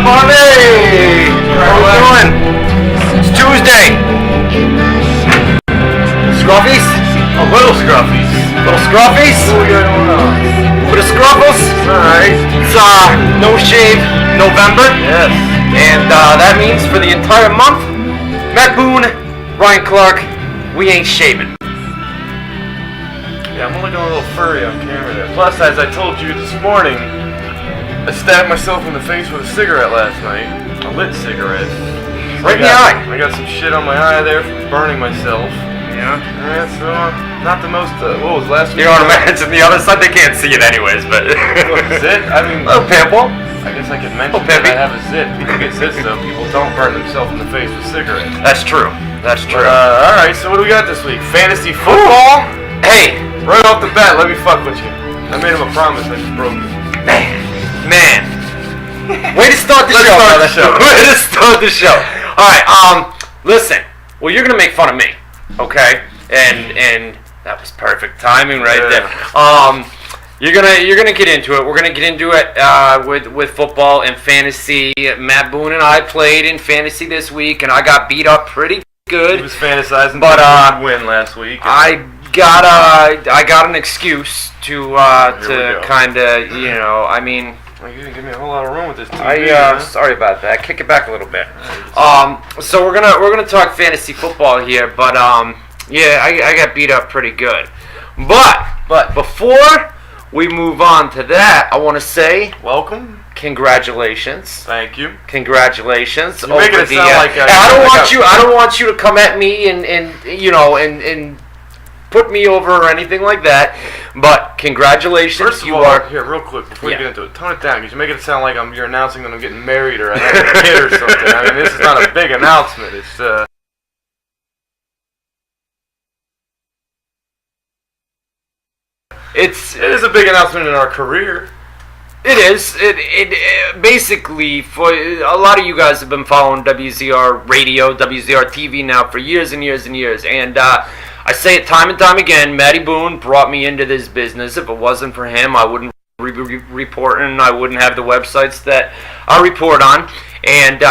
Monday! How we doing? It's Tuesday. Scruffies? A little scruffies. Little scruffies? What we got going on? With the scruffles? Alright. It's No Shave November. Yes. And that means for the entire month, Matt Boone, Ryan Clark, we ain't shaving. Yeah, I'm looking a little furry on camera there. Plus, as I told you this morning, I stabbed myself in the face with a cigarette last night. A lit cigarette. Right in the eye. I got some shit on my eye there from burning myself. Yeah. Yeah, so not the most, what was last week? You know what I imagine the other side, they can't see it anyways, but... Zit? I mean... Oh, pimple. I guess I could mention that I have a zit. People get zits though. People don't burn themselves in the face with cigarettes. That's true. That's true. Alright, so what do we got this week? Fantasy football? Hey! Right off the bat, let me fuck with you. I made him a promise, I just broke it. Man. Way to start the show, brother. Way to start the show. Alright, listen. Well, you're gonna make fun of me, okay? And that was perfect timing right there. You're gonna get into it. We're gonna get into it with football and fantasy. Matt Boone and I played in fantasy this week, and I got beat up pretty good. He was fantasizing, but he win last week. I got an excuse to kind of, you know, I mean. Well, you didn't give me a whole lot of room with this TV. Sorry about that. Kick it back a little bit. So we're gonna talk fantasy football here, but yeah, I got beat up pretty good. But before we move on to that, I want to say welcome. Congratulations. Thank you. Congratulations. You're making it sound like I don't want you to come at me and you know and put me over or anything like that. But congratulations. First of all, here, real quick, before you get into it, tone it down, because you're making it sound like you're announcing that I'm getting married or I have a kid or something. I mean, this is not a big announcement. It is a big announcement in our career. It is. It basically, for a lot of you guys have been following WZR radio, WZR TV now for years and years and years, and I say it time and time again, Matty Boone brought me into this business. If it wasn't for him, I wouldn't be reporting. I wouldn't have the websites that I report on. And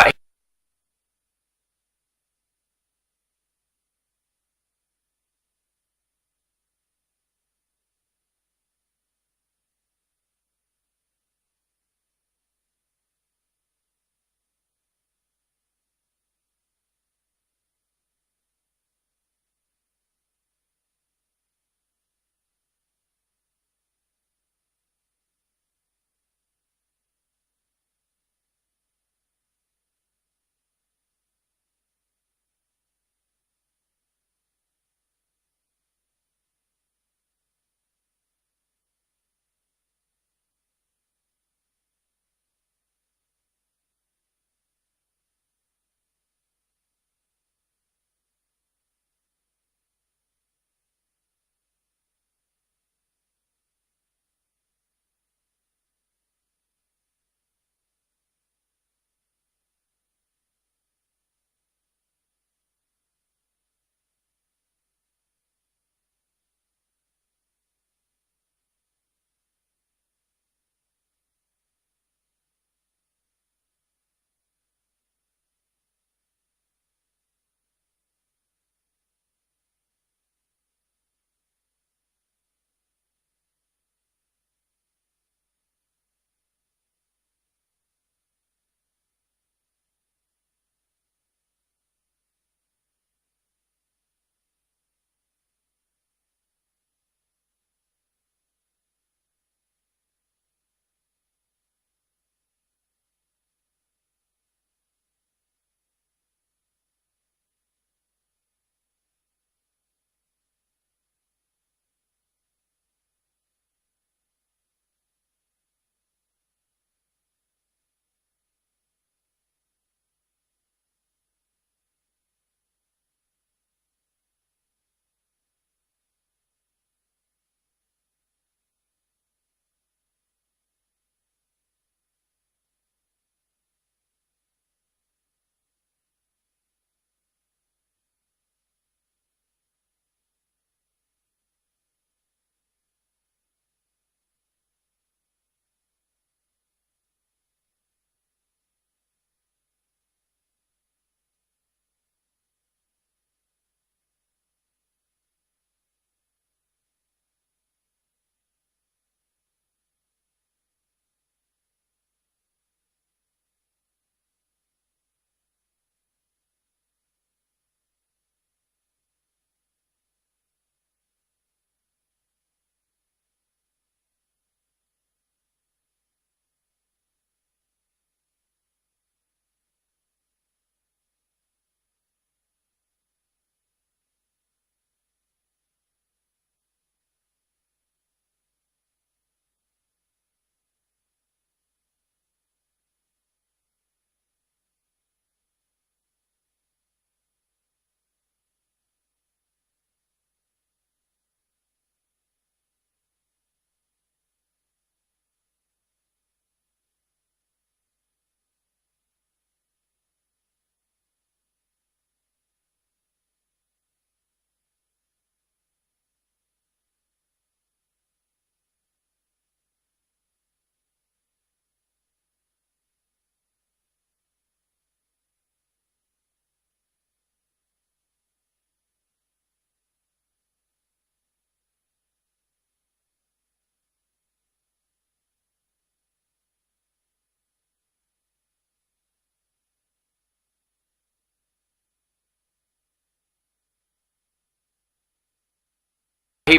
He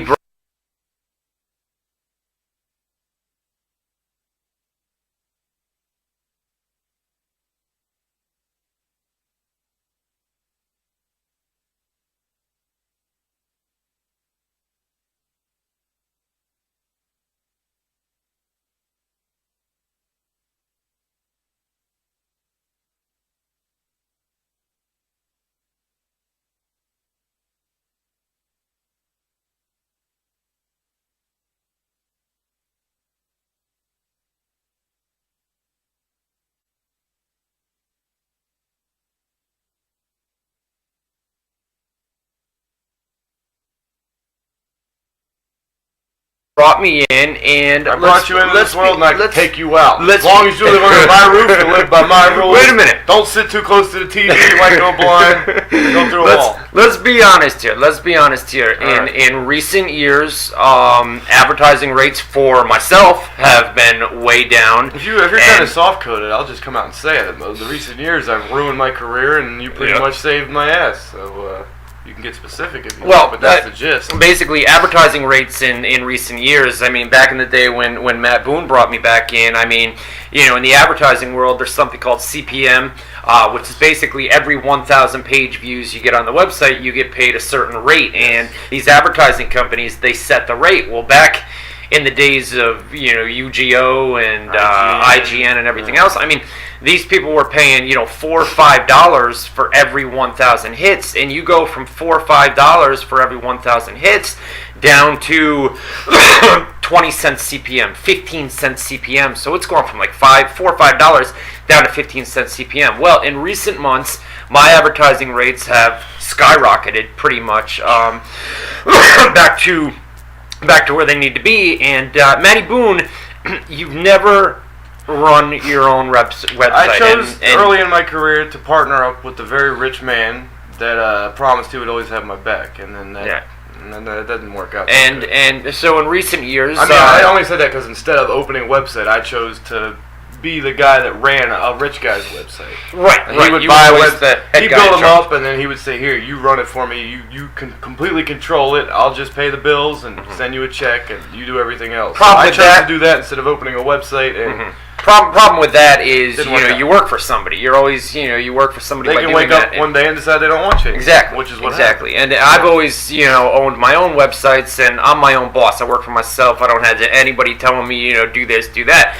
brought me in, and I brought you into this world, and I can take you out. As long as you live under my roof and live by my rules. Wait a minute. Don't sit too close to the TV. You might go blind. Go through a wall. Let's be honest here. In recent years, advertising rates for myself have been way down. If you're kind of soft coded, I'll just come out and say it. The recent years, I've ruined my career, and you pretty much saved my ass. So. You can get specific if you want, but that's the gist. Basically, advertising rates in recent years, I mean, back in the day when Matt Boone brought me back in, I mean, in the advertising world, there's something called CPM, which is basically every 1,000 page views you get on the website, you get paid a certain rate. And these advertising companies, they set the rate. Well, back in the days of, UGO and IGN and everything else, I mean, these people were paying, $4 or $5 for every 1,000 hits, and you go from $4 or $5 for every 1,000 hits down to 20 cents CPM, 15 cents CPM. So it's going from like $4 or $5 down to 15 cents CPM. Well, in recent months, my advertising rates have skyrocketed pretty much back to where they need to be. And Matty Boone, you've never run your own website. I chose early in my career to partner up with a very rich man that promised he would always have my back, and then that doesn't work out. And so in recent years, I mean, I only said that because instead of opening a website, I chose to be the guy that ran a rich guy's website. Right. And he would buy a website. He'd build them up, and then he would say, "Here, you run it for me. You can completely control it. I'll just pay the bills and send you a check, and you do everything else." I chose to do that instead of opening a website. And problem with that is, you work for somebody. You're always, you work for somebody. They can wake up one day and decide they don't want you. Exactly. Which is what happened. And I've always, owned my own websites, and I'm my own boss. I work for myself. I don't have anybody telling me, do this, do that.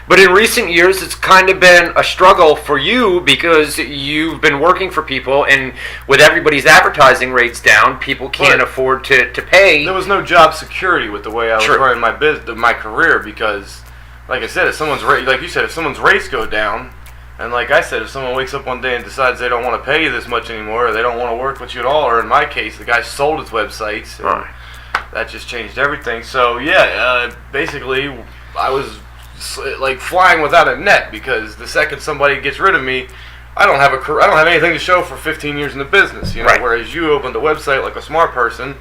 But in recent years, it's kind of been a struggle for you because you've been working for people, and with everybody's advertising rates down, people can't afford to pay. There was no job security with the way I was running my career because, like I said, if someone's if someone's rates go down, and like I said, if someone wakes up one day and decides they don't want to pay you this much anymore, or they don't want to work with you at all, or in my case, the guy sold his websites, and that just changed everything. So basically, I was like flying without a net because the second somebody gets rid of me, I don't have I don't have anything to show for 15 years in the business, Whereas you opened a website like a smart person,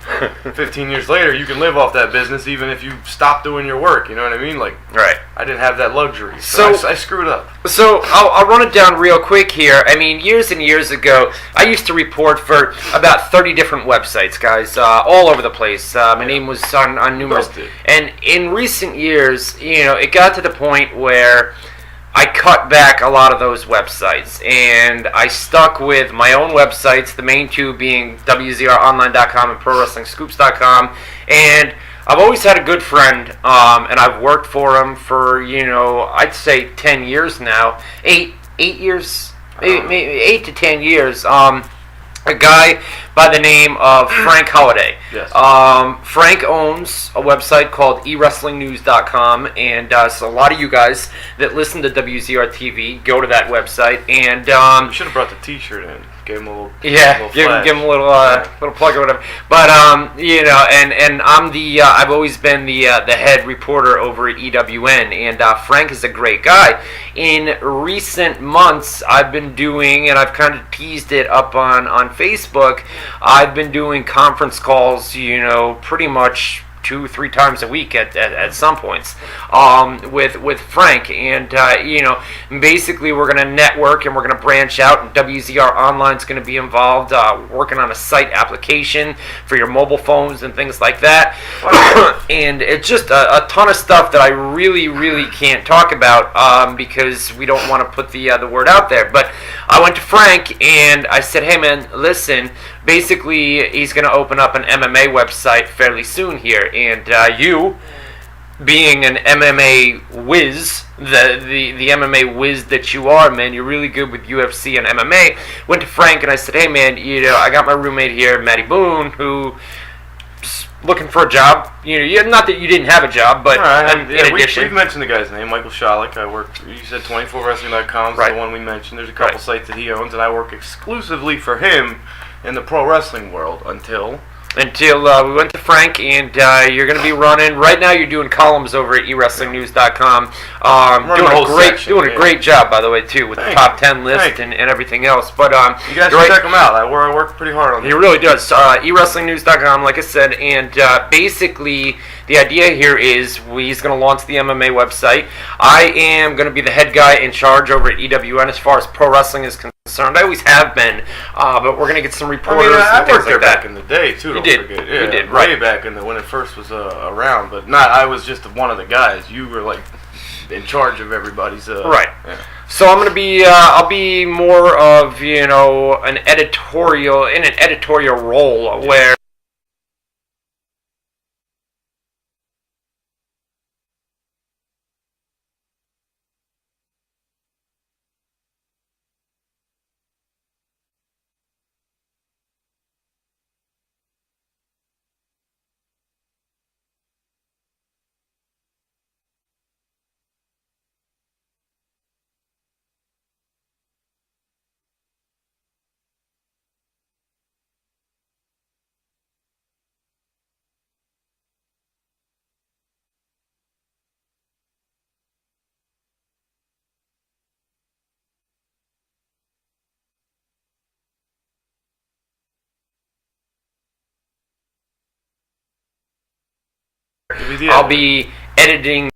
15 years later you can live off that business even if you stop doing your work. You know what I mean? I didn't have that luxury, so I screwed up. So I'll run it down real quick here. I mean, years and years ago, I used to report for about 30 different websites, guys, all over the place. My name was on numerous, and in recent years, it got to the point where I cut back a lot of those websites, and I stuck with my own websites, the main two being WZROnline.com and ProWrestlingScoops.com, and I've always had a good friend, and I've worked for him for, I'd say 10 years now, 8 years, 8 to 10 years, a guy by the name of Frank Holiday. Yes. Frank owns a website called eWrestlingNews.com, and so a lot of you guys that listen to WZR TV go to that website, and you should have brought the T-shirt in. Gave him a little give him a little plug or whatever. But and I'm I've always been the head reporter over at EWN, and Frank is a great guy. In recent months, I've been doing, and I've kind of teased it up on Facebook, I've been doing conference calls, pretty much 2-3 times a week at some points with Frank, and basically we're going to network and we're going to branch out, and WZR Online is going to be involved working on a site application for your mobile phones and things like that. And it's just a ton of stuff that I really can't talk about because we don't want to put the word out there. But I went to Frank and I said, hey man, listen, basically he's going to open up an MMA website fairly soon here, and you being an MMA whiz, the MMA whiz that you are, man, you're really good with UFC and MMA. Went to Frank and I said, hey man, I got my roommate here, Matty Boone, who looking for a job. Not that you didn't have a job, but in addition, we've mentioned the guy's name, Michael Shalik. I work. You said 24wrestling.com is the one we mentioned. There's a couple sites that he owns, and I work exclusively for him in the pro wrestling world until we went to Frank, and you're going to be running. Right now, you're doing columns over at WRestlingNews.com. Doing a great job, by the way, too, with the top 10 list and everything else. But you guys should check them out. I work pretty hard on them. He really does. WRestlingNews.com, like I said, and basically the idea here is he's going to launch the MMA website. I am going to be the head guy in charge over at EWN as far as pro wrestling is concerned. I always have been, but we're going to get some reporters. I worked there back in the day too. You did. Yeah, you did. Way back when it first was around, but not. I was just one of the guys. You were like in charge of everybody's. Right. Yeah. So I'm going to be. I'll be more of an editorial role where. I'll be editing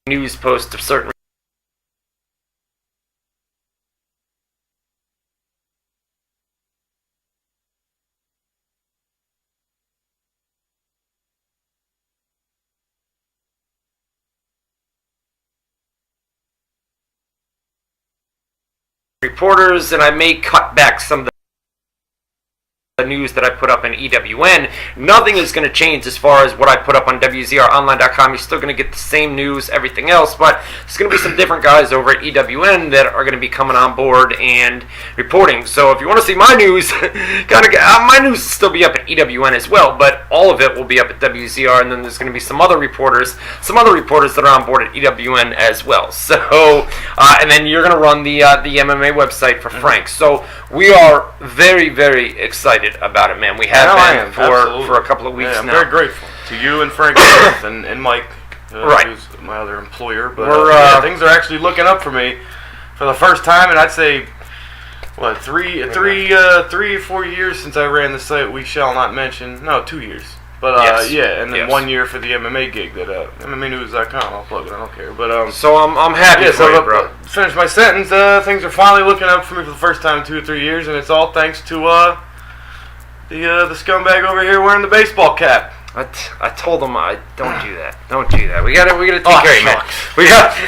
news posts of certain reporters, and I may cut back some of the news that I put up in EWN. Nothing is going to change as far as what I put up on WZROnline.com. You're still going to get the same news, everything else, but there's going to be some different guys over at EWN that are going to be coming on board and reporting. So if you want to see my news, my news will still be up at EWN as well, but all of it will be up at WZR, and then there's going to be some other reporters that are on board at EWN as well. So, and then you're going to run the MMA website for Frank. So we are very, very excited about it, man. We have been for a couple of weeks now. I'm very grateful to you and Frank and Mike, who's my other employer. But things are actually looking up for me for the first time, and I'd say, what, 3 or 4 years since I ran the site we shall not mention. No, 2 years. But and then 1 year for the MMA gig that MMAnews.com. I'll plug it. I don't care. But so I'm happy for you, bro. Finish my sentence. Things are finally looking up for me for the first time in 2 or 3 years, and it's all thanks to the scumbag over here wearing the baseball cap. I told him don't do that. Don't do that. We gotta take care of you, man.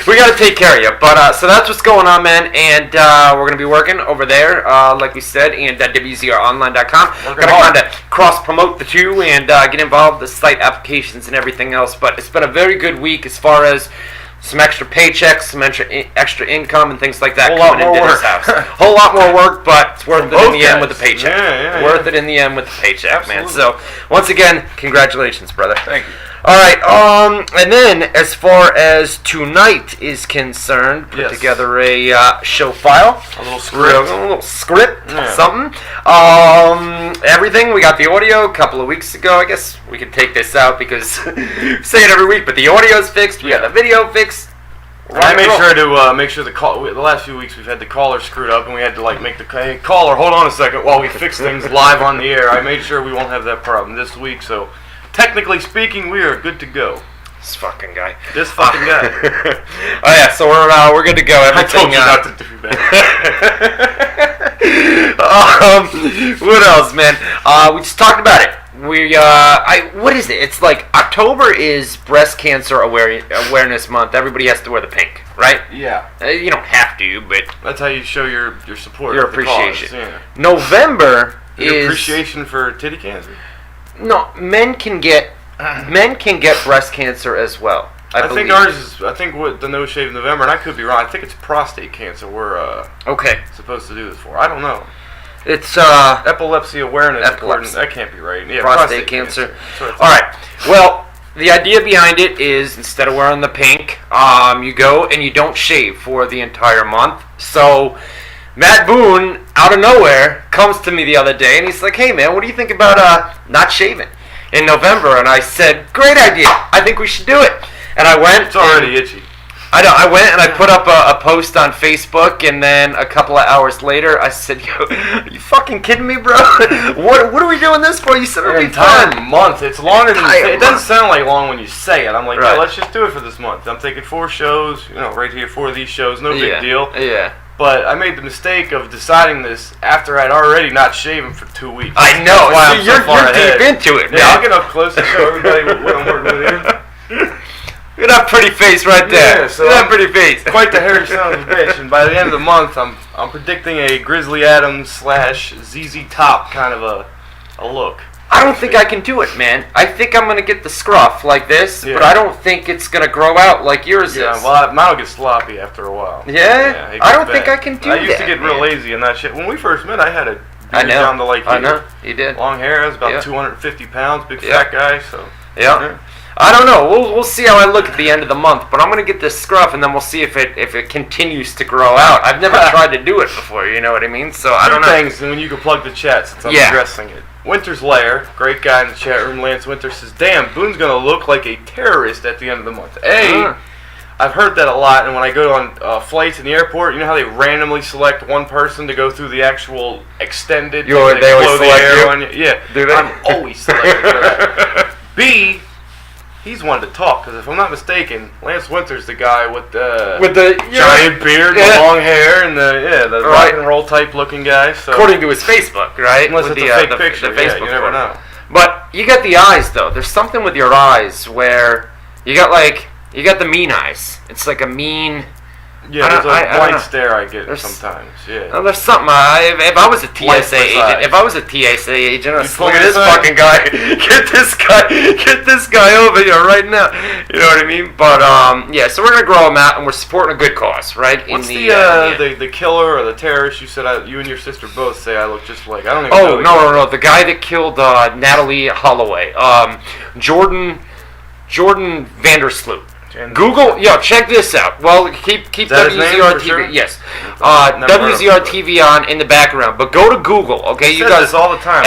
We gotta take care of you. But so that's what's going on, man. And we're gonna be working over there, like we said, and WZROnline.com. Gonna kind of cross promote the two and get involved with the site applications and everything else. But it's been a very good week as far as some extra paychecks, some extra income, and things like that coming into this house. Whole lot more work, but it's worth it in the end with the paycheck. Worth it in the end with the paycheck, man. So, once again, congratulations, brother. Thank you. All right, and then as far as tonight is concerned, put together a show file, a little script, something. Everything. We got the audio a couple of weeks ago. I guess we could take this out because we say it every week, but the audio's fixed. We got the video fixed. I made sure to make sure the last few weeks we've had the caller screwed up, and we had to make the hey, caller, hold on a second while we fix things live on the air. I made sure we won't have that problem this week, so technically speaking, we are good to go. This fucking guy. This fucking guy. Oh yeah, so we're good to go. Everything. I told you not to do that. What else, man? We just talked about it. What is it? It's like October is Breast Cancer Awareness Month. Everybody has to wear the pink, right? Yeah. You don't have to, but that's how you show your support, your appreciation. The cause, yeah. November your appreciation for titty cancer. No, men can get breast cancer as well. I think ours is. I think what the No Shave November, and I could be wrong. I think it's prostate cancer we're supposed to do this for. I don't know. It's epilepsy awareness. Epilepsy. That can't be right. Yeah, prostate cancer. All right. Well, the idea behind it is instead of wearing the pink, you go and you don't shave for the entire month. So Matt Boone, out of nowhere, comes to me the other day and he's like, "Hey man, what do you think about not shaving in November?" And I said, "Great idea. I think we should do it." And I went. It's already itchy. I know. I went and I put up a post on Facebook, and then a couple of hours later, I said, "Yo, are you fucking kidding me, bro? What are we doing this for?" You said it'll be entire fun. Month. It's longer than it doesn't sound like long when you say it. I'm like, right. Yeah, let's just do it for this month. I'm taking 4 shows, right here, 4 of these shows, no big deal. Yeah. But I made the mistake of deciding this after I'd already not shaven for 2 weeks. I know. That's why you're deep into it, man. Yeah, I'll get up close and show everybody what I'm working with here. Look at that pretty face right there. Yeah, so look at that pretty face. Quite the hairy son of a bitch. And by the end of the month, I'm predicting a Grizzly Adams / ZZ Top kind of a look. I don't think I can do it, man. I think I'm gonna get the scruff like this, but I don't think it's gonna grow out like yours is. Yeah, well, mine will get sloppy after a while. Yeah, I don't think I can do that. I used to get real lazy and that shit. When we first met, I had a beard down to like here. I know, you did. Long hair. I was about 250 pounds, big fat guy. So yeah. I don't know. We'll see how I look at the end of the month, but I'm gonna get this scruff, and then we'll see if it continues to grow out. I've never tried to do it before. You know what I mean? So I don't know. Things, and when you can plug the chat since I'm addressing it. Winter's Lair, great guy in the chat room, Lance Winter says, "Damn, Boone's gonna look like a terrorist at the end of the month." I've heard that a lot, and when I go on flights in the airport, you know how they randomly select one person to go through the actual extended. They always select you? Yeah, do they? I'm always selected for that. B. He's one to talk, because if I'm not mistaken, Lance Winter's the guy with the giant beard, the long hair, and the rock and roll type looking guy. So according to his Facebook, right? Unless it's a fake picture, the Facebook you never know. But you got the eyes though. There's something with your eyes where you got the mean eyes. It's like a mean. Yeah, there's a blind stare I get sometimes. Yeah. There's something. If I was a TSA agent, I'd look at this fucking guy. Get this guy over here right now. You know what I mean? But so we're gonna grow him out, and we're supporting a good cause, right? What's the killer or the terrorist? You said you and your sister both say I look just like. I don't even know. Oh no! The guy that killed Natalie Holloway, Jordan Vandersloot. Google, check this out. Well, keep WZR TV. Sure? Yes, WZR TV on in the background. But go to Google, okay? You guys this all the time.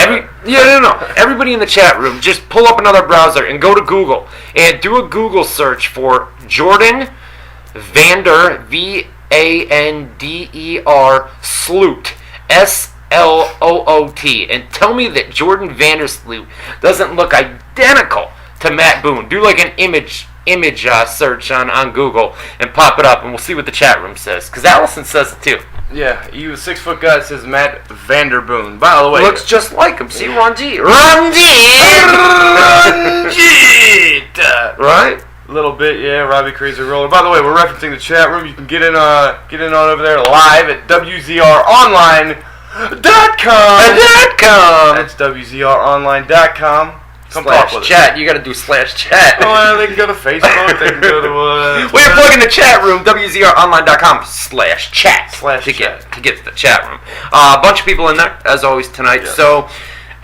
Everybody in the chat room, just pull up another browser and go to Google and do a Google search for Jordan Vander Vander Sloot Sloot, and tell me that Jordan Vandersloot doesn't look identical to Matt Boone. Do like an image search on Google and pop it up, and we'll see what the chat room says, because Allison says it too. Yeah, he was 6 foot guy that says Matt Vanderboon. By the way, looks just like him. See, Ranjit. Ranjit! Right? A little bit, yeah. Robbie Crazy Roller. By the way, we're referencing the chat room. You can get in on over there live at WZROnline.com. That's WZROnline.com. Come talk with chat. us. You got to do /chat. Oh, well, they can go to Facebook. They can go to. We're plugging the chat room. WZROnline.com /chat to get to the chat room. A bunch of people in there as always tonight. Yes. So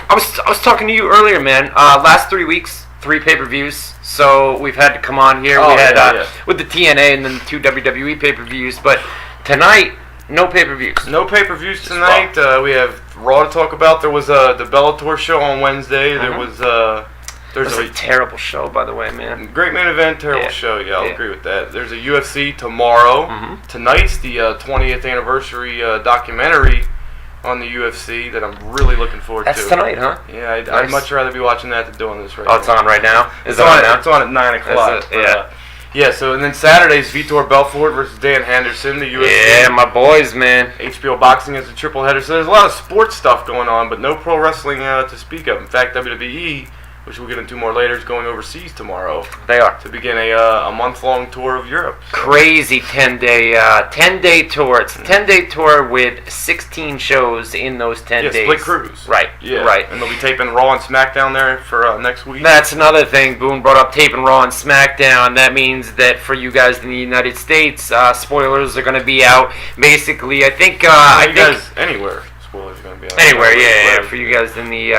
I was talking to you earlier, man. Last 3 weeks, 3 pay-per-views. So we've had to come on here. We had with the TNA and then 2 WWE pay-per-views, but tonight no pay-per-views. No pay-per-views tonight. We have Raw to talk about. There was the Bellator show on Wednesday. There was there's a terrible show, by the way, man. Great main event, terrible show. Yeah, I'll agree with that. There's a UFC tomorrow. Tonight's the 20th anniversary documentary on the UFC that I'm really looking forward to. That's tonight, huh? Yeah, I'd much rather be watching that than doing this right now. Oh, it's on right now? It's on at 9 o'clock. Yeah, so and then Saturday's Vitor Belfort versus Dan Henderson, the UFC. Yeah, my boys, man. HBO Boxing is a triple header. So there's a lot of sports stuff going on, but no pro wrestling to speak of. In fact, WWE, which we'll get into more later, is going overseas tomorrow. They are. To begin a month-long tour of Europe. So. Crazy 10-day tour. It's a 10-day tour with 16 shows in those 10 days. Split cruise. Right, yeah. Right. And they'll be taping Raw and SmackDown there for next week. That's another thing. Boone brought up taping Raw and SmackDown. That means that for you guys in the United States, spoilers are going to be out. Basically, I think... anywhere. Spoilers are going to be out. Anywhere, yeah, for you guys in the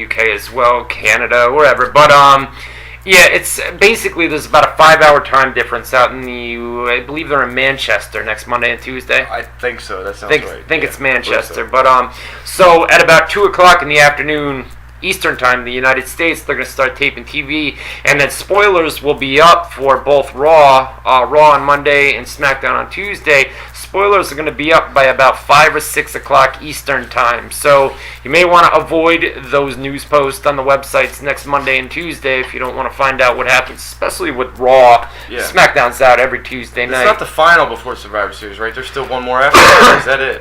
UK as well, Canada, wherever. But yeah, it's basically there's about a 5-hour time difference out in I believe they're in Manchester next Monday and Tuesday. I think so. That sounds right. I think it's Manchester. But so at about 2:00 in the afternoon Eastern time in the United States, they're going to start taping TV, and then spoilers will be up for both Raw on Monday and SmackDown on Tuesday. Spoilers are going to be up by about 5 or 6 o'clock Eastern time, so you may want to avoid those news posts on the websites next Monday and Tuesday if you don't want to find out what happens, especially with Raw. Yeah. SmackDown's out every Tuesday night. It's not the final before Survivor Series, right? There's still one more after that. Is that it?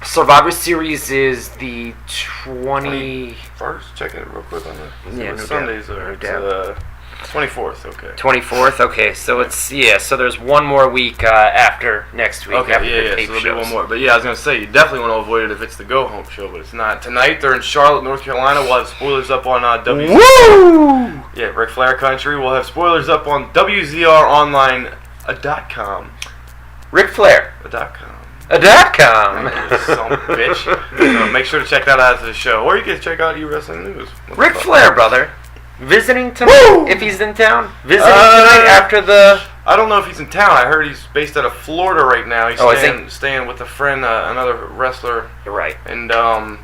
Survivor Series is the 21st. Check it real quick on the Sundays are 24th. Okay. 24th. Okay, so it's so there's one more week after next week. Okay, so there'll be one more. But yeah, I was gonna say you definitely want to avoid it if it's the go home show, but it's not. Tonight they're in Charlotte, North Carolina. We'll have spoilers up on WZR. Woo! Yeah, Ric Flair country. We'll have spoilers up on WZROnline.com. Ric Flair. .com. .com. Son of a bitch. So make sure to check that out after the show. Or you can check out E-Wrestling News. Ric Flair, brother. Visiting tonight, Woo! If he's in town. Visiting tonight after the... I don't know if he's in town. I heard he's based out of Florida right now. He's staying with a friend, another wrestler. You're right. And, I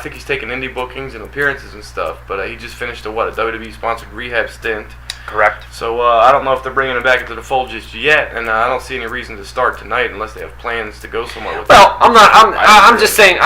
think he's taking indie bookings and appearances and stuff. But he just finished a WWE-sponsored rehab stint. Correct. So I don't know if they're bringing him back into the fold just yet, and I don't see any reason to start tonight unless they have plans to go somewhere with Well, I'm just saying.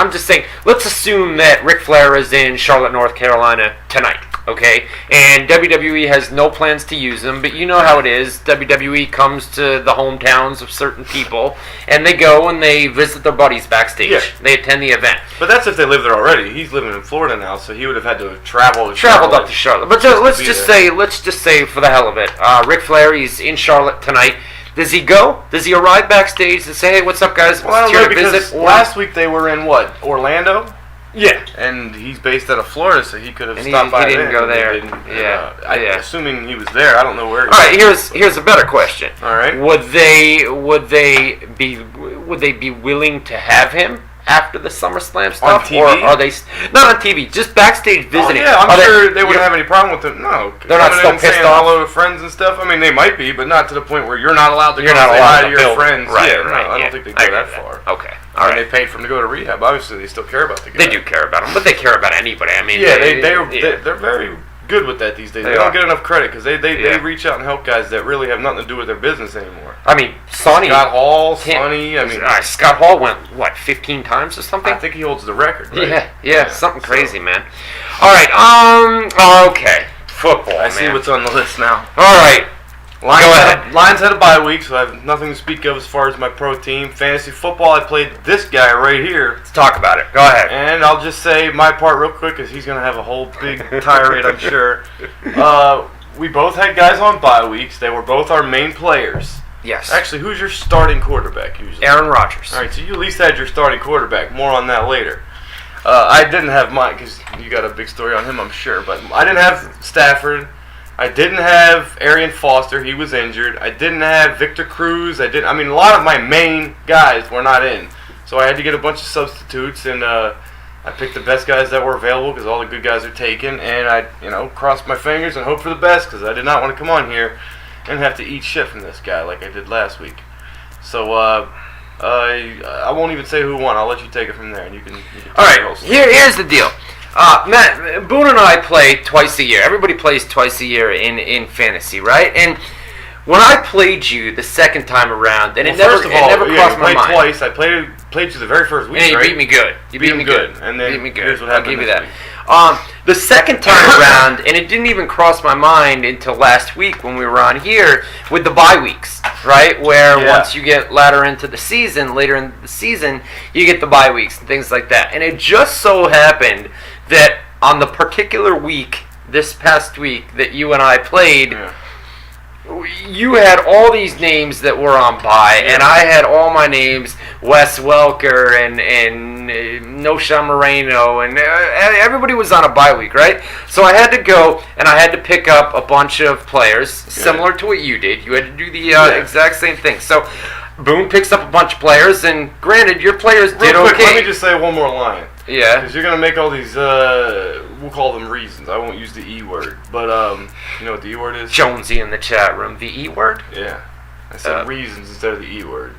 Let's assume that Ric Flair is in Charlotte, North Carolina tonight. Okay, and WWE has no plans to use them, but you know how it is. WWE comes to the hometowns of certain people, and they go and they visit their buddies backstage. Yeah. They attend the event. But that's if they live there already. He's living in Florida now, so he would have had to have traveled up to Charlotte. But let's just say, for the hell of it, Ric Flair, he's in Charlotte tonight. Does he go? Does he arrive backstage and say, "Hey, what's up, guys? Well, I don't know, because last week they were in Orlando. Yeah, and he's based out of Florida, so he could have stopped by. He didn't go there. Assuming he was there, I don't know where. All right, here's a better question. All right, would they be willing to have him after the SummerSlam stuff, on TV? Or are they not on TV? Just backstage visiting. Oh, yeah, I'm sure they wouldn't have any problem with it. No, they're not still pissed off. Hello to friends and stuff. I mean, they might be, but not to the point where you're not allowed to say hi to your friends. Right, I don't think they go that far. Okay. All right. They paid for him to go to rehab. Obviously, they still care about the guy. They do care about him, but they care about anybody. I mean, they're very good with that these days. They don't get enough credit because they reach out and help guys that really have nothing to do with their business anymore. I mean, Sonny. Scott Hall, Sonny. I mean, Scott Hall went 15 times or something. I think he holds the record. Right? Yeah, something crazy, man. All right. Okay. Football. I see what's on the list now. All right. Lions had a bye week, so I have nothing to speak of as far as my pro team. Fantasy football, I played this guy right here. Let's talk about it. Go ahead. And I'll just say my part real quick, because he's going to have a whole big tirade, I'm sure. We both had guys on bye weeks. They were both our main players. Yes. Actually, who's your starting quarterback usually? Aaron Rodgers. All right, so you at least had your starting quarterback. More on that later. I didn't have mine, because you got a big story on him, I'm sure. But I didn't have Stafford. I didn't have Arian Foster. He was injured. I didn't have Victor Cruz. A lot of my main guys were not in. So I had to get a bunch of substitutes, and I picked the best guys that were available because all the good guys are taken. And I, crossed my fingers and hoped for the best because I did not want to come on here and have to eat shit from this guy like I did last week. So I won't even say who won. I'll let you take it from there, and you can all right, here's the deal. Matt, Boone and I play twice a year. Everybody plays twice a year in fantasy, right? And when I played you the second time around, and it never crossed my mind. Twice. I played you the very first week. And you right? beat me good. You beat me good. And then beat me good. Here's what happened. I'll give you that. The second time around, and it didn't even cross my mind until last week when we were on here with the bye weeks, right? Where once you get later into the season, you get the bye weeks and things like that. And it just so happened that on the particular week, this past week, that you and I played, you had all these names that were on bye, and I had all my names, Wes Welker and Nosha Moreno, and everybody was on a bye week, right? So I had to go, and I had to pick up a bunch of players, similar to what you did. You had to do the exact same thing. So Boone picks up a bunch of players, and granted, your players did Real quick, okay. let me just say one more line. Yeah. Because you're going to make all these, we'll call them reasons. I won't use the E word. But, you know what the E word is? Jonesy in the chat room. The E word? Yeah. I said reasons instead of the E word.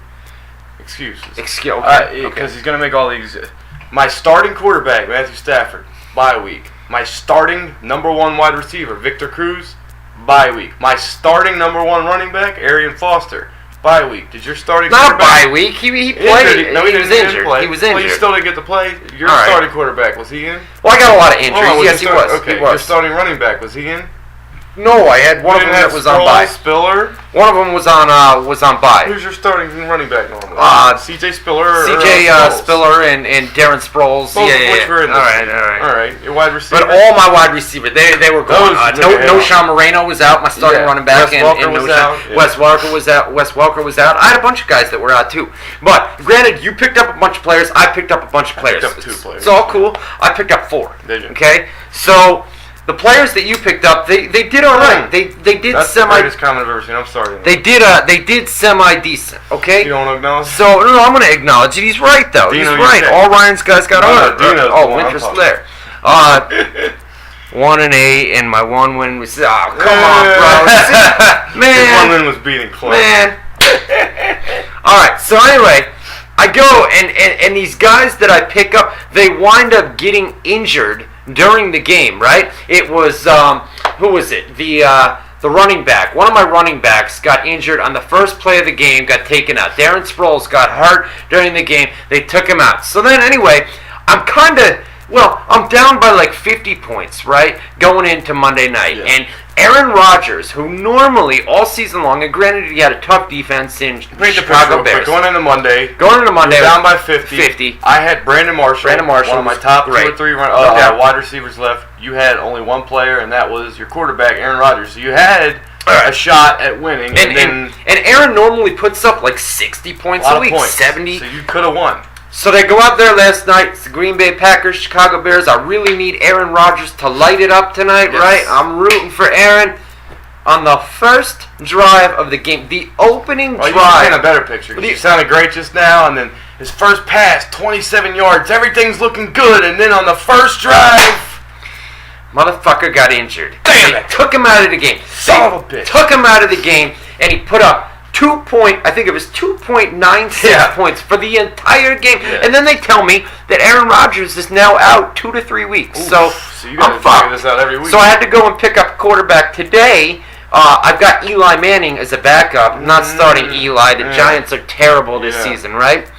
Excuses. Okay. Because he's going to make all these. My starting quarterback, Matthew Stafford, bye week. My starting number one wide receiver, Victor Cruz, bye week. My starting number one running back, Arian Foster, bye week. Did your starting not quarterback... a bye week. He played. No, he was injured. He was injured. Well, you still didn't get to play. Your starting quarterback, was he in? Well, I got a lot of injuries. Yes, he was. Okay, he was. Your starting running back, was he in? No, I had one of them that was on bye. Spiller? One of them was on bye. Who's your starting running back normally? C.J. Spiller. Spiller and Darren Sproles. Both of which were in this. All right. Your wide receiver. But all my wide receiver, they were gone. Nosha Moreno was out, my starting running back. Wes Welker was out. Wes Welker was out. I had a bunch of guys that were out too. But granted, you picked up a bunch of players. I picked up a bunch of players. I picked up 2 players. It's all cool. I picked up 4. Did you? Okay, so. The players that you picked up, they did all right. They did That's the greatest comment I've ever seen. I'm sorry. They did semi decent. Okay. You don't acknowledge? So no, I'm gonna acknowledge it. He's right though. He's right. All Ryan's guys got on. Winter Slayer. 1-8, and my one win was. Oh, come on, bro. Man. His one win was beating Clay. Man. All right. So anyway. I go, and these guys that I pick up, they wind up getting injured during the game, right? It was, who was it? The running back. One of my running backs got injured on the first play of the game, got taken out. Darren Sproles got hurt during the game. They took him out. So then, anyway, I'm down by like 50 points, right? Going into Monday night. Yeah. And Aaron Rodgers, who normally all season long, and granted he had a tough defense in Chicago Bears. Going into Monday, down by 50. I had Brandon Marshall, one of my top 2 or 3 wide receivers left. You had only one player, and that was your quarterback, Aaron Rodgers. So you had a shot at winning. And Aaron normally puts up like 60 points a week, 70. So you could have won. So they go out there last night. It's the Green Bay Packers, Chicago Bears. I really need Aaron Rodgers to light it up tonight, right? I'm rooting for Aaron. On the first drive of the game, the opening drive. You paint a better picture. You sounded great just now, and then his first pass, 27 yards. Everything's looking good, and then on the first drive, motherfucker got injured. Damn it! Took him out of the game. Son of a bitch. Took him out of the game, and he put up 2.96 points for the entire game. Yeah. And then they tell me that Aaron Rodgers is now out 2 to 3 weeks. Oof. So you gotta figure this out every week. So I had to go and pick up a quarterback today. I've got Eli Manning as a backup. I'm not starting Eli. The Giants are terrible this season, right?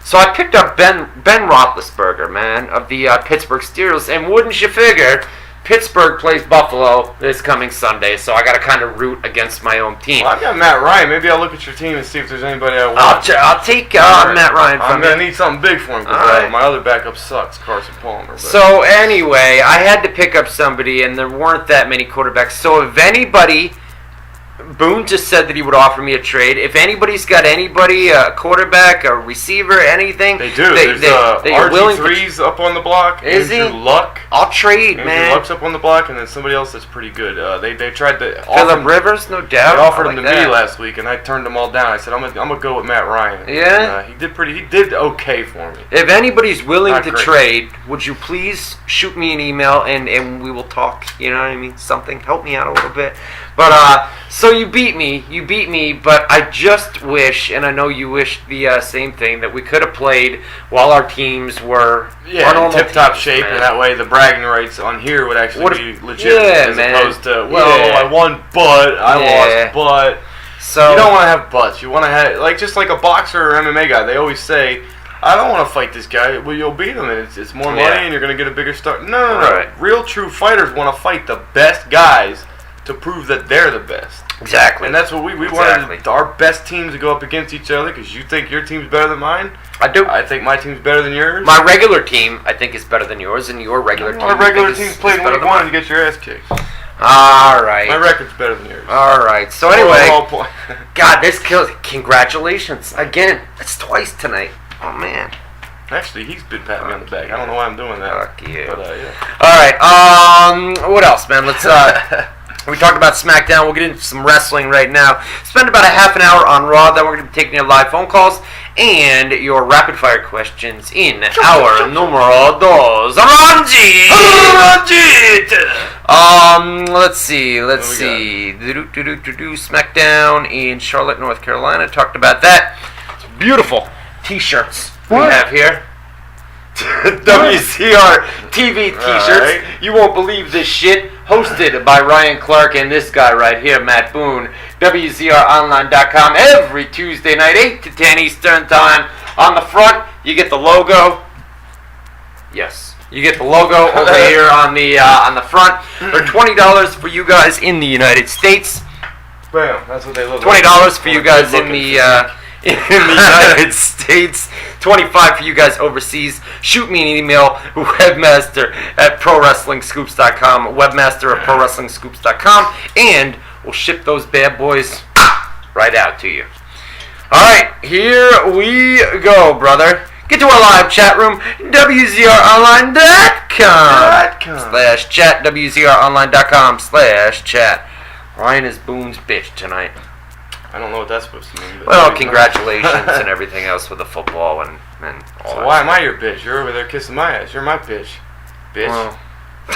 So I picked up Ben Roethlisberger, man, of the Pittsburgh Steelers. And wouldn't you figure Pittsburgh plays Buffalo this coming Sunday, so I got to kind of root against my own team. Well, I've got Matt Ryan. Maybe I'll look at your team and see if there's anybody I want. I'll take Matt Ryan from I'm going to need something big for him because my other backup sucks, Carson Palmer. But. So anyway, I had to pick up somebody, and there weren't that many quarterbacks. So if anybody... Boone just said that he would offer me a trade. If anybody's got anybody, a quarterback, a receiver, anything, they do. There's RG3's up on the block. Is Andrew he? Luck. I'll trade, man. Andrew Luck's up on the block, and then somebody else that's pretty good. They tried to Phillip Rivers, no doubt. They offered him to me last week, and I turned them all down. I said I'm gonna go with Matt Ryan. Yeah. And, he did okay for me. If anybody's willing to trade, would you please shoot me an email and we will talk? You know what I mean? Something help me out a little bit. But so you beat me, but I just wish, and I know you wish the same thing, that we could have played while our teams were in tip-top shape, man. And that way the bragging rights on here would actually be legit, as opposed to, I won, but I lost, but. So you don't want to have buts. You want to have, just like a boxer or MMA guy, they always say, I don't want to fight this guy. Well, you'll beat him, and it's more money, and you're going to get a bigger start. No. Right. Real, true fighters want to fight the best guys to prove that they're the best. Exactly. And that's what we wanted our best teams to go up against each other, because you think your team's better than mine. I do. I think my team's better than yours. My regular team, I think, is better than yours, and your regular team. My regular team's played week one to get your ass kicked. All right. My record's better than yours. All right. So anyway, God, this kills. Congratulations again. It's twice tonight. Oh man. Actually, he's been patting me on the back. I don't know why I'm doing that. Fuck you. But, yeah. All right. What else, man? Let's. We talked about SmackDown. We'll get into some wrestling right now. Spend about a half an hour on Raw. Then we're going to be taking your live phone calls and your rapid-fire questions in our numero dos. Let's see. SmackDown in Charlotte, North Carolina. Talked about that. It's beautiful T-shirts we have here. WZR TV T-shirts. Right. You won't believe this shit. Hosted by Ryan Clark and this guy right here, Matt Boone. WZROnline.com every Tuesday night, 8 to 10 Eastern Time. On the front, you get the logo. Yes, you get the logo over here on the front. They're $20 for you guys in the United States. Bam, that's what they look like. $20 for you guys in the United States, $25 for you guys overseas. Shoot me an email, webmaster@prowrestlingscoops.com, webmaster@prowrestlingscoops.com, and we'll ship those bad boys right out to you. All right, here we go, brother. Get to our live chat room, WZROnline.com/chat, WZROnline.com/chat. Ryan is Boone's bitch tonight. I don't know what that's supposed to mean. Well, congratulations and everything else with the football and all so that. Why am I your bitch? You're over there kissing my ass. You're my bitch. Bitch. Well. All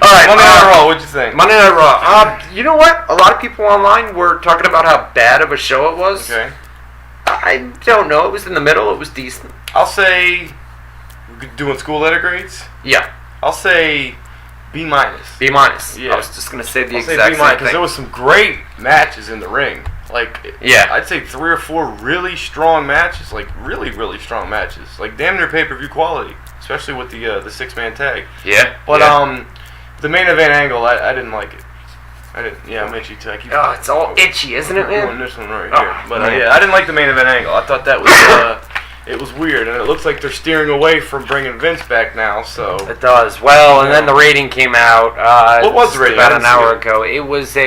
right. Monday Night Raw, what'd you think? Monday Night Raw. You know what? A lot of people online were talking about how bad of a show it was. Okay. I don't know. It was in the middle. It was decent. I'll say, doing school letter grades? Yeah. I'll say B-. B-. Yeah. I was just going to say the exact same thing. Because there was some great matches in the ring. I'd say 3 or 4 really strong matches. Really, really strong matches. Damn near pay-per-view quality. Especially with the 6-man tag. Yeah. But the main event angle, I didn't like it. I'm itchy too. It's all itchy, isn't it, man? Doing this one right here. But I didn't like the main event angle. I thought that was it was weird, and it looks like they're steering away from bringing Vince back now. So it does. Well, and then the rating came out. What was the rating? About an hour ago. It was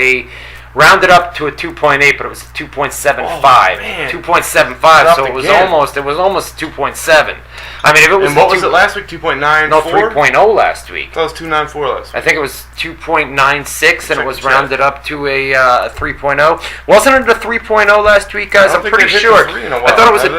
rounded up to a 2.8, but it was a 2.75. Oh, 2.75. So it was almost 2.7. I mean, if it was. And what was it last week? 2.9. No, 3.0 last week. That was 2.94 last week. I think it was 2.96, and it was rounded up to a 3.0. Wasn't it a 3.0 last week, guys? I'm pretty sure. I thought it was a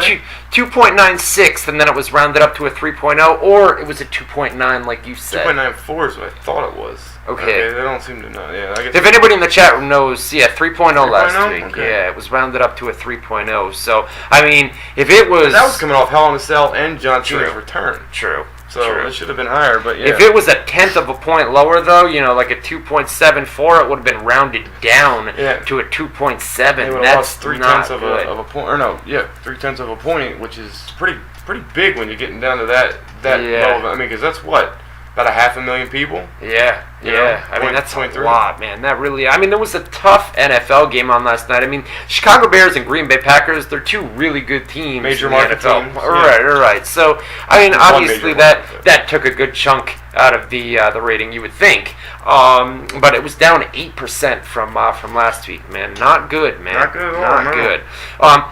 2.96, and then it was rounded up to a 3.0, or it was a 2.9, like you said. 2.94 is what I thought it was. Okay. They don't seem to know. Yeah. I guess if anybody in the chat room knows, 3.0 last week. Okay. Yeah, it was rounded up to a 3.0. So, I mean, if it was... That was coming off Hell in a Cell and John Cena's return. True. So it should have been higher, but yeah. If it was a 1/10 of a point lower, though, like a 2.74, it would have been rounded down to a 2.7. That's 3/10 of a point. Or no, 3/10 of a point, which is pretty big when you're getting down to that low. I mean, because that's what About 500,000 people. Yeah. I mean, that's 23. a lot, man. That really. I mean, there was a tough NFL game on last night. I mean, Chicago Bears and Green Bay Packers. They're two really good teams. Major in the market NFL. teams. All right. So, I mean, One obviously major that took a good chunk out of the rating, you would think. But it was down 8% from last week, man. Not good, man. Not good at all. Not good.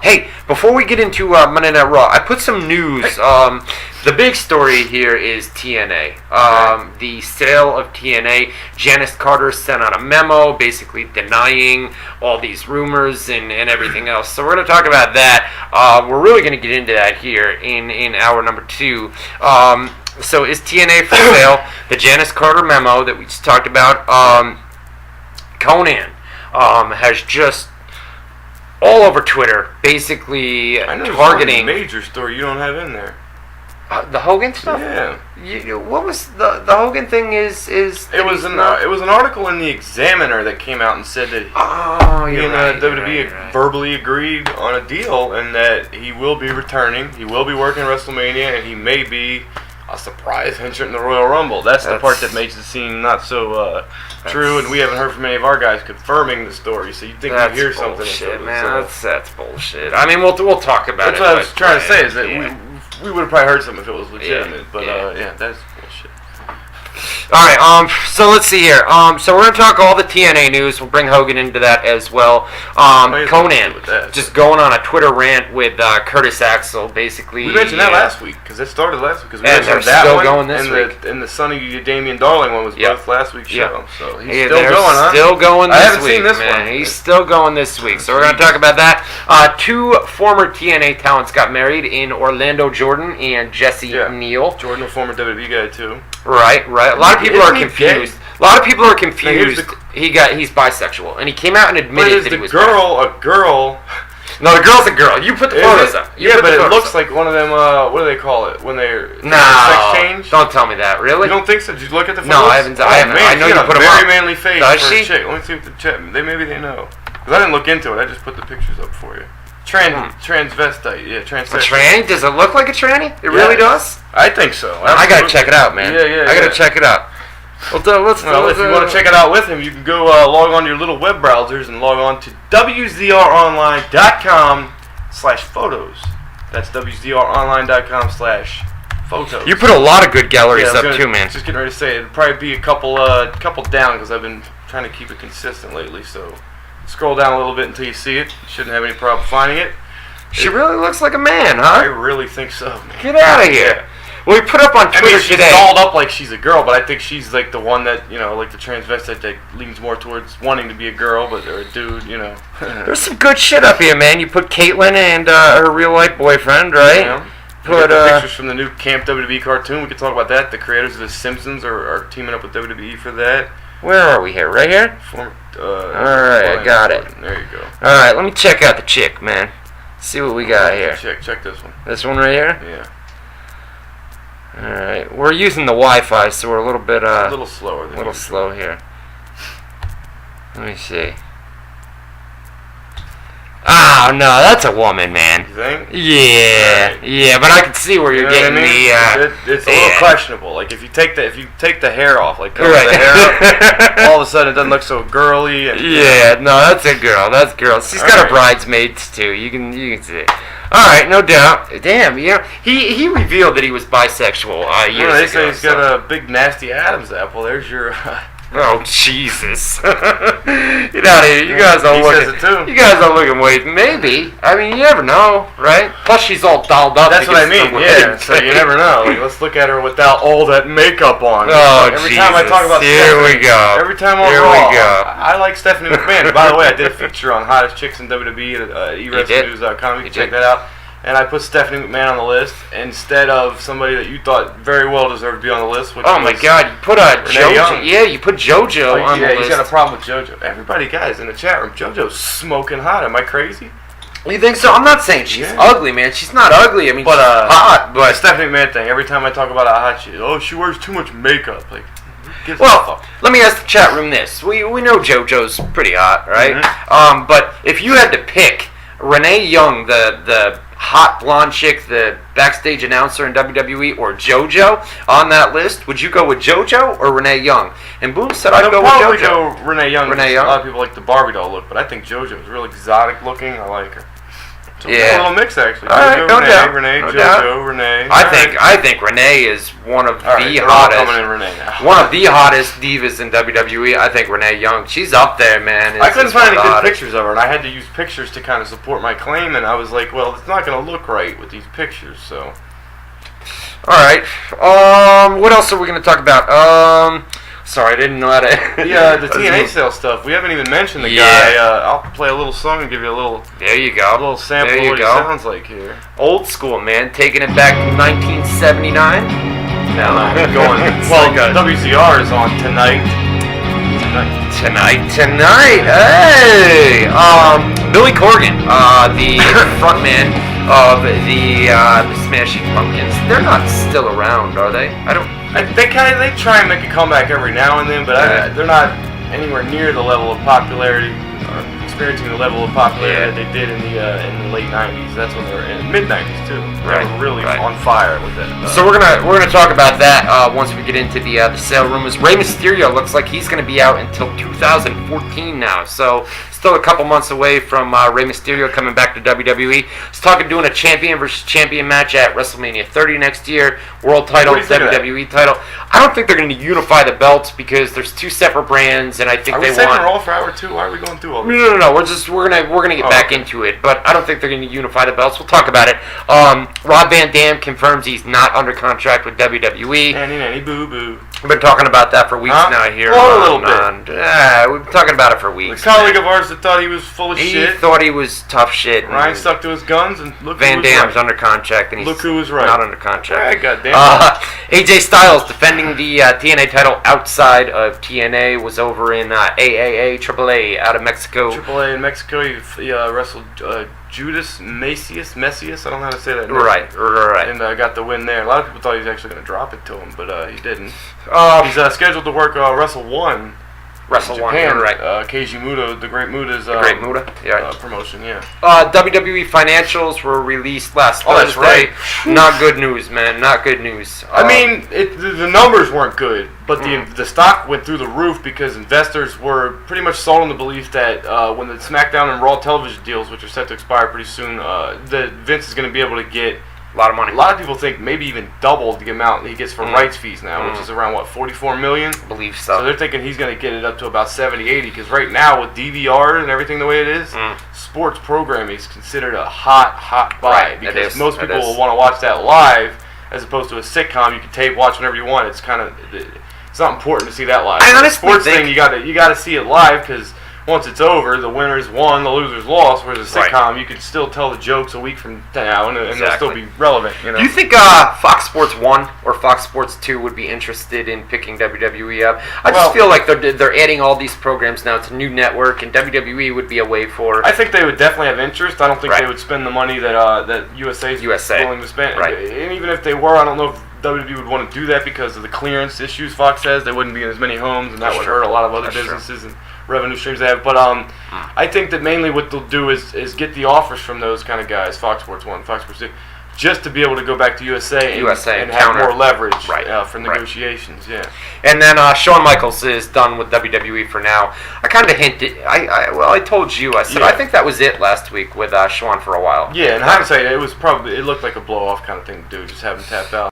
Hey, before we get into Monday Night Raw, I put some news. The big story here is TNA. The sale of TNA. Janice Carter sent out a memo basically denying all these rumors and everything else. So we're going to talk about that. We're really going to get into that here in hour number 2. So is TNA for sale? The Janice Carter memo that we just talked about. Conan has just all over Twitter basically targeting. Major story you don't have in there. The Hogan stuff? Yeah. What was the Hogan thing? It was an article in the Examiner that came out and said that he and WWE verbally agreed on a deal and that he will be returning. He will be working WrestleMania and he may be a surprise entrant in the Royal Rumble. That's the part that makes it seem not so true, and we haven't heard from any of our guys confirming the story. So you think you hear something? Bullshit, man. That's bullshit. I mean, we'll talk about it. That's what I was trying to say. Is that we would have probably heard something if it was legitimate, but that's bullshit. All right, so let's see here. So we're going to talk all the TNA news. We'll bring Hogan into that as well. Conan, just going on a Twitter rant with Curtis Axel, basically. We mentioned that last week, because it started last week. Because we mentioned that still one, going this week. And the Sonny Damian Darling one was both last week's show. So he's still going, huh? Still going this week, I haven't seen this one. He's still going this week. So we're going to talk about that. 2 former TNA talents got married in Orlando Jordan and Jesse Neal. Jordan, a former WWE guy, too. Right. A lot of people are confused. A lot of people are confused. He's bisexual, and he came out and admitted that he was bisexual. A girl. No, the girl's a girl. You put the photos up. But it looks like one of them. What do they call it when they're sex change? Don't tell me that. Really? You don't think so? Did you look at the photos? No, I haven't. I know you put them up. Very manly face. Does for she? A chick. Let me see if the chat. Maybe they know. Because I didn't look into it. I just put the pictures up for you. Transvestite, transvestite. A tranny? Does it look like a tranny? It really does? I think so. Absolutely. I gotta check it out, man. I gotta check it out. If you want to check it out with him, you can go log on to your little web browsers and log on to WZROnline.com/photos. That's WZROnline.com/photos. You put a lot of good galleries up too, man. Just getting ready to say it'd probably be a couple down because I've been trying to keep it consistent lately. So scroll down a little bit until you see it. You shouldn't have any problem finding it. She really looks like a man, huh? I really think so, man. Get out of here. Well, we put up on Twitter today. She's dolled up like she's a girl, but I think she's like the one that, like the transvestite that leans more towards wanting to be a girl, or a dude, There's some good shit up here, man. You put Caitlyn and her real-life boyfriend, right? Yeah. Put pictures from the new Camp WWE cartoon. We could talk about that. The creators of The Simpsons are teaming up with WWE for that. Where are we here? Right here? Alright, I got it. There you go. Alright, let me check out the chick, man. See what we got here. Check this one. This one right here? Yeah. Alright, we're using the Wi-Fi, so we're a little bit, a little slower. A little slow here. Let me see. Oh, no, that's a woman, man. You think? Yeah. Right. Yeah, but I can see where you're getting it's a little questionable. Like, if you take the hair off, like, cover the hair up, all of a sudden it doesn't look so girly. And, no, that's a girl. That's girl. She's got her bridesmaids, too. You can see it. All right, no doubt. Damn, he revealed that he was bisexual years ago. They say he's got a big, nasty Adam's apple. There's your... Oh, Jesus. Get out of here. You guys are looking. Says it too. You guys are looking ways. Maybe. I mean, you never know, right? Plus, she's all dolled up. That's what I mean. Yeah, so you never know. Like, let's look at her without all that makeup on. Oh, every time I talk about Stephanie, we go. Every time on Raw, I like Stephanie McMahon. By the way, I did a feature on hottest chicks in WWE at eWrestlingNews.com. You can check that out. And I put Stephanie McMahon on the list instead of somebody that you thought very well deserved to be on the list. Which my God, you put JoJo. Yeah, you put JoJo on the list. He's got a problem with JoJo. Everybody, guys, in the chat room, JoJo's smoking hot. Am I crazy? You think so? I'm not saying she's ugly, man. She's not ugly. I mean, she's hot. But the Stephanie McMahon thing, every time I talk about how hot she is, she wears too much makeup. Like, let me ask the chat room this. We know JoJo's pretty hot, right? Mm-hmm. But if you had to pick Renee Young, the hot blonde chick, the backstage announcer in WWE, or JoJo on that list, would you go with JoJo or Renee Young? And Boone said I'd go with JoJo. Go Renee Young. Renee Young. A lot of people like the Barbie doll look, but I think JoJo is real exotic looking. I like her. So yeah, a little mix actually. All right, no doubt. Renee, no JoJo, doubt. Renee. I think Renee is one of the hottest. Coming in Renee now. One of the hottest divas in WWE. I think Renee Young. She's up there, man. I couldn't find any good pictures of her, and I had to use pictures to kind of support my claim. And I was like, well, it's not going to look right with these pictures. So. All right. What else are we going to talk about? Sorry, I didn't know how to. The TNA sales stuff. We haven't even mentioned the guy. I'll play a little song and give you a little. There you go. A little sample of what he sounds like here. Old school, man. Taking it back to 1979. No, going. Well, WZR is on tonight. Tonight. Hey, Billy Corgan, the frontman of the Smashing Pumpkins. They're not still around, are they? They try and make a comeback every now and then, but they're not anywhere near the level of popularity, or experiencing the level of popularity that they did in the late '90s. That's when they were in mid '90s too. They were really on fire with it. So we're gonna talk about that once we get into the sale rumors. Rey Mysterio looks like he's gonna be out until 2014 now. So still a couple months away from Rey Mysterio coming back to WWE. He's talking doing a champion versus champion match at WrestleMania 30 next year. World title, WWE title. I don't think they're going to unify the belts because there's two separate brands, and I think they want. Are we saving Raw for hour 2? Why are we going through all this? No. We're gonna get back into it, but I don't think they're going to unify the belts. We'll talk about it. Rob Van Dam confirms he's not under contract with WWE. Nanny boo boo. We've been talking about that for weeks now here. A little bit. We've been talking about it for weeks. A colleague of ours that thought he was full of shit. He thought he was tough shit. Ryan stuck to his guns, and look Van who was Dam's right. under contract, and he's look who was right. Not under contract. Goddamn. AJ Styles defending the TNA title outside of TNA was over in AAA out of Mexico. AAA in Mexico. He wrestled Judas Mesias. I don't know how to say that name. Right. And got the win there. A lot of people thought he was actually going to drop it to him, but he didn't. He's scheduled to work Wrestle 1. Japan, right. Keiji Muto, the Great Muda's promotion, WWE financials were released last Thursday. That's right. Not good news, man. Not good news. I mean, the numbers weren't good, but the stock went through the roof because investors were pretty much sold on the belief that when the SmackDown and Raw television deals, which are set to expire pretty soon, that Vince is going to be able to get a lot of money. A lot of people think maybe even double the amount he gets for rights fees now, which is around, $44 million? I believe so. So they're thinking he's going to get it up to about 70, 80, because right now with DVR and everything the way it is, sports programming is considered a hot buy. Right, because most people will want to watch that live as opposed to a sitcom you can tape, watch whenever you want. It's not important to see that live. I honestly sports thing, you got to see it live because once it's over, the winners won, the losers lost. Whereas a sitcom, you can still tell the jokes a week from now, and they'll still be relevant. You know? Do you think Fox Sports 1 or Fox Sports 2 would be interested in picking WWE up? I just feel like they're adding all these programs now to new network, and WWE would be a way for. I think they would definitely have interest. I don't think they would spend the money that USA is willing to spend. Right. And even if they were, I don't know if WWE would want to do that because of the clearance issues Fox has. They wouldn't be in as many homes, and that would hurt a lot of other businesses and revenue streams they have. But I think that mainly what they'll do is get the offers from those kind of guys, Fox Sports 1, Fox Sports 2, just to be able to go back to USA and have more leverage for negotiations. Yeah. And then Shawn Michaels is done with WWE for now. I kind of hinted. I told you. I said I think that was it last week with Shawn for a while. Yeah, and I have to say it looked like a blow off kind of thing to do, just have him tapped out.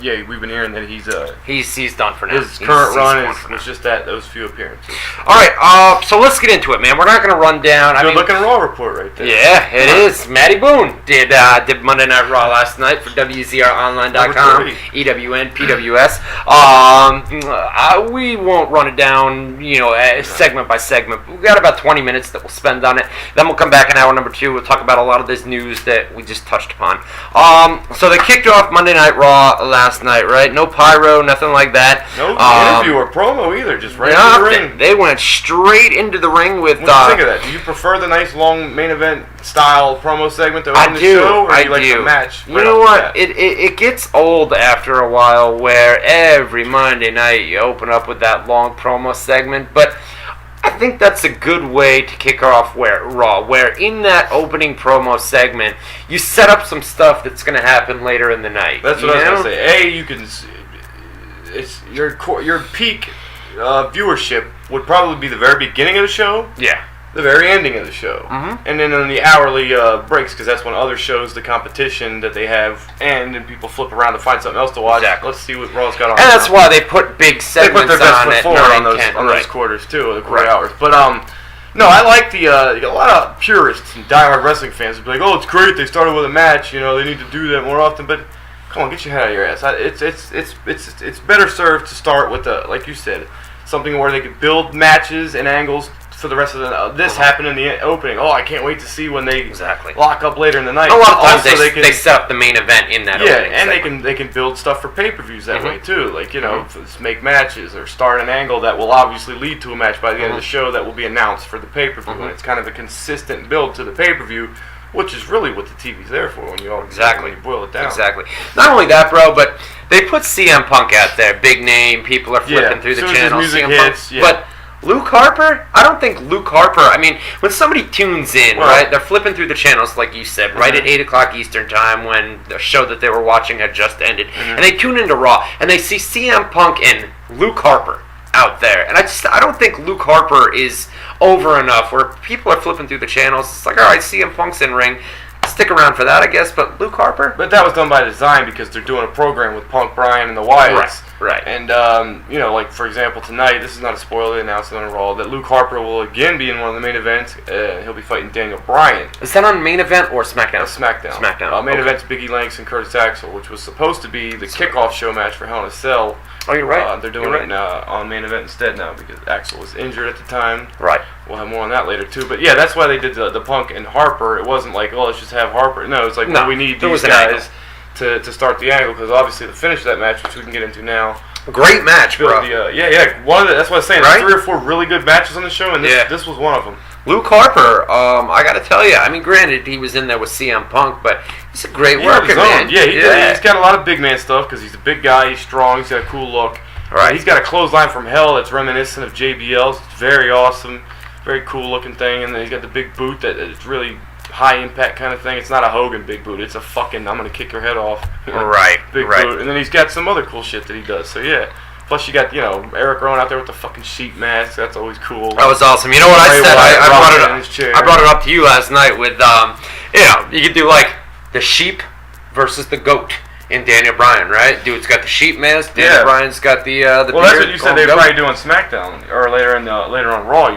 We've been hearing that he's done for now. His current run was just those few appearances. All right, so let's get into it, man. We're not going to run down. Good looking Raw report right there. Yeah, it is. Matty Boone did Monday Night Raw last night for WZROnline.com, EWN, PWS. We won't run it down, segment by segment. We've got about 20 minutes that we'll spend on it. Then we'll come back in hour number 2. We'll talk about a lot of this news that we just touched upon. So they kicked off Monday Night Raw last night, right? No pyro, nothing like that. No interview or promo either, just right into the ring. They went straight into the ring with... What do you think of that? Do you prefer the nice long main event style promo segment to open the show, or do you like the match? You know what? It gets old after a while where every Monday night you open up with that long promo segment, but I think that's a good way to kick off Raw, where in that opening promo segment, you set up some stuff that's going to happen later in the night. That's what I was going to say. You can, it's your peak viewership would probably be the very beginning of the show. Yeah. The very ending of the show. Mm-hmm. And then on the hourly breaks, because that's when other shows, the competition that they have, end, and people flip around to find something else to watch. Exactly. Let's see what Raw's got on. And that's why they put big segments on. They put their best foot at forward 9, on those 10, quarters too, the quarter hours. But no, I like the a lot of purists and diehard wrestling fans would be like, oh, it's great they started with a match, you know, they need to do that more often. But come on, get your head out of your ass. It's better served to start with like you said, something where they could build matches and angles for the rest of the this happened in the opening. Oh, I can't wait to see when they lock up later in the night. A lot of times they set up the main event in that opening and segment. they can build stuff for pay-per-views that way too. Like, you know, make matches or start an angle that will obviously lead to a match by the end of the show that will be announced for the pay-per-view. And it's kind of a consistent build to the pay-per-view, which is really what the TV's there for when you when you boil it down. Exactly. Not only that, bro, but they put CM Punk out there, big name. People are flipping through the channel. Music CM hits, Punk, but Luke Harper? I don't think Luke Harper. I mean, when somebody tunes in, right, they're flipping through the channels, like you said, right at 8 o'clock Eastern time when the show that they were watching had just ended, and they tune into Raw, and they see CM Punk and Luke Harper out there. And I don't think Luke Harper is over enough where people are flipping through the channels. It's like, all right, CM Punk's in ring. Stick around for that, I guess, but Luke Harper? But that was done by design because they're doing a program with Punk, Bryan, and the Wyatts. Right. And, you know, like, for example, tonight, this is not a spoiler, they announced it on Raw, that Luke Harper will again be in one of the main events. He'll be fighting Daniel Bryan. Is that on main event or SmackDown? SmackDown. Main event's Biggie Langston, Curtis Axel, which was supposed to be the kickoff show match for Hell in a Cell. Oh, you're right. They're doing it now on main event instead now because Axel was injured at the time. Right. We'll have more on that later too. But yeah, that's why they did the Punk and Harper. It wasn't like, oh, let's just have Harper. No, it's like, well, we need these guys to start the angle because obviously the finish of that match, which we can get into now. Great match, bro. One of that's what I was saying. There's 3 or 4 really good matches on the show, and this was one of them. Luke Harper, I got to tell you, I mean, granted, he was in there with CM Punk, but he's a great worker, man. Yeah, he's got a lot of big man stuff because he's a big guy, he's strong, he's got a cool look. Right. He's got a clothesline from hell that's reminiscent of JBL's. It's very awesome, very cool looking thing, and then he's got the big boot that is really high impact kind of thing. It's not a Hogan big boot, it's a fucking I'm gonna kick your head off. Big boot. And then he's got some other cool shit that he does. So yeah. Plus you got, you know, Eric Rowan out there with the fucking sheep mask. That's always cool. That was awesome. You know what I said? I brought it up to you last night with, you know, you could do like the sheep versus the goat in Daniel Bryan, right? Dude's got the sheep mask. Daniel Bryan's got the well, beard. that's what you said they were probably doing SmackDown or later on Raw.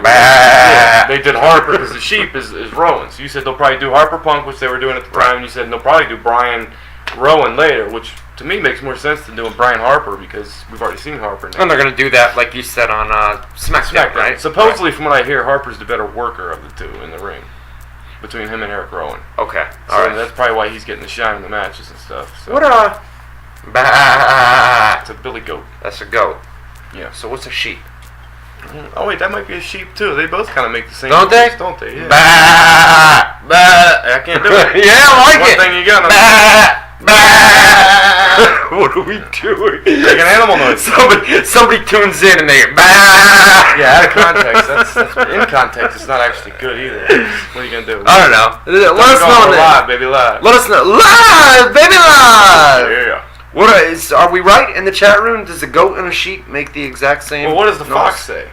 They did Harper because the sheep is Rowan. So you said they'll probably do Harper Punk, which they were doing at the time, and you said they'll probably do Bryan Rowan later, which to me makes more sense than doing Bryan Harper because we've already seen Harper now. And they're going to do that, like you said, on SmackDown, right? Supposedly, from what I hear, Harper's the better worker of the two in the ring. Between him and Eric Rowan. Okay. So that's probably why he's getting the shine in the matches and stuff. So. What It's a billy goat. That's a goat. Yeah. So what's a sheep? Oh wait, that might be a sheep too. They both kind of make the same. Don't they? Don't they? Yeah. I can't do it. Yeah, I like it. One thing you got. What are we doing? Like an animal noise. Somebody tunes in and they Yeah, out of context. That's in context. It's not actually good either. What are you gonna do? I don't know. Let us know. Live, baby, live. Let us know. Live, baby, live. Yeah. Are we right in the chat room? Does a goat and a sheep make the exact same? Well, what does the fox say?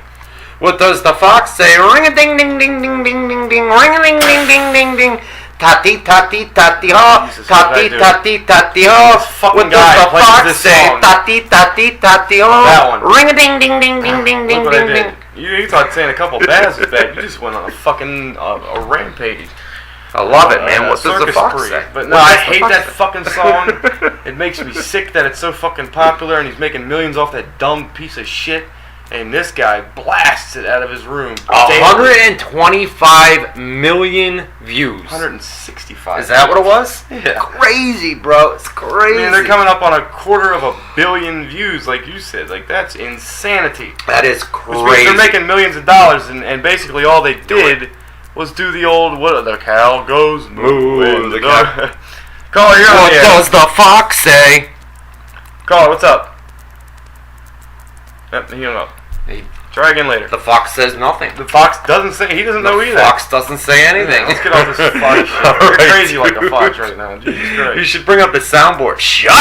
What does the fox say? Ring a ding ding ding ding ding ding ding. Ring a ding ding ding ding ding. Tati tati tati ho, tati tati tati ho. What does the fox say? Tati tati tati ho. That one. Ring a ding ding ding ding ding ding ding ding. You thought saying a couple bads was bad. You just went on a fucking a rampage. I love it, man. What does the fox say? But no, I hate that fucking song. It makes me sick that it's so fucking popular and he's making millions off that dumb piece of shit. And this guy blasts it out of his room. 125 million views. 165. Is that what it was? Yeah. Crazy, bro. It's crazy. I mean, they're coming up on 250 million views, like you said. Like, that's insanity. That is crazy. Which means they're making millions of dollars, and basically all they did was do the old, the cow goes moo. Caller, you're on the air. What does the fox say? Caller, what's up? Yep, he hung up. He Try again later. The fox says nothing. The fox doesn't say. He doesn't know either. The fox doesn't say anything. Yeah, let's get off this fox shit. You're crazy like a fox right now. Jesus Christ. You should bring up the soundboard. Shut up!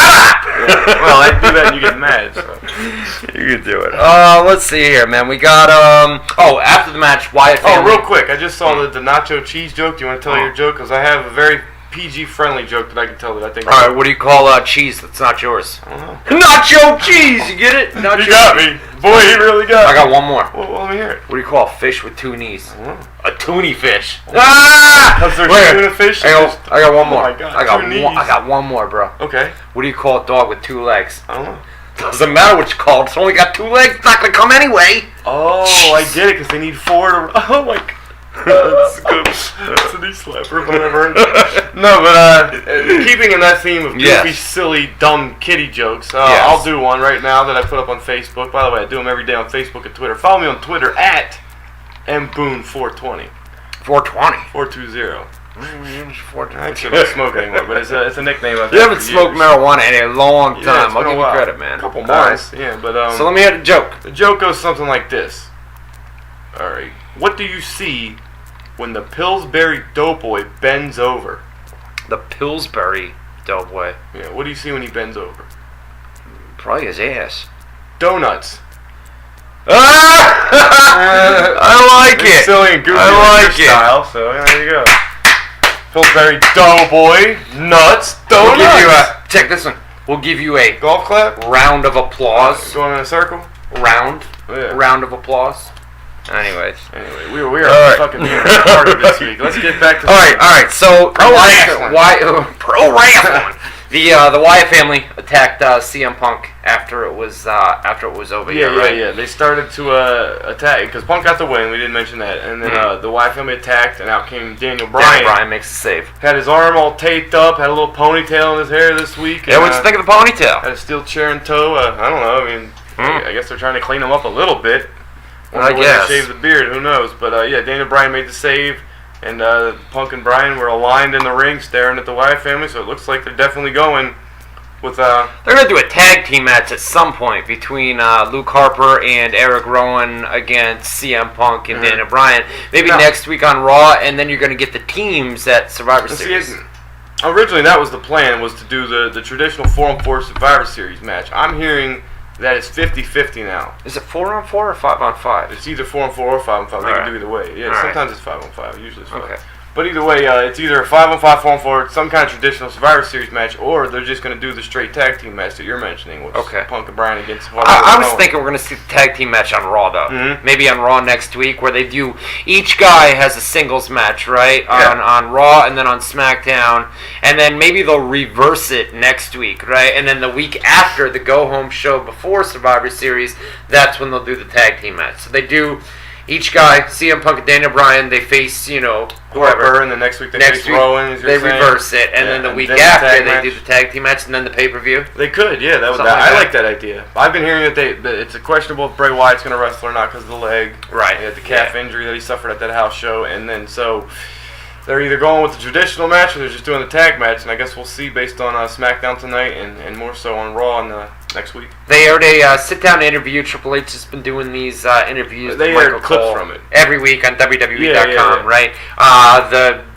Yeah. Well, I do that and you get mad. So. You can do it. Let's see here, man. We got after the match, Wyatt family. Oh, real quick. I just saw the nacho cheese joke. Do you want to tell your joke? Because I have a very PG-friendly joke that I can tell that I think. All right, what do you call cheese that's not yours? I don't know. Nacho cheese. You get it? Nacho. You got me, boy. You really got me. I got one more. Well, let me hear it. What do you call a fish with two knees? I don't know. A toonie fish. Ah! Tuna fish. I got one more. Oh my God. I got one more, bro. Okay. What do you call a dog with two legs? I don't know. Doesn't matter what you call it. It's only got two legs. It's not gonna come anyway. Oh, I get it. Because they need 4 to. Oh my God. That's good. That's a knee slapper if I've ever heard. No, but keeping in that theme of goofy, silly, dumb kitty jokes, I'll do one right now that I put up on Facebook. By the way, I do them every day on Facebook and Twitter. Follow me on Twitter at mboone420. 420. 420. I 420. shouldn't smoke anymore, but it's a nickname I've had. You haven't smoked marijuana in a long Yeah, time. I'll give you credit, man. A couple months, yeah. But so let me hear the joke. The joke goes something like this. All right. What do you see when the Pillsbury Doughboy bends over? The Pillsbury Doughboy. Yeah. What do you see when he bends over? Probably his ass. Donuts. I like it. Silly and goofy. I like it. Style, so there you go. Pillsbury Doughboy, nuts, donuts. We'll give you check this one. We'll give you a golf clap. Round of applause. Going in a circle. Round. Yeah. Round of applause. Anyway, we are fucking being retarded this week. Let's get back to. All right. So pro wrestling. The Wyatt family attacked CM Punk after it was over. Yeah. They started to attack because Punk got the win. We didn't mention that, and then the Wyatt family attacked, and out came Daniel Bryan. Bryan makes a save. Had his arm all taped up. Had a little ponytail in his hair this week. Yeah, what'd you think of the ponytail? Had a steel chair in tow. I don't know. I mean, I guess they're trying to clean him up a little bit. I guess. They shave the beard. Who knows? But Daniel Bryan made the save. And Punk and Bryan were aligned in the ring, staring at the Wyatt family. So it looks like they're definitely going with. They're gonna do a tag team match at some point between Luke Harper and Eric Rowan against CM Punk and Daniel Bryan. Maybe next week on Raw, and then you're gonna get the teams at Survivor Series. Originally, that was the plan, was to do the traditional 4-on-4 Survivor Series match. I'm hearing that it's 50-50 now. Is it 4-on-4 or 5-on-5? It's either 4-on-4 or 5-on-5. They can do either way. Yeah, sometimes it's 5-on-5. Usually it's 5. Okay. But either way, it's either a 5-on-5, 4-on-4, some kind of traditional Survivor Series match, or they're just going to do the straight tag team match that you're mentioning, which is Punk and Bryan against. I was thinking we're going to see the tag team match on Raw, though. Maybe on Raw next week, where they do each guy has a singles match, right? On Raw and then on SmackDown, and then maybe they'll reverse it next week, right? And then the week after the go home show before Survivor Series, that's when they'll do the tag team match. So they do. Each guy, CM Punk and Daniel Bryan, they face, whoever. And the next week they face Rowan, as you're saying. Reverse it. And then the week after, they do the tag team match and then the pay-per-view. They could, yeah. I like that idea. I've been hearing that it's a questionable if Bray Wyatt's going to wrestle or not because of the leg. Right. He had the calf injury that he suffered at that house show. And then, so they're either going with the traditional match or they're just doing the tag match. And I guess we'll see based on SmackDown tonight and more so on Raw next week. They aired a sit-down interview. Triple H has been doing these interviews. They aired clips from it every week on WWE.com, right?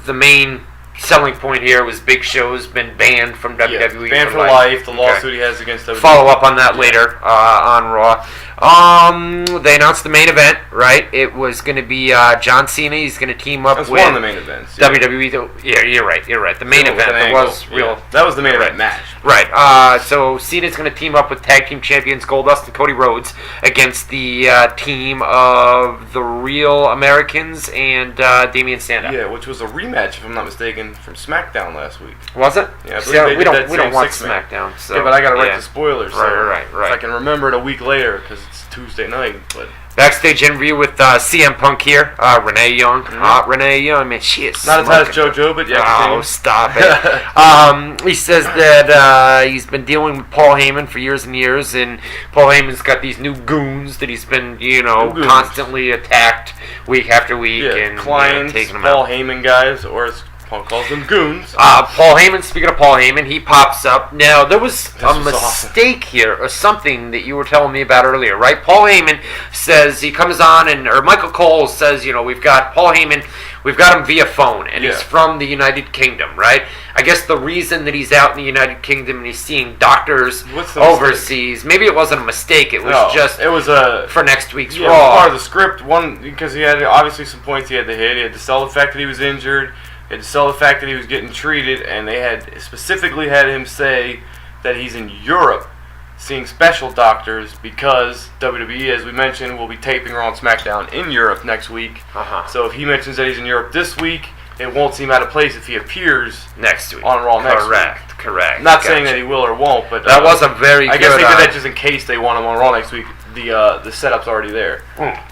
The main selling point here was Big Show's been banned from WWE. Banned for life. The lawsuit he has against WWE. Follow up on that later on Raw. They announced the main event, right? It was going to be John Cena. He's going to team up with one of the main events. WWE. Yeah, you're right. The main event that was real. That was the main event match. Right. So Cena's going to team up with tag team champions Goldust and Cody Rhodes against the team of the Real Americans and Damian Sandow. Yeah, which was a rematch, if I'm not mistaken, from SmackDown last week. Was it? Yeah, we don't watch SmackDown. So, yeah, but I got to write the spoilers. Right. If I can remember it a week later, because it's Tuesday night. But backstage interview with CM Punk here. Renee Young. Renee Young, man, she is not as hot as JoJo, but yeah. Oh, stop it. He says that he's been dealing with Paul Heyman for years and years, and Paul Heyman's got these new goons that he's been, constantly attacked week after week, and clients, taking them Paul out. Heyman guys, or as Punk calls them goons. Paul Heyman, speaking of Paul Heyman, he pops up. Now, there was a mistake here, or something that you were telling me about earlier, right? Paul Heyman says, he comes on, or Michael Cole says, we've got Paul Heyman, we've got him via phone, and he's from the United Kingdom, right? I guess the reason that he's out in the United Kingdom and he's seeing doctors overseas, maybe it wasn't a mistake, it was for next week's Raw. It was part of the script, because he had obviously some points he had to hit. He had to sell the fact that he was injured, he had to sell the fact that he was getting treated, and they had specifically had him say that he's in Europe seeing special doctors because WWE, as we mentioned, will be taping Raw and SmackDown in Europe next week. So if he mentions that he's in Europe this week, it won't seem out of place if he appears next week on Raw next week. Correct. Not saying that he will or won't, but that was a very good. I guess they did that just in case they want him on Raw next week. The setup's already there,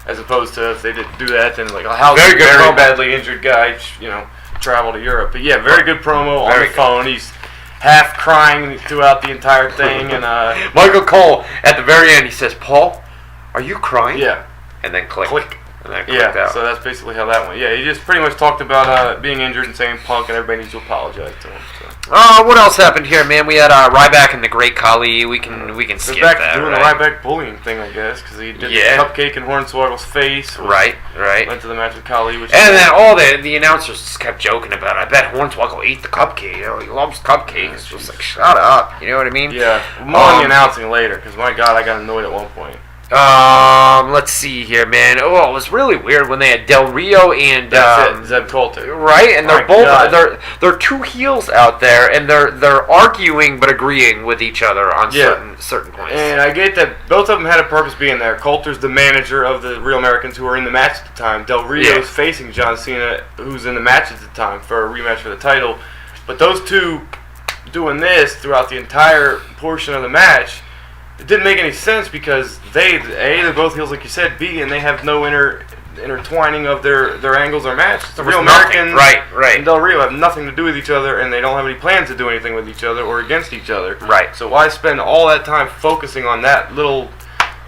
as opposed to if they didn't do that, then like how's a very badly injured guy, travel to Europe? But yeah, very good promo on the phone. He's half crying throughout the entire thing, and Michael Cole at the very end he says, "Paul, are you crying?" Yeah, and then click. And that out. So that's basically how that went. Yeah, he just pretty much talked about being injured and saying Punk and everybody needs to apologize to him. So. What else happened here, man? We had Ryback and the Great Khali. We can skip back that. Doing the Ryback bullying thing, I guess, because he did the cupcake in Hornswoggle's face. Right. Went to the match with Khali, and then all the announcers just kept joking about it. I bet Hornswoggle ate the cupcake. He loves cupcakes. It was like, shut up. You know what I mean? Yeah. More on the announcing later, because my God, I got annoyed at one point. Let's see here, man. Oh, it was really weird when they had Del Rio and Zeb Colter, right? And they're both they're two heels out there, and they're arguing but agreeing with each other on certain points. And I get that both of them had a purpose being there. Colter's the manager of the Real Americans who were in the match at the time. Del Rio's facing John Cena, who's in the match at the time for a rematch for the title. But those two doing this throughout the entire portion of the match. It didn't make any sense because they're both heels, like you said. B, and they have no intertwining of their angles or matches. The Real Americans, right, and Del Rio have nothing to do with each other, and they don't have any plans to do anything with each other or against each other. Right. So why spend all that time focusing on that little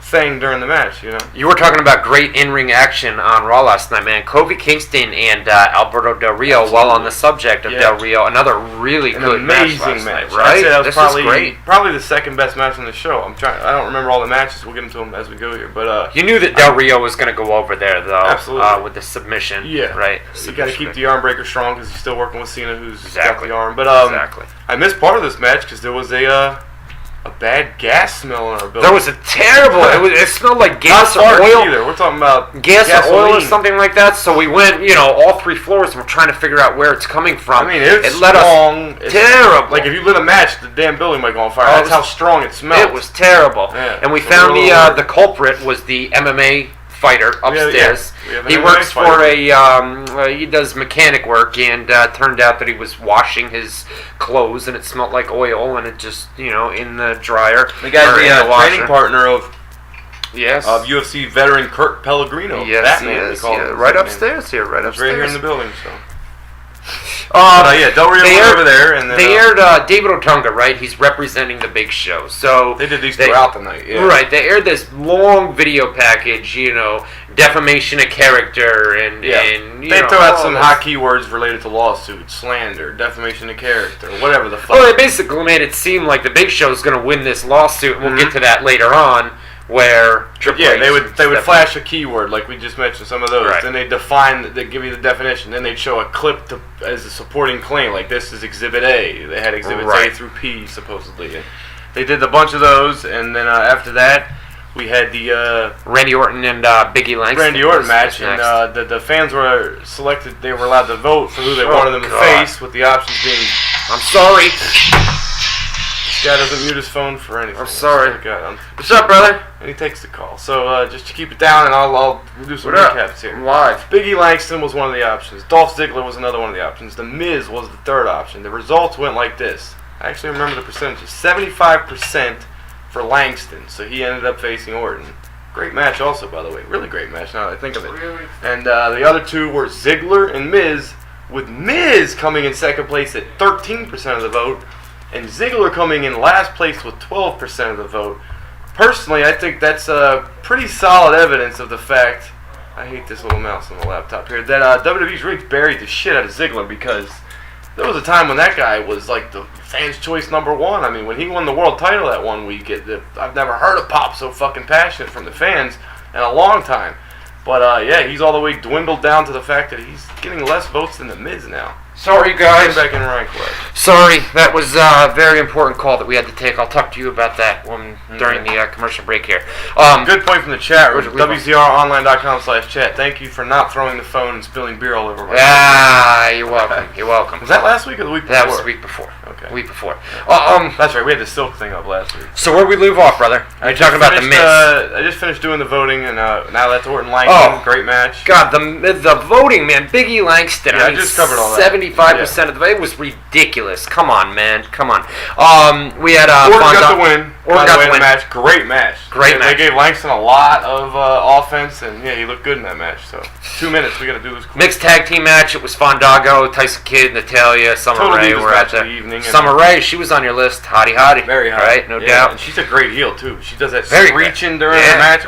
thing during the match? You were talking about great in-ring action on Raw last night, man. Kofi Kingston and Alberto Del Rio. While on the subject of Del Rio, another really good amazing match last night, match. Right? I'd say that was great. Probably the second best match on the show. I don't remember all the matches. We'll get into them as we go here, but you knew that Del Rio was going to go over there, though. Absolutely. With the submission. Yeah. Right. You got to keep the arm breaker strong because he's still working with Cena, who's got the arm. But exactly. I missed part of this match because there was a bad gas smell in our building. There was a terrible. It smelled like gas or oil. Either. We're talking about gas or oil or something like that. So we went, all 3 floors, and we're trying to figure out where it's coming from. I mean, it's strong. Terrible. Like if you lit a match, the damn building might go on fire. That's how strong it smelled. It was terrible. Yeah. And we found the culprit was the MMA fighter upstairs. He works for he does mechanic work, and turned out that he was washing his clothes, and it smelled like oil, and it just in the dryer. The guy's the training partner of UFC veteran Kurt Pellegrino. Yes, Batman, right upstairs here, right upstairs. Right here in the building. So. Del Rio went over there, and then, they aired David Otunga, right? He's representing the Big Show, so they did these throughout the night. Yeah. Right, they aired this long video package, defamation of character, and they throw out some hot keywords related to lawsuits, slander, defamation of character, whatever the fuck. Well, they basically made it seem like the Big Show's going to win this lawsuit, and we'll get to that later on. Where they would flash a keyword like we just mentioned, some of those. Right. Then they give you the definition. Then they'd show a clip as a supporting claim, like this is Exhibit A. They had Exhibits A through P supposedly. And they did a bunch of those, and then after that we had the Randy Orton and Biggie Langston. Randy Orton match, and the fans were selected. They were allowed to vote for who they wanted them to face, with the options being. I'm sorry. This guy doesn't mute his phone for anything. I'm sorry. What's up, brother? And he takes the call. So just to keep it down, and I'll do some recaps here. Live. Biggie Langston was one of the options. Dolph Ziggler was another one of the options. The Miz was the third option. The results went like this. I actually remember the percentages. 75% for Langston, so he ended up facing Orton. Great match also, by the way. Really great match now that I think of it. Really? And the other two were Ziggler and Miz, with Miz coming in second place at 13% of the vote, and Ziggler coming in last place with 12% of the vote. Personally, I think that's pretty solid evidence of the fact, I hate this little mouse on the laptop here, that WWE's really buried the shit out of Ziggler, because there was a time when that guy was like the fans' choice #1. I mean, when he won the world title that one week, I've never heard a pop so fucking passionate from the fans in a long time. But yeah, he's all the way dwindled down to the fact that he's getting less votes than the Miz now. Sorry, guys. Back in Ryan Clark. Sorry, that was a very important call that we had to take. I'll talk to you about that during the commercial break here. Good point from the chat room. WZROnline.com/chat. Thank you for not throwing the phone and spilling beer all over my face. You're welcome. You're welcome. Was that last week or the week before? That was the week before. Okay. Week before. That's right. We had the silk thing up last week. So where we leave off, brother? You're talking about the Miz. I just finished doing the voting, and now that's Orton Langston. Great match. God, the voting, man. Big E Langston. Yeah, I just covered all that. 75% of the vote. It was ridiculous. Come on, man. Come on. We had Orton got the win. By the way, the match. Great match. Great match. They gave Langston a lot of offense, and yeah, he looked good in that match. So 2 minutes. We got to do this quick. Mixed tag team match. It was Fandango, Tyson Kidd, Natalia, Summer Rae were at the evening. Summer Rae, she was on your list. Hottie. Very hot. Right? No doubt. And she's a great heel, too. She does that Very screeching during the match.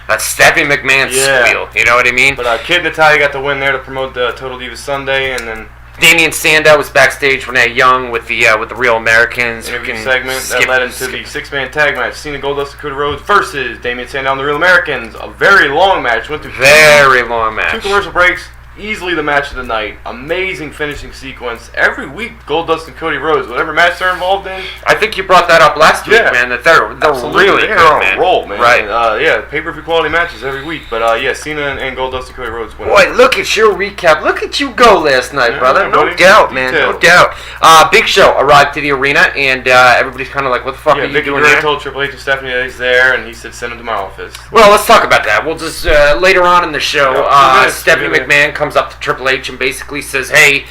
That's Stephanie McMahon's squeal. You know what I mean? But Kid Natalia got the win there to promote the Total Divas Sunday, and then Damian Sandow was backstage, Renee Young with the Real Americans. Interview segment that led into the 6-man tag match. Cena Goldust and Cody Rhodes versus Damian Sandow and the Real Americans. A very long match. Went through very long match. 2 commercial breaks. Easily the match of the night. Amazing finishing sequence. Every week, Goldust and Cody Rhodes, whatever match they're involved in. I think you brought that up last week, man. That they're really good, man. Roll, man. Right. Yeah, pay-per-view quality matches every week. But yeah, Cena and Goldust and Cody Rhodes win. Boy, look at your recap. Look at you go last night, brother. No doubt, man. No doubt. Big Show arrived to the arena, and everybody's kind of like, "What the fuck are you doing there?" Told Triple H and Stephanie that he's there, and he said, "Send him to my office." Well, let's talk about that. We'll just later on in the show, Stephanie McMahon comes up to Triple H and basically says, "Hey,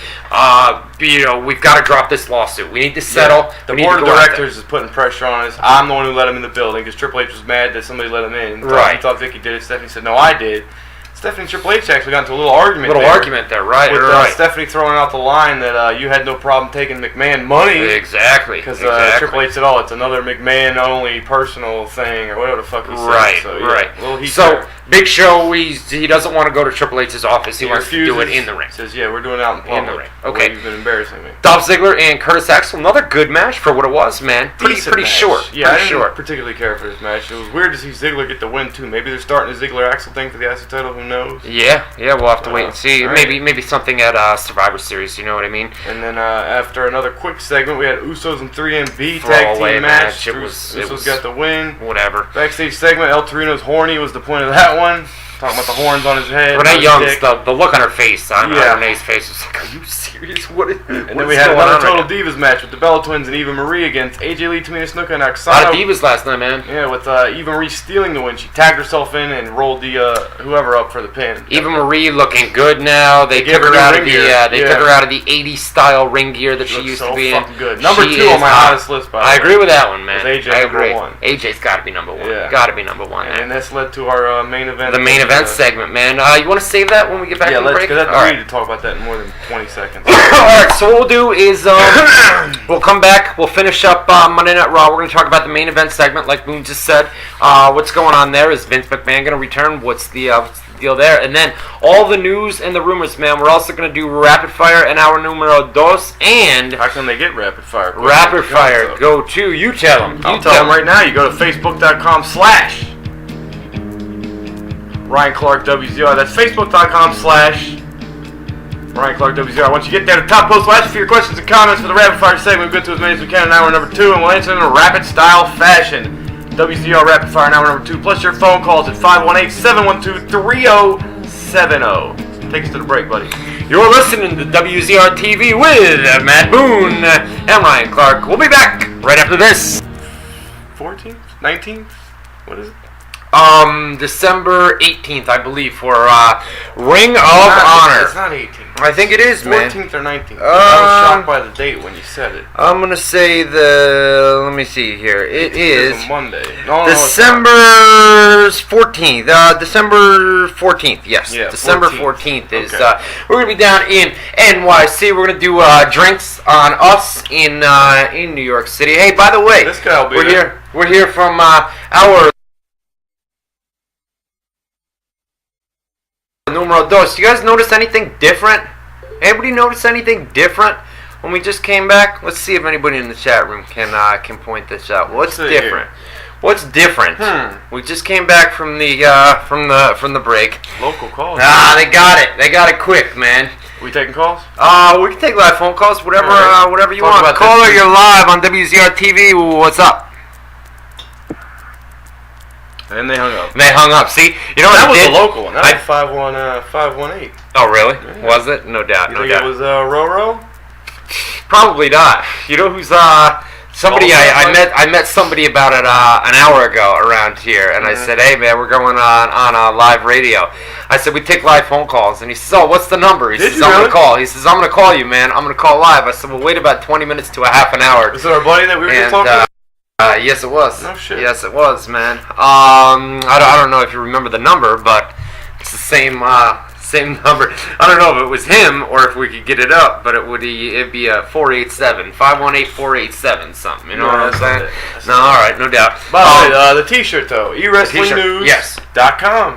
we've got to drop this lawsuit. We need to settle." The board of directors is putting pressure on us. I'm the one who let him in the building because Triple H was mad that somebody let him in. He thought Vicky did it. Stephanie said, "No, I did." Stephanie and Triple H actually got into a little argument there, right? With Stephanie throwing out the line that you had no problem taking McMahon money. Exactly. Because Triple H said, "Oh, it's another McMahon-only personal thing," or whatever the fuck he said. Right, so, right. So, Big Show, he doesn't want to go to Triple H's office. He wants to do it in the ring. Says, "Yeah, we're doing it out in public." In the ring. Okay. You've been embarrassing me. Dolph Ziggler and Curtis Axel, another good match for what it was, man. Pretty short. Yeah, I didn't particularly care for this match. It was weird to see Ziggler get the win too. Maybe they're starting the Ziggler Axel thing for the IC title. Who knows? Yeah, we'll have to wait and see. Right. Maybe something at Survivor Series. You know what I mean? And then after another quick segment, we had Usos and 3MB tag team match. Usos got the win. Whatever. Backstage segment, El Torino's horny was the point of that one. Talking about the horns on his head. Renee Young's the look on her face, on Renee's face, was like, "Are you serious? And then we had another Total Divas match with the Bella Twins and Eva Marie against AJ Lee, Tamina Snuka, and Oksana. A lot of Divas last night, man. Yeah, with Eva Marie stealing the win. She tagged herself in and rolled the whoever up for the pin. Eva Marie looking good now. They took her out of the 80s style ring gear that she used to be in. Good. Number 2 on my hottest list, by the way. I agree with that one, man. AJ I agree. #1. AJ's got to be number 1. Yeah. Got to be number 1. And that's led to our main event. The main event segment, man. You want to save that when we get back from the break? Yeah, let's need to talk about that in more than 20 seconds. Alright, so what we'll do is we'll come back, we'll finish up Monday Night Raw. We're going to talk about the main event segment, like Boone just said. What's going on there? Is Vince McMahon going to return? What's the deal there? And then all the news and the rumors, man. We're also going to do Rapid Fire in our numero dos. And how can they get Rapid Fire? Rapid Fire, go to, you tell them. I'll tell them right now. You go to facebook.com/ Ryan Clark WZR. That's facebook.com/ Ryan Clark WZR. Once you get there, the top post will ask you for your questions and comments for the Rapid Fire segment. We'll get to as many as we can in hour number 2, and we'll answer them in a rapid style fashion. WZR Rapid Fire in hour number 2, plus your phone calls at 518-712-3070. Take us to the break, buddy. You're listening to WZR TV with Matt Boone and Ryan Clark. We'll be back right after this. 14th? 19th? What is it? December 18th, I believe, for Ring of Honor. It's not 18th. I think it is, 14th or 19th. I was shocked by the date when you said it. I'm going to say let me see here. It is Monday. December 14th. December 14th, yes. Yeah, December 14th is, we're going to be down in NYC. We're going to do drinks on us in New York City. Hey, by the way, this guy will be we're here from our numero dos. You guys notice anything different Anybody notice anything different when we just came back? Let's see if anybody in the chat room can point this out. What's different? What's different? We just came back from the break. Local calls. They got it. They got it quick, man. We taking calls? We can take live phone calls, whatever you want. Caller, you're live on WZR TV. What's up? And they hung up. See, you know that what was the local one. That was 518. Oh, really? Yeah. Was it? No doubt. You think it was Roro? Probably not. You know who's somebody I met somebody about it an hour ago around here, and I said, hey man, we're going on live radio. I said we take live phone calls, and he says, oh, what's the number? He says, I'm gonna call. He says, I'm gonna call you, man. I'm gonna call live. I said, well, wait about 20 minutes to a half an hour. Is it our buddy that we were just talking about? Yes, it was. No shit. Yes, it was, man. I don't know if you remember the number, but it's the same number. I don't know if it was him or if we could get it up, but it'd be a 518 something. You know what I'm saying? No, all right, no doubt. By the way, the T-shirt though, eWrestlingNews.com. Yes.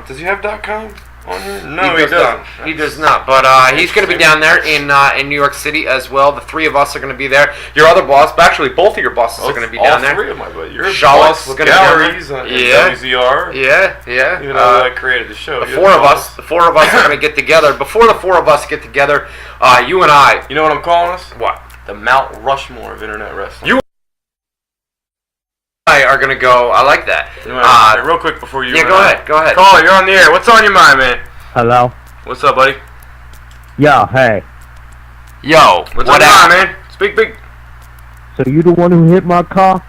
Does he have .com on here? No, he doesn't. He does not. But he's going to be down there in New York City as well. The three of us are going to be there. Your other boss, actually both of your bosses are going to be down there. All three of my buddies. Your boss with galleries on WZR. Yeah. Even though I created the show. The four of us are going to get together. Before the four of us get together, you and I. You know what I'm calling us? What? The Mount Rushmore of internet wrestling. You and I are going to go. I like that. Real quick before you. Yeah, go ahead. Caller, you're on the air. What's on your mind, man? Hello. What's up, buddy? Yo, hey. Yo, what's on your mind, man? Speak big. So you the one who hit my car?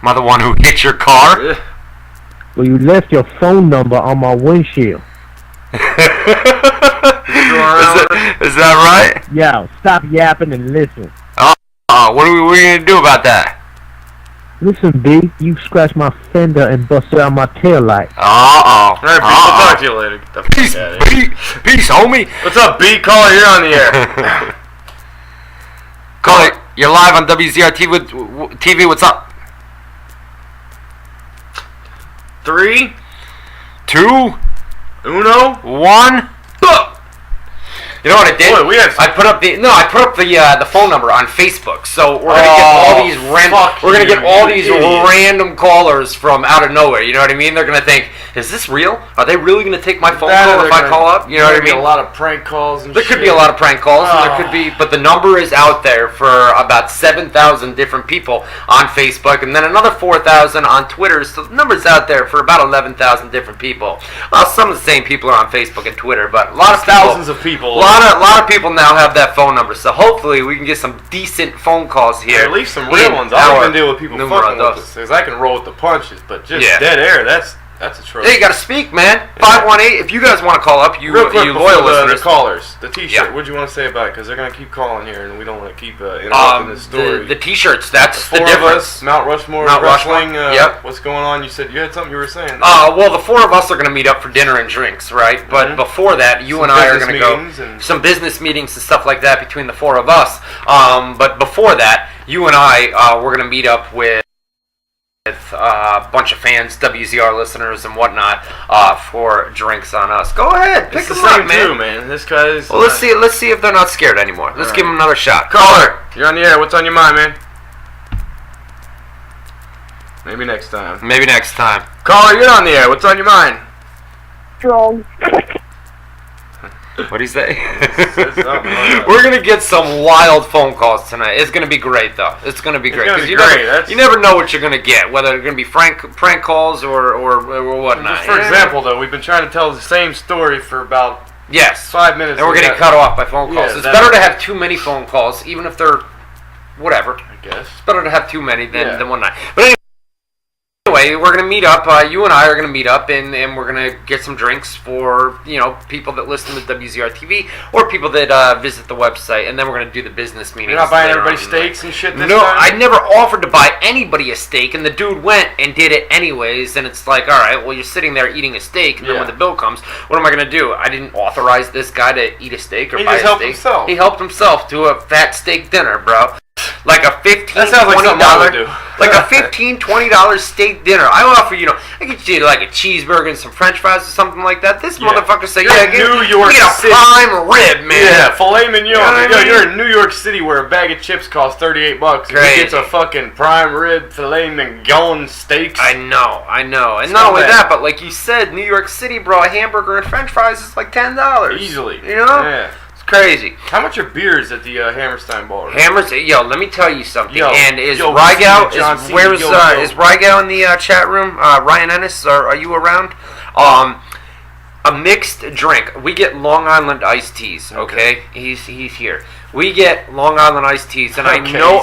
Am I the one who hit your car? Yeah. Well, you left your phone number on my windshield. Is that right? Yo, stop yapping and listen. What are we going to do about that? Listen, B, you scratched my fender and busted out my taillight. All right, B, we'll talk to you later. Peace, homie. What's up, B? Caller, you're on the air. Caller, you're live on WZR TV. What's up? 3, 2, 1. You know what I did? Boy, I put up the phone number on Facebook. So we're gonna get all these random callers from out of nowhere. You know what I mean? They're gonna think, is this real? Are they really gonna take my phone call if I call up? You know what I mean? A lot of prank calls and there could be a lot of prank calls, and there could be, but the number is out there for about 7,000 different people on Facebook, and then another 4,000 on Twitter. So the number's out there for about 11,000 different people. Well, some of the same people are on Facebook and Twitter, but a lot of thousands of people. A lot of people now have that phone number, so hopefully we can get some decent phone calls here. At least some real ones. I don't even deal with people fucking with this, because I can roll with the punches, but just dead air, that's atrocious. Hey, you gotta speak, man. 518. If you guys want to call up, you real quick, loyal listeners. The callers, the T-shirt. What'd you want to say about it? Because they're gonna keep calling here, and we don't want to keep interrupting this story. The T-shirts. That's the difference. Mount Rushmore wrestling. Yep. What's going on? You said you had something you were saying. Well, the four of us are gonna meet up for dinner and drinks, right? But before that, you and I are gonna go some business meetings and stuff like that between the four of us. But before that, you and I we're gonna meet up with a bunch of fans, WZR listeners, and whatnot for drinks on us. Go ahead, pick them up, man. This guy's. Well, let's see if they're not scared anymore. Let's give them another shot. Caller, you're on the air. What's on your mind, man? Maybe next time. Caller, you're on the air. What's on your mind? Strong. What'd he say? We're gonna get some wild phone calls tonight. It's gonna be great, though. It's gonna be great. Because you never know what you're gonna get, whether they're gonna be prank calls or whatnot. Just for example, though, we've been trying to tell the same story for about 5 minutes, and we're getting cut off by phone calls. It's better to have too many phone calls, even if they're whatever. I guess it's better to have too many than one night. But anyway, we're going to meet up. You and I are going to meet up, and we're going to get some drinks for, people that listen to WZR TV or people that visit the website, and then we're going to do the business meetings. You're not buying everybody steaks and shit this time? No, I never offered to buy anybody a steak, and the dude went and did it anyways, and it's like, all right, well, you're sitting there eating a steak, and then when the bill comes, what am I going to do? I didn't authorize this guy to eat a steak or buy a steak. He helped himself. He helped himself to a fat steak dinner, bro. like a $15, That sounds like something I would do. like a $15-$20 steak dinner. I offer, I get you like a cheeseburger and some French fries or something like that. This motherfucker said, New York get a City. prime rib, man. Yeah, filet mignon. You know what I mean? You're in New York City where a bag of chips costs $38. And he gets a fucking prime rib filet mignon steaks. I know. And not only that, but like you said, New York City, bro, a hamburger and French fries is like $10 Easily. You know? Yeah. Crazy. How much are beers at the Hammerstein bar? Let me tell you something. And is yo, Rygal John is Rygal in the chat room? Ryan Ennis, are you around? A mixed drink. We get Long Island iced teas. Okay, he's here. We get Long Island iced teas, and I know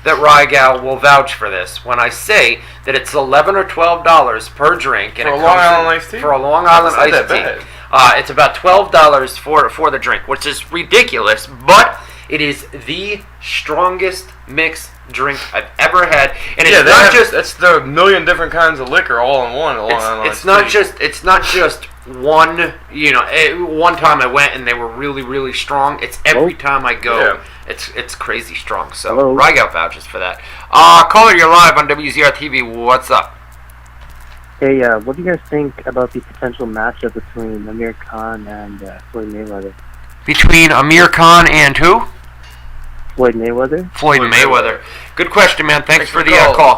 that Rygal will vouch for this when I say that it's $11 or $12 per drink, and for a Long Island iced tea. For a Long Island iced tea. Bad. It's about $12 for the drink, which is ridiculous, but it is the strongest mixed drink I've ever had. And that's the million different kinds of liquor all in one. It's not just one. One time I went and they were really, really strong. It's every time I go. Yeah. It's crazy strong. So Rygal vouches for that. Caller, you're live on WZR TV. What's up? Hey, what do you guys think about the potential matchup between Amir Khan and Floyd Mayweather? Between Amir Khan and who? Floyd Mayweather. Floyd Mayweather. Good question, man. Thanks for the call.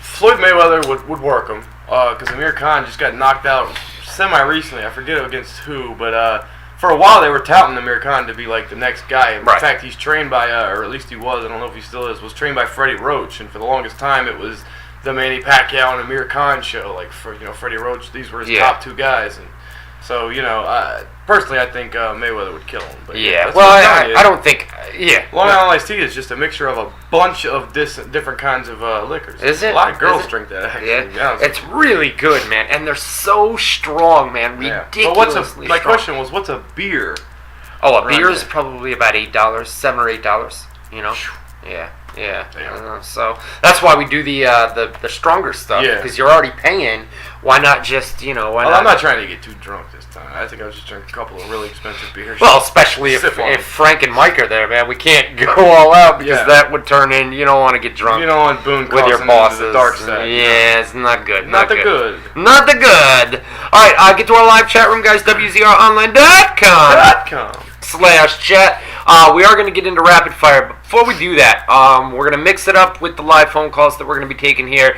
Floyd Mayweather would work him because Amir Khan just got knocked out semi-recently. I forget against who, but for a while they were touting Amir Khan to be like the next guy. In fact, he's trained by, or at least he was, I don't know if he still is, was trained by Freddie Roach, and for the longest time it was the Manny Pacquiao and Amir Khan show. Like, for Freddie Roach, these were his top two guys, and so personally, I think Mayweather would kill him. But I don't think. Long Island iced tea is just a mixture of a bunch of different kinds of liquors. Is it? A lot of girls drink that. Actually. Yeah, it's really good, man, and they're so strong, man. Ridiculously. But my question was, what's a beer? Oh, a beer is probably about $8, $7 or $8. Yeah. So that's why we do the stronger stuff, because you're already paying. Why not just I'm not trying to get too drunk this time. I think I was just drinking a couple of really expensive beers. Well, especially if Frank and Mike are there, man, we can't go all out because that would turn in. You don't want to get drunk. You don't want Boone with your bosses. The dark side. Yeah, it's not good. Not the good. Not the good. All right, get to our live chat room, guys. WZROnline.com/chat. We are going to get into rapid fire. But before we do that, we're going to mix it up with the live phone calls that we're going to be taking here.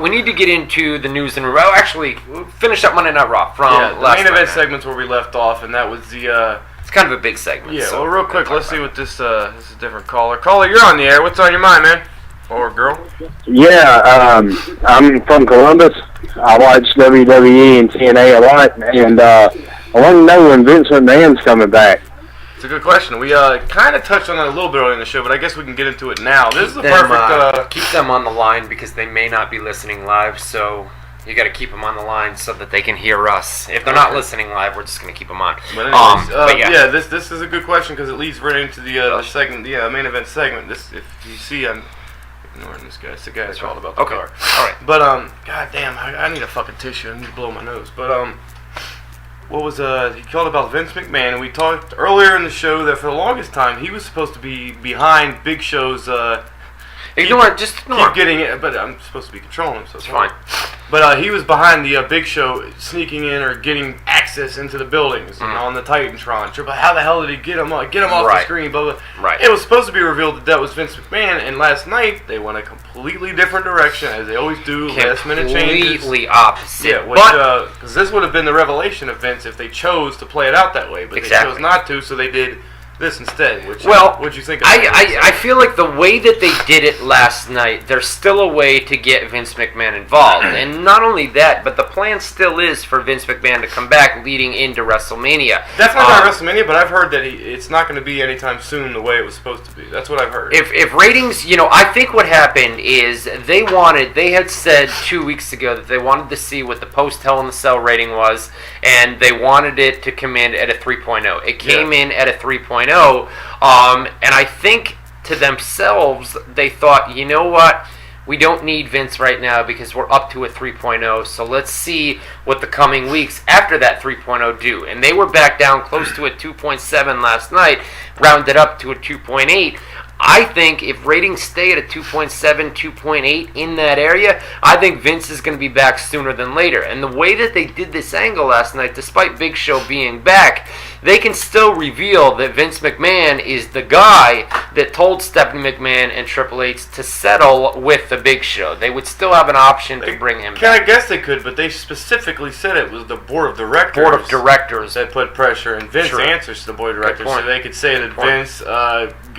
We need to get into the news and actually finish up Monday Night Raw from last main event segments where we left off, and that was the. It's kind of a big segment. Yeah. So real quick, let's see what this. This is a different caller. Caller, you're on the air. What's on your mind, man? Or girl? Yeah, I'm from Columbus. I watch WWE and TNA a lot, and I want to know when Vince McMahon's coming back. It's a good question. We kind of touched on that a little bit earlier in the show, but I guess we can get into it now. This is the perfect. Keep them on the line because they may not be listening live, so you got to keep them on the line so that they can hear us. If they're not listening live, we're just going to keep them on. But anyways, this is a good question because it leads right into the segment, the main event segment. This, if you see, I'm ignoring this guy. It's the guy that's called about the car. All right. But goddamn, I need a fucking tissue. I need to blow my nose. But what was he called about Vince McMahon, and we talked earlier in the show that for the longest time he was supposed to be behind Big Show's Ignore it. Keep getting it, but I'm supposed to be controlling him, so it's fine. But he was behind the Big Show, sneaking in or getting access into the buildings on the Titantron. But how the hell did he get him off the screen? Blah, blah. Right. It was supposed to be revealed that was Vince McMahon, and last night they went a completely different direction, as they always do. Last-minute changes. Completely opposite. Yeah, because this would have been the revelation of Vince if they chose to play it out that way, but they chose not to, so they did this instead. What'd you think of that? I feel like the way that they did it last night, there's still a way to get Vince McMahon involved. And not only that, but the plan still is for Vince McMahon to come back leading into WrestleMania. Definitely not WrestleMania, but I've heard that it's not going to be anytime soon the way it was supposed to be. That's what I've heard. If ratings, I think what happened is they had said 2 weeks ago that they wanted to see what the post-Hell in the Cell rating was, and they wanted it to come in at a 3.0. It came in at a 3.0. And I think to themselves, they thought, you know what? We don't need Vince right now because we're up to a 3.0, so let's see what the coming weeks after that 3.0 do. And they were back down close to a 2.7 last night, rounded up to a 2.8. I think if ratings stay at a 2.7, 2.8 in that area, I think Vince is going to be back sooner than later. And the way that they did this angle last night, despite Big Show being back, they can still reveal that Vince McMahon is the guy that told Stephanie McMahon and Triple H to settle with the Big Show. They would still have an option to bring him back. I guess they could, but they specifically said it was the board of directors. That put pressure, and Vince answers to the board of directors, so they could say that Vince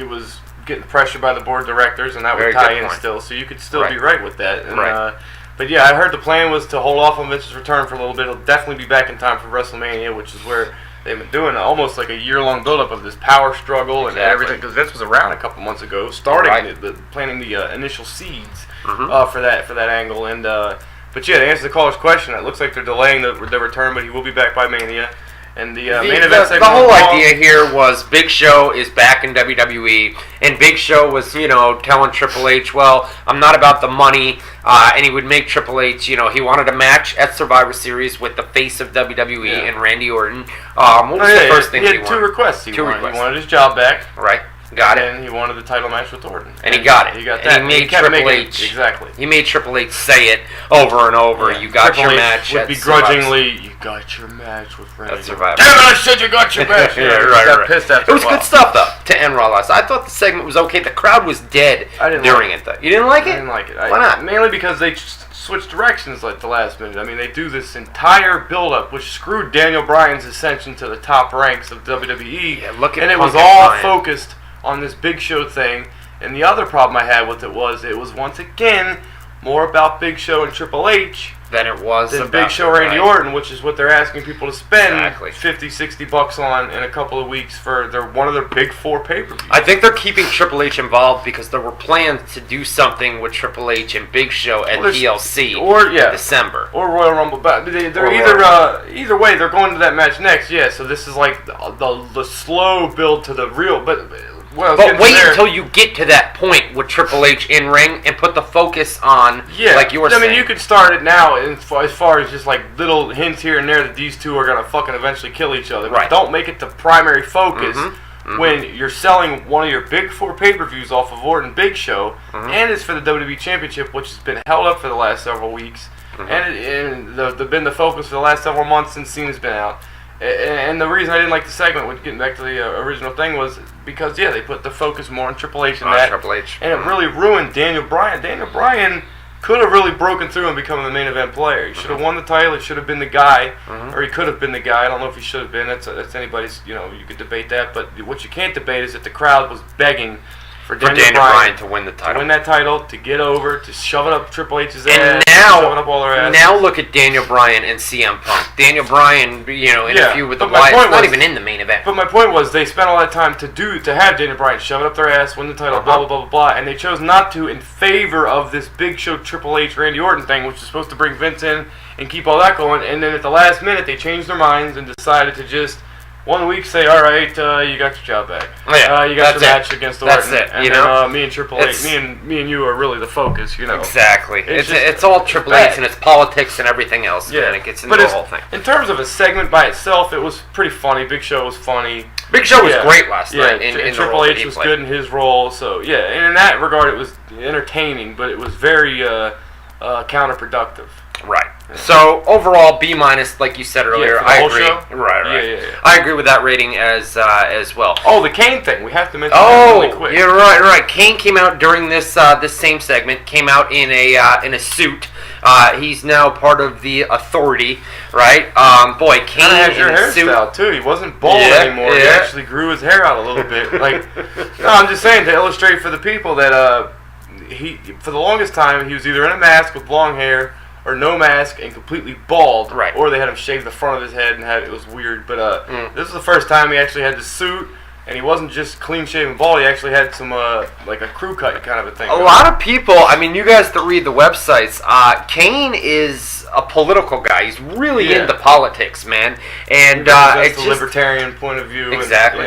was getting pressure by the board of directors, and that would tie in still. So you could still be right with that. And, but yeah, I heard the plan was to hold off on Vince's return for a little bit. He'll definitely be back in time for WrestleMania, which is where they've been doing almost like a year-long build-up of this power struggle and everything. Because Vince was around a couple months ago, starting planning the initial seeds for that angle. And but yeah, to answer the caller's question, it looks like they're delaying the return, but he will be back by Mania. And the main event segment. The whole idea here was Big Show is back in WWE, and Big Show was, telling Triple H, well, I'm not about the money, and he would make Triple H, he wanted a match at Survivor Series with the face of WWE and Randy Orton. What was the first thing he wanted? He had two requests. He wanted his job back. Right. Got it. And he wanted the title match with Orton. And he got it. He got that. And he made Triple H. Exactly. He made Triple H say it over and over. You got your match. Would begrudgingly, you got your match with Randy. That's Survivor. Damn it, I said you got your match. Right. Pissed after it was good stuff, though, to end Raw last. I thought the segment was okay. The crowd was dead during it, though. You didn't like it? I didn't like it. Why not? Mainly because they switched directions like the last minute. I mean, they do this entire build-up, which screwed Daniel Bryan's ascension to the top ranks of WWE. Yeah, look at and it was all focused on this Big Show thing. And the other problem I had with it was once again more about Big Show and Triple H than it was about Big Show Randy Orton, which is what they're asking people to spend $50-$60 on in a couple of weeks for one of their big 4 pay-per-views. I think they're keeping Triple H involved because there were plans to do something with Triple H and Big Show at TLC in December or Royal Rumble. But they're either way they're going to that match next. Yeah, so this is like the slow build to the real. But wait until you get to that point with Triple H in ring and put the focus on, like you were saying. I mean, you could start it now as far as just like little hints here and there that these two are going to fucking eventually kill each other. But don't make it the primary focus when you're selling one of your big 4 pay-per-views off of Orton Big Show, and it's for the WWE Championship, which has been held up for the last several weeks, and been the focus for the last several months since Cena's been out. And the reason I didn't like the segment, with getting back to the original thing, was because they put the focus more on Triple H and Triple H, and it really ruined Daniel Bryan. Daniel Bryan could have really broken through and become the main event player. He should have won the title. He should have been the guy, or he could have been the guy. I don't know if he should have been. That's anybody's. You could debate that. But what you can't debate is that the crowd was begging for Daniel Bryan to win the title. To win that title, to get over, to shove it up Triple H's ass, and shove it up all their ass. Now look at Daniel Bryan and CM Punk. Daniel Bryan, interview with the Wyatt, not even in the main event. But my point was, they spent all that time to have Daniel Bryan shove it up their ass, win the title, blah, blah, blah, blah, blah, and they chose not to in favor of this Big Show Triple H Randy Orton thing, which is supposed to bring Vince in and keep all that going, and then at the last minute, they changed their minds and decided to just 1 week say, all right, you got your job back. You got your match against Orton. That's it. And then me and Triple H, me and you are really the focus. Exactly. It's all Triple H and it's politics and everything else. Yeah, it gets into the whole thing. In terms of a segment by itself, it was pretty funny. Big Show was funny. Big Show was great last night. And Triple H was good in his role. So and in that regard, it was entertaining, but it was very counterproductive. Right. So overall, B-, like you said earlier. I agree. Show? Right. Yeah. I agree with that rating as well. Oh, the Kane thing. We have to mention that really quick. You're right. Kane came out during this same segment. Came out in a suit. He's now part of the Authority, right? Boy, Kane has your hairstyle too. He wasn't bald anymore. He actually grew his hair out a little bit. No, I'm just saying to illustrate for the people that he for the longest time he was either in a mask with long hair, or no mask and completely bald, or they had him shave the front of his head and it was weird. But this is the first time he actually had the suit, and he wasn't just clean shaven bald. He actually had some like a crew cut kind of a thing. A lot of people, I mean, you guys that read the websites, Kane is a political guy. He's really into politics, man. And it's the libertarian point of view. Exactly.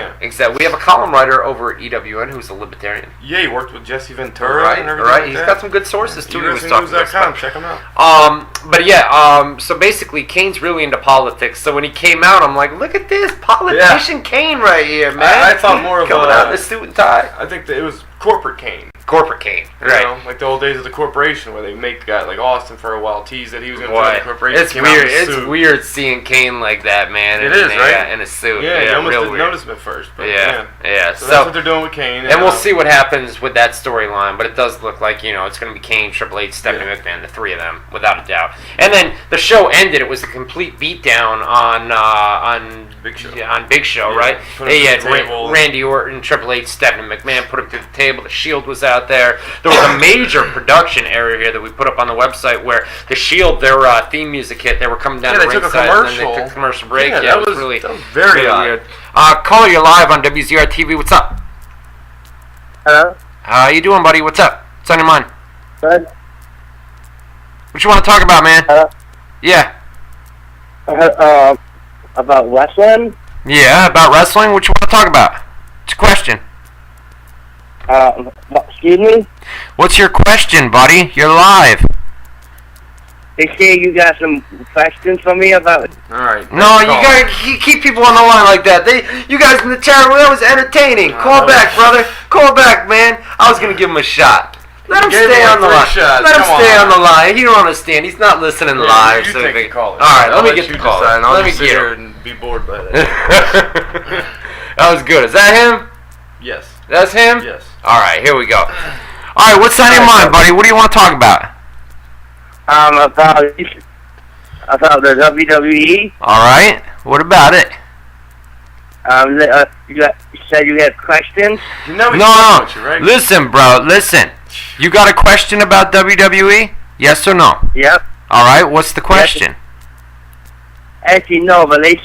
We have a column writer over at EWN who's a libertarian. Yeah, he worked with Jesse Ventura and everything. Right. He's got some good sources too. Check him out. But so basically, Kane's really into politics. So when he came out, I'm like, look at this politician Kane right here, man. I thought more of coming out in a suit and tie. I think that it was corporate Kane. Corporate Kane, right? You know, like the old days of the corporation, where they make guy like Austin for a while tease that he was going to join the corporation. It's weird. It's weird seeing Kane like that, man. It is, right? In a suit. Yeah, you almost didn't weird. notice him at first. But yeah. So that's what they're doing with Kane. And we'll see what happens with that storyline. But it does look like it's going to be Kane, Triple H, Stephanie McMahon, the three of them, without a doubt. And then the show ended. It was a complete beatdown on Big Show. Yeah, on Big Show, right? They had Randy Orton, Triple H, Stephanie McMahon put him through the table. The Shield was out there. There was a major production area here that we put up on the website where the Shield, their theme music hit. They were coming down the ringside and then they took a commercial break. Yeah, it was really very weird. Caller, you're live on WZR TV. What's up? Hello? How you doing, buddy? What's up? What's on your mind? Good. What you want to talk about, man? Hello? Yeah. About wrestling? Yeah, about wrestling? What you want to talk about? What's your question? Excuse me? What's your question, buddy? You're live. They say you got some questions for me about... Alright. No, you gotta keep people on the line like that. You guys in the chat room, that was entertaining. Call back, brother. Call back, man. I was gonna give him a shot. Let him stay on the line. Let him stay on the line. He don't understand. He's not listening live. You take the call. All right, let me get the call. Let me sit here and be bored by that. That was good. Is that him? Yes. That's him? Yes. All right, here we go. All right, what's on your mind, buddy? What do you want to talk about? About the WWE. All right. What about it? You said you had questions? No. Listen, bro. Listen. You got a question about WWE? Yes or no? Yep. All right. What's the question? Actually, no, but they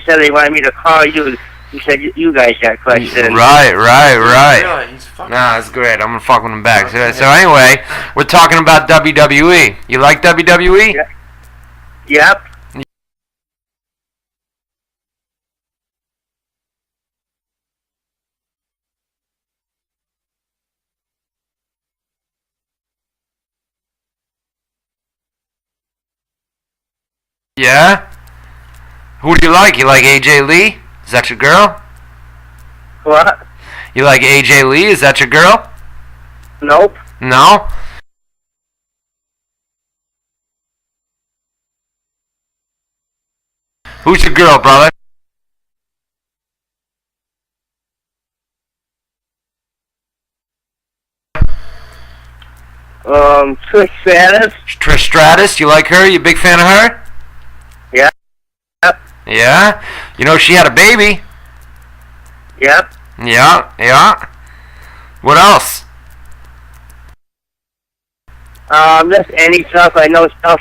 said they wanted me to call you. You said you guys got questions. Right. Yeah, he's fucking. Nah, that's great. I'm gonna fuck with him back. So anyway, we're talking about WWE. You like WWE? Yep. Yeah? Who do you like? You like AJ Lee? Is that your girl? What? You like AJ Lee? Is that your girl? Nope. No? Who's your girl, brother? Trish Stratus. Trish Stratus, you like her? You a big fan of her? Yeah. Yep. Yeah? You know she had a baby. Yep. Yeah. What else? Just any stuff. I know stuff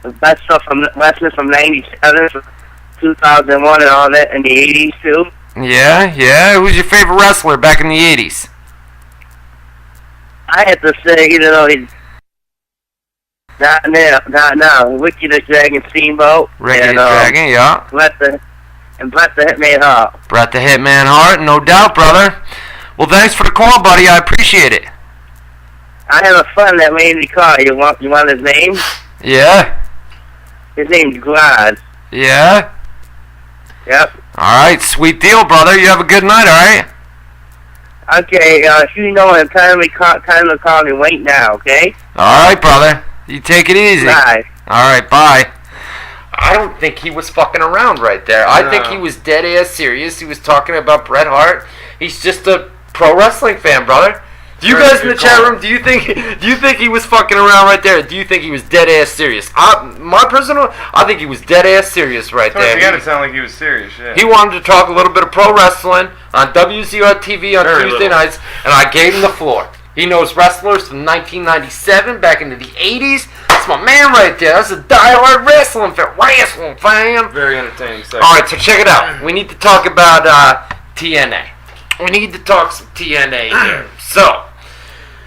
the best stuff from wrestling from '97, 2001, and all that in the '80s too. Yeah. Who's your favorite wrestler back in the '80s? I have to say, even though he's not now. Ricky the Dragon Steamboat. Ricky the Dragon, yeah. Bret the Hitman Hart. Bret the Hitman Hart, no doubt, brother. Well, thanks for the call, buddy. I appreciate it. I have a friend that made me call. You want his name? Yeah. His name's Glad. Yeah? Yep. Alright, sweet deal, brother. You have a good night, alright? Okay, if you know him, tell him to call me right now, okay? Alright, brother. You take it easy. Bye. Alright, bye. I don't think he was fucking around right there. I think he was dead ass serious. He was talking about Bret Hart. He's just a pro wrestling fan, brother. Do you guys in the chat room, do you think he was fucking around right there? Do you think he was dead ass serious? I think he was dead ass serious right there. Again, it sounded like he was serious. Yeah. He wanted to talk a little bit of pro wrestling on WZR TV on Tuesday nights, and I gave him the floor. He knows wrestlers from 1997 back into the 80s. That's my man right there. That's a diehard wrestling fan. Very entertaining segment. All right, so check it out. We need to talk about TNA. We need to talk some TNA here. So,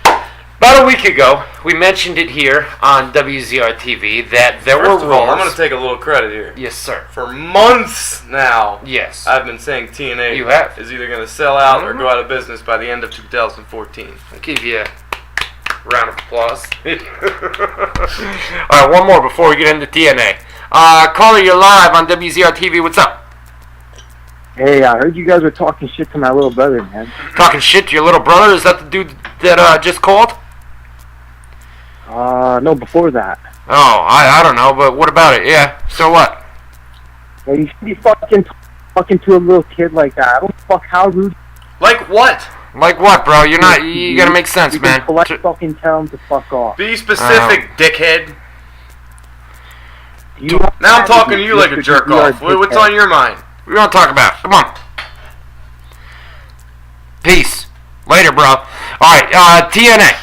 about a week ago, we mentioned it here on WZR TV that there were rumors. First of all, I'm going to take a little credit here. Yes, sir. For months now, yes, I've been saying TNA is either going to sell out or go out of business by the end of 2014. I'll give you a round of applause. All right, one more before we get into TNA. Caller, you're live on WZR TV. What's up? Hey, I heard you guys were talking shit to my little brother, man. Talking shit to your little brother? Is that the dude that just called? No, before that. Oh, I don't know, but what about it? Yeah, so what? Well, you should be fucking talking to a little kid like that. I don't fuck how rude. Like what? Like what, bro? You gotta make sense, you man. Can fucking tell him to fuck off. Be specific, dickhead. Now I'm talking to you like a jerk off. What's on your mind? What do you want to talk about? Come on. Peace. Later, bro. Alright, TNA.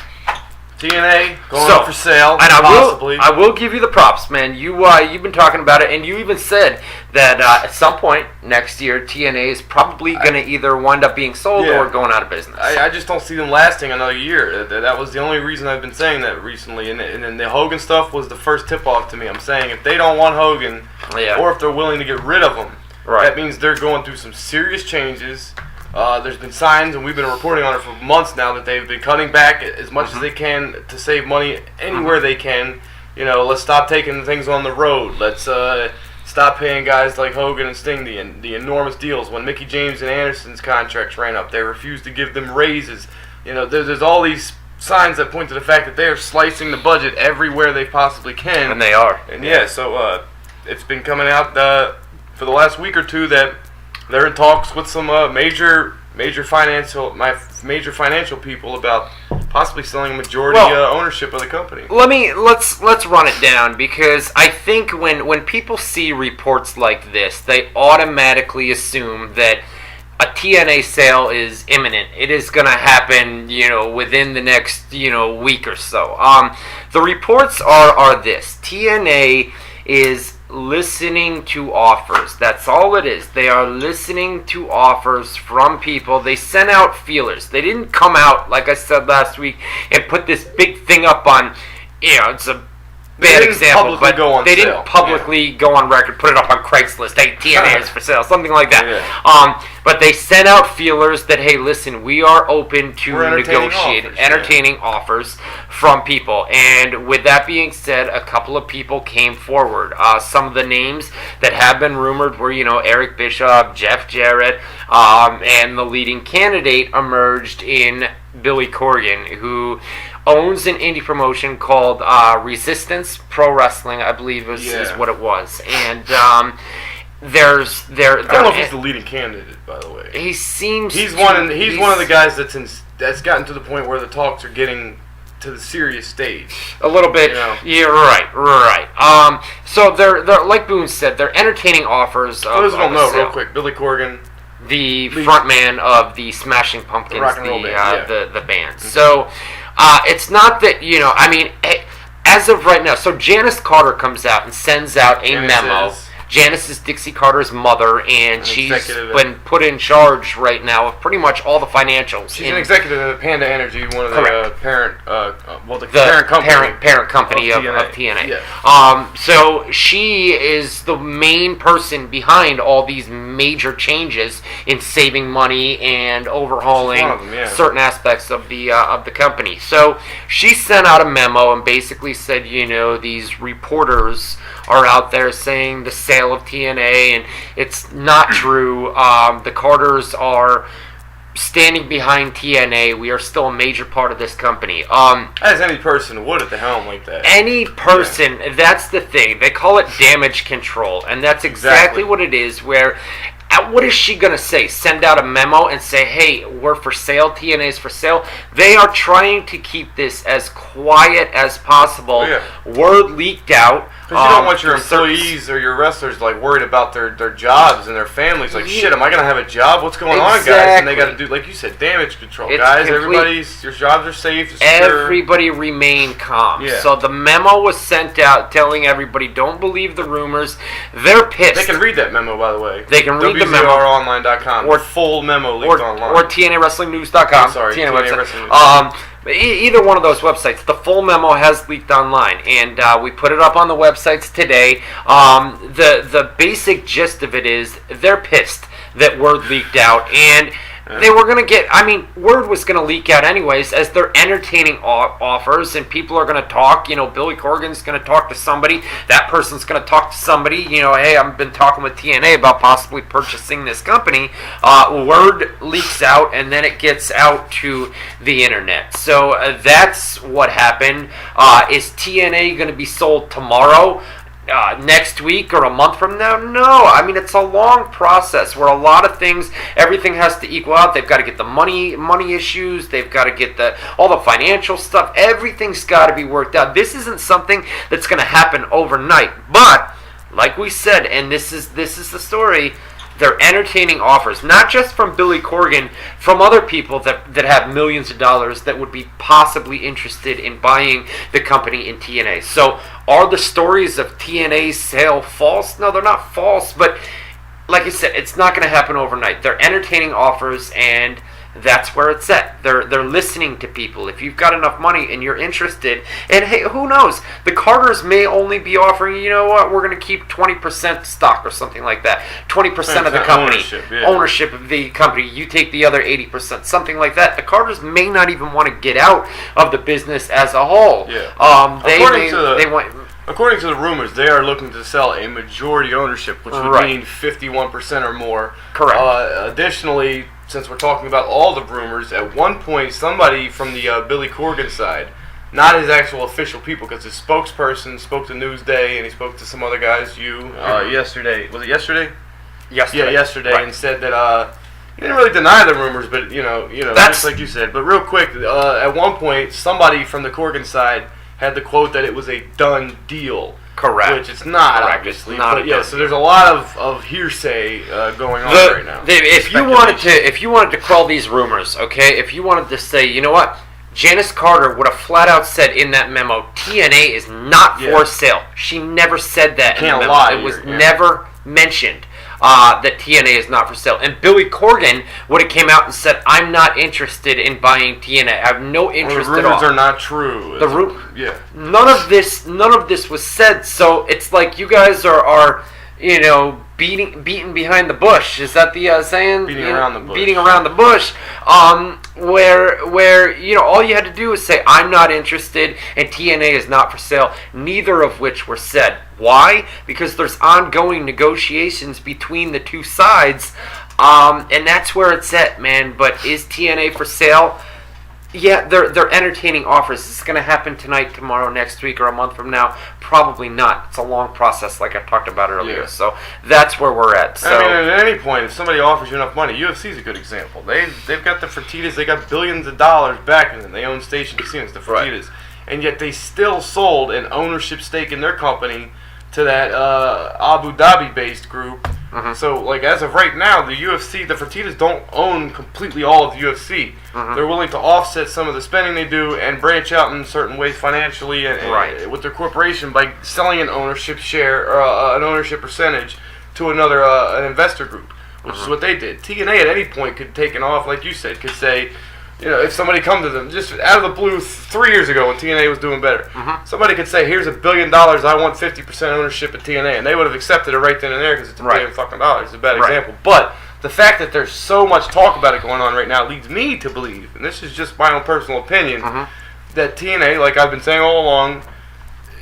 TNA going up for sale, and possibly. I will give you the props, man. You've been talking about it, and you even said that at some point next year, TNA is probably going to either wind up being sold or going out of business. I just don't see them lasting another year. That was the only reason I've been saying that recently. And then the Hogan stuff was the first tip-off to me. I'm saying if they don't want Hogan, or if they're willing to get rid of him, that means they're going through some serious changes. There's been signs, and we've been reporting on it for months now, that they've been cutting back as much as they can to save money anywhere they can. You know, let's stop taking things on the road. Let's stop paying guys like Hogan and Sting the enormous deals. When Mickey James and Anderson's contracts ran up, they refused to give them raises. You know, there's all these signs that point to the fact that they are slicing the budget everywhere they possibly can. And they are. And so it's been coming out for the last week or two that they're in talks with some major financial people about possibly selling a majority ownership of the company. Let's run it down, because I think when people see reports like this, they automatically assume that a TNA sale is imminent. It is going to happen, within the next, week or so. The reports are this: TNA is listening to offers. That's all it is. They are listening to offers from people. They sent out feelers. They didn't come out, like I said last week, and put this big thing up on, it's a bad example, but they didn't publicly go on record, put it up on Craigslist, hey, TNA is for sale, something like that. But they sent out feelers that, hey, listen, we are open to entertaining offers from people. And with that being said, a couple of people came forward. Some of the names that have been rumored were, Eric Bischoff, Jeff Jarrett, and the leading candidate emerged in Billy Corgan, who owns an indie promotion called Resistance Pro Wrestling, I believe is what it was. And I don't know if he's the leading candidate, by the way. He seems he's one of the guys that's gotten to the point where the talks are getting to the serious stage. A little bit. Yeah, right. So they're like Boone said, they're entertaining offers. For those who don't know, real quick, Billy Corgan, the frontman of the Smashing Pumpkins, the band. So it's not that, as of right now, so Janice Carter comes out and sends out a memo. Janice is Dixie Carter's mother, and she's been put in charge right now of pretty much all the financials. She's an executive at Panda Energy, one of the parent company of TNA. Yes. So she is the main person behind all these major changes in saving money and overhauling certain aspects of the company. So she sent out a memo and basically said, these reporters are out there saying the sale of TNA, and it's not true. The Carters are standing behind TNA. We are still a major part of this company. As any person would at the helm like that. Any person, that's the thing. They call it damage control, and that's exactly what it is, where what is she going to say? Send out a memo and say, hey, we're for sale, TNA's for sale? They are trying to keep this as quiet as possible. Word leaked out. Because you don't want your employees or your wrestlers worried about their jobs and their families. Like, shit, am I going to have a job? What's going on, guys? And they got to do, like you said, damage control. Guys, your jobs are safe, secure. Everybody remain calm. So the memo was sent out telling everybody, don't believe the rumors. They're pissed. They can read that memo, by the way. They can read the memo. WZROnline.com. Or full memo leaked online. Or TNAWrestlingNews.com. TNA website. Wrestling Either one of those websites. The full memo has leaked online, and we put it up on the websites today. The basic gist of it is they're pissed that word leaked out, and They were going to get, I mean, word was going to leak out anyways as they're entertaining offers and people are going to talk. Billy Corgan's going to talk to somebody. That person's going to talk to somebody. Hey, I've been talking with TNA about possibly purchasing this company. Word leaks out and then it gets out to the internet. So that's what happened. Is TNA going to be sold tomorrow? Next week or a month from now? No. I mean, it's a long process where a lot of things, everything has to equal out. They've got to get the money issues. They've got to get all the financial stuff. Everything's got to be worked out. This isn't something that's going to happen overnight. But like we said, and this is the story, they're entertaining offers, not just from Billy Corgan, from other people that have millions of dollars that would be possibly interested in buying the company in TNA. So are the stories of TNA's sale false? No, they're not false, but like I said, it's not going to happen overnight. They're entertaining offers, and that's where it's at. They're listening to people. If you've got enough money and you're interested, and hey, who knows? The Carters may only be offering, you know what, we're going to keep 20% stock or something like that. 20% of the company. Ownership of the company. You take the other 80%. Something like that. The Carters may not even want to get out of the business as a whole. Yeah. According to the rumors, they are looking to sell a majority ownership, which would mean 51% or more. Correct. Additionally, since we're talking about all the rumors, at one point somebody from the Billy Corgan side, not his actual official people, because his spokesperson spoke to Newsday and he spoke to some other guys, yesterday. Was it yesterday? Yesterday. Yeah, yesterday, and said that he didn't really deny the rumors, but just like you said. But real quick, at one point somebody from the Corgan side had the quote that it was a done deal. Correct. Which it's not, Correct. obviously. It's not but yeah, so there's a lot of hearsay going on right now. If you wanted to quell these rumors, okay, if you wanted to say, you know what, Janice Carter would have flat out said in that memo, TNA is not for sale. She never said that in the memo. It was never mentioned. That TNA is not for sale. And Billy Corgan would have came out and said, I'm not interested in buying TNA. I have no interest at all. The rumors are not true. None of this was said, so it's like you guys are beating behind the bush. Is that the saying? Beating around the bush. Beating around the bush. Where all you had to do was say, I'm not interested and TNA is not for sale, neither of which were said. Why? Because there's ongoing negotiations between the two sides, and that's where it's at, man. But is TNA for sale? Yeah, they're entertaining offers. Is this going to happen tonight, tomorrow, next week, or a month from now? Probably not. It's a long process, like I talked about earlier. Yeah. So that's where we're at. So, I mean, at any point, if somebody offers you enough money, UFC's a good example. They've got the Fertittas. They got billions of dollars backing them. They own Station Casinos, the Fertittas, and yet they still sold an ownership stake in their company to that Abu Dhabi-based group. Mm-hmm. So, like, as of right now, the UFC, the Fertittas don't own completely all of the UFC. Mm-hmm. They're willing to offset some of the spending they do and branch out in certain ways financially and with their corporation by selling an ownership share or an ownership percentage to another an investor group, which is what they did. TNA at any point could take an off, like you said, could say, if somebody come to them just out of the blue 3 years ago when TNA was doing better, somebody could say, "Here's $1 billion. I want 50% ownership at TNA," and they would have accepted it right then and there because it's $1 billion fucking dollars. It's a bad example, but the fact that there's so much talk about it going on right now leads me to believe, and this is just my own personal opinion, that TNA, like I've been saying all along,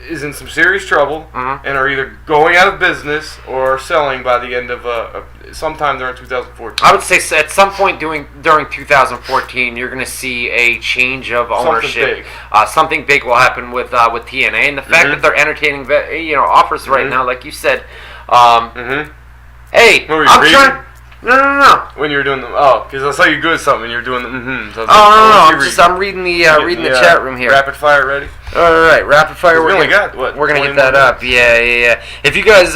is in some serious trouble and are either going out of business or selling by the end of sometime during 2014. I would say at some point during 2014, you're going to see a change of ownership. Something big will happen with TNA, and the fact that they're entertaining offers right now, like you said. Hey, I'm trying. No. When you were doing because I saw you good something when you were doing the So I'm reading the chat room here. Rapid fire ready? All right, rapid fire. We only got what? We're gonna get that up. Yeah. If you guys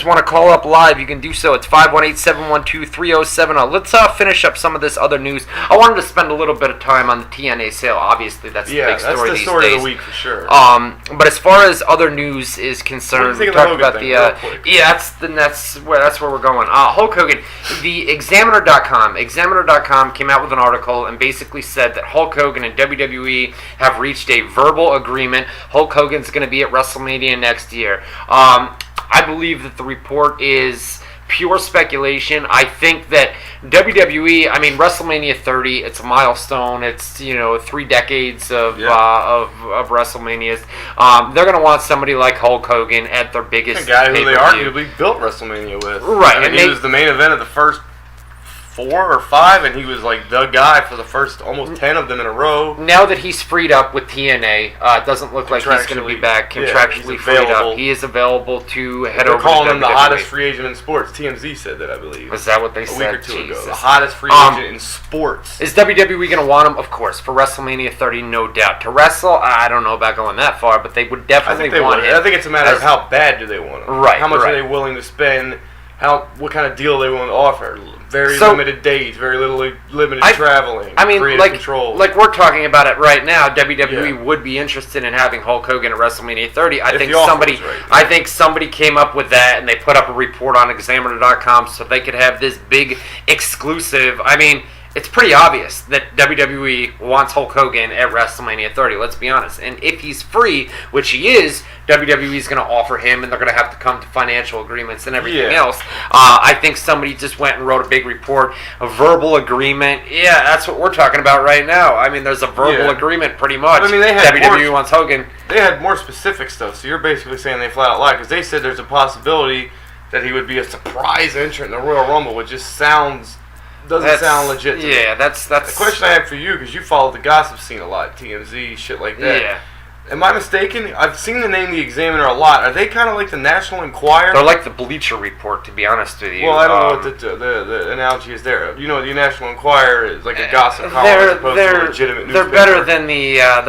want to call up live, you can do so. It's 518-712-3070. Let's finish up some of this other news. I wanted to spend a little bit of time on the TNA sale. Obviously, that's the big story these days. That's the story of the week for sure. But as far as other news is concerned, we talked about that's where we're going. Hulk Hogan. The Examiner.com came out with an article and basically said that Hulk Hogan and WWE have reached a verbal agreement. Hulk Hogan's going to be at WrestleMania next year. I believe that the report is pure speculation. I think that WWE, I mean, WrestleMania 30, it's a milestone. It's, 3 decades of WrestleManias. They're going to want somebody like Hulk Hogan at their biggest a guy who they pay-per-view. arguably built WrestleMania with. Right. And he was the main event of the first 4 or 5, and he was like the guy for the first almost 10 of them in a row. Now that he's freed up with TNA, it doesn't look like he's going to be back contractually freed up. He is available to head over to WWE. They're calling him the hottest free agent in sports. TMZ said that, I believe. Is that what they said? said? A week or 2 ago. The hottest free agent in sports. Is WWE going to want him? Of course. For WrestleMania 30, no doubt. To wrestle, I don't know about going that far, but they would definitely want him. I think it's a matter of how bad do they want him. Right. How much are they willing to spend? What kind of deal they want to offer? Very limited days, very little limited traveling. I mean, control. like we're talking about it right now. WWE would be interested in having Hulk Hogan at WrestleMania 30. I think somebody came up with that, and they put up a report on Examiner.com so they could have this big exclusive. I mean, it's pretty obvious that WWE wants Hulk Hogan at WrestleMania 30. Let's be honest. And if he's free, which he is, WWE is going to offer him, and they're going to have to come to financial agreements and everything else. I think somebody just went and wrote a big report, a verbal agreement. Yeah, that's what we're talking about right now. I mean, there's a verbal agreement pretty much. I mean, they had WWE wants Hogan. They had more specific stuff, so you're basically saying they flat out lied, because they said there's a possibility that he would be a surprise entrant in the Royal Rumble, which just doesn't sound legit to me. Yeah, that's the question I have for you, because you follow the gossip scene a lot, TMZ, shit like that. Yeah. Am I mistaken? I've seen the name The Examiner a lot. Are they kind of like the National Enquirer? They're like the Bleacher Report, to be honest with you. Well, I don't know what the analogy is there. The National Enquirer is like a gossip column as opposed to a legitimate newspaper. They're better than the. Are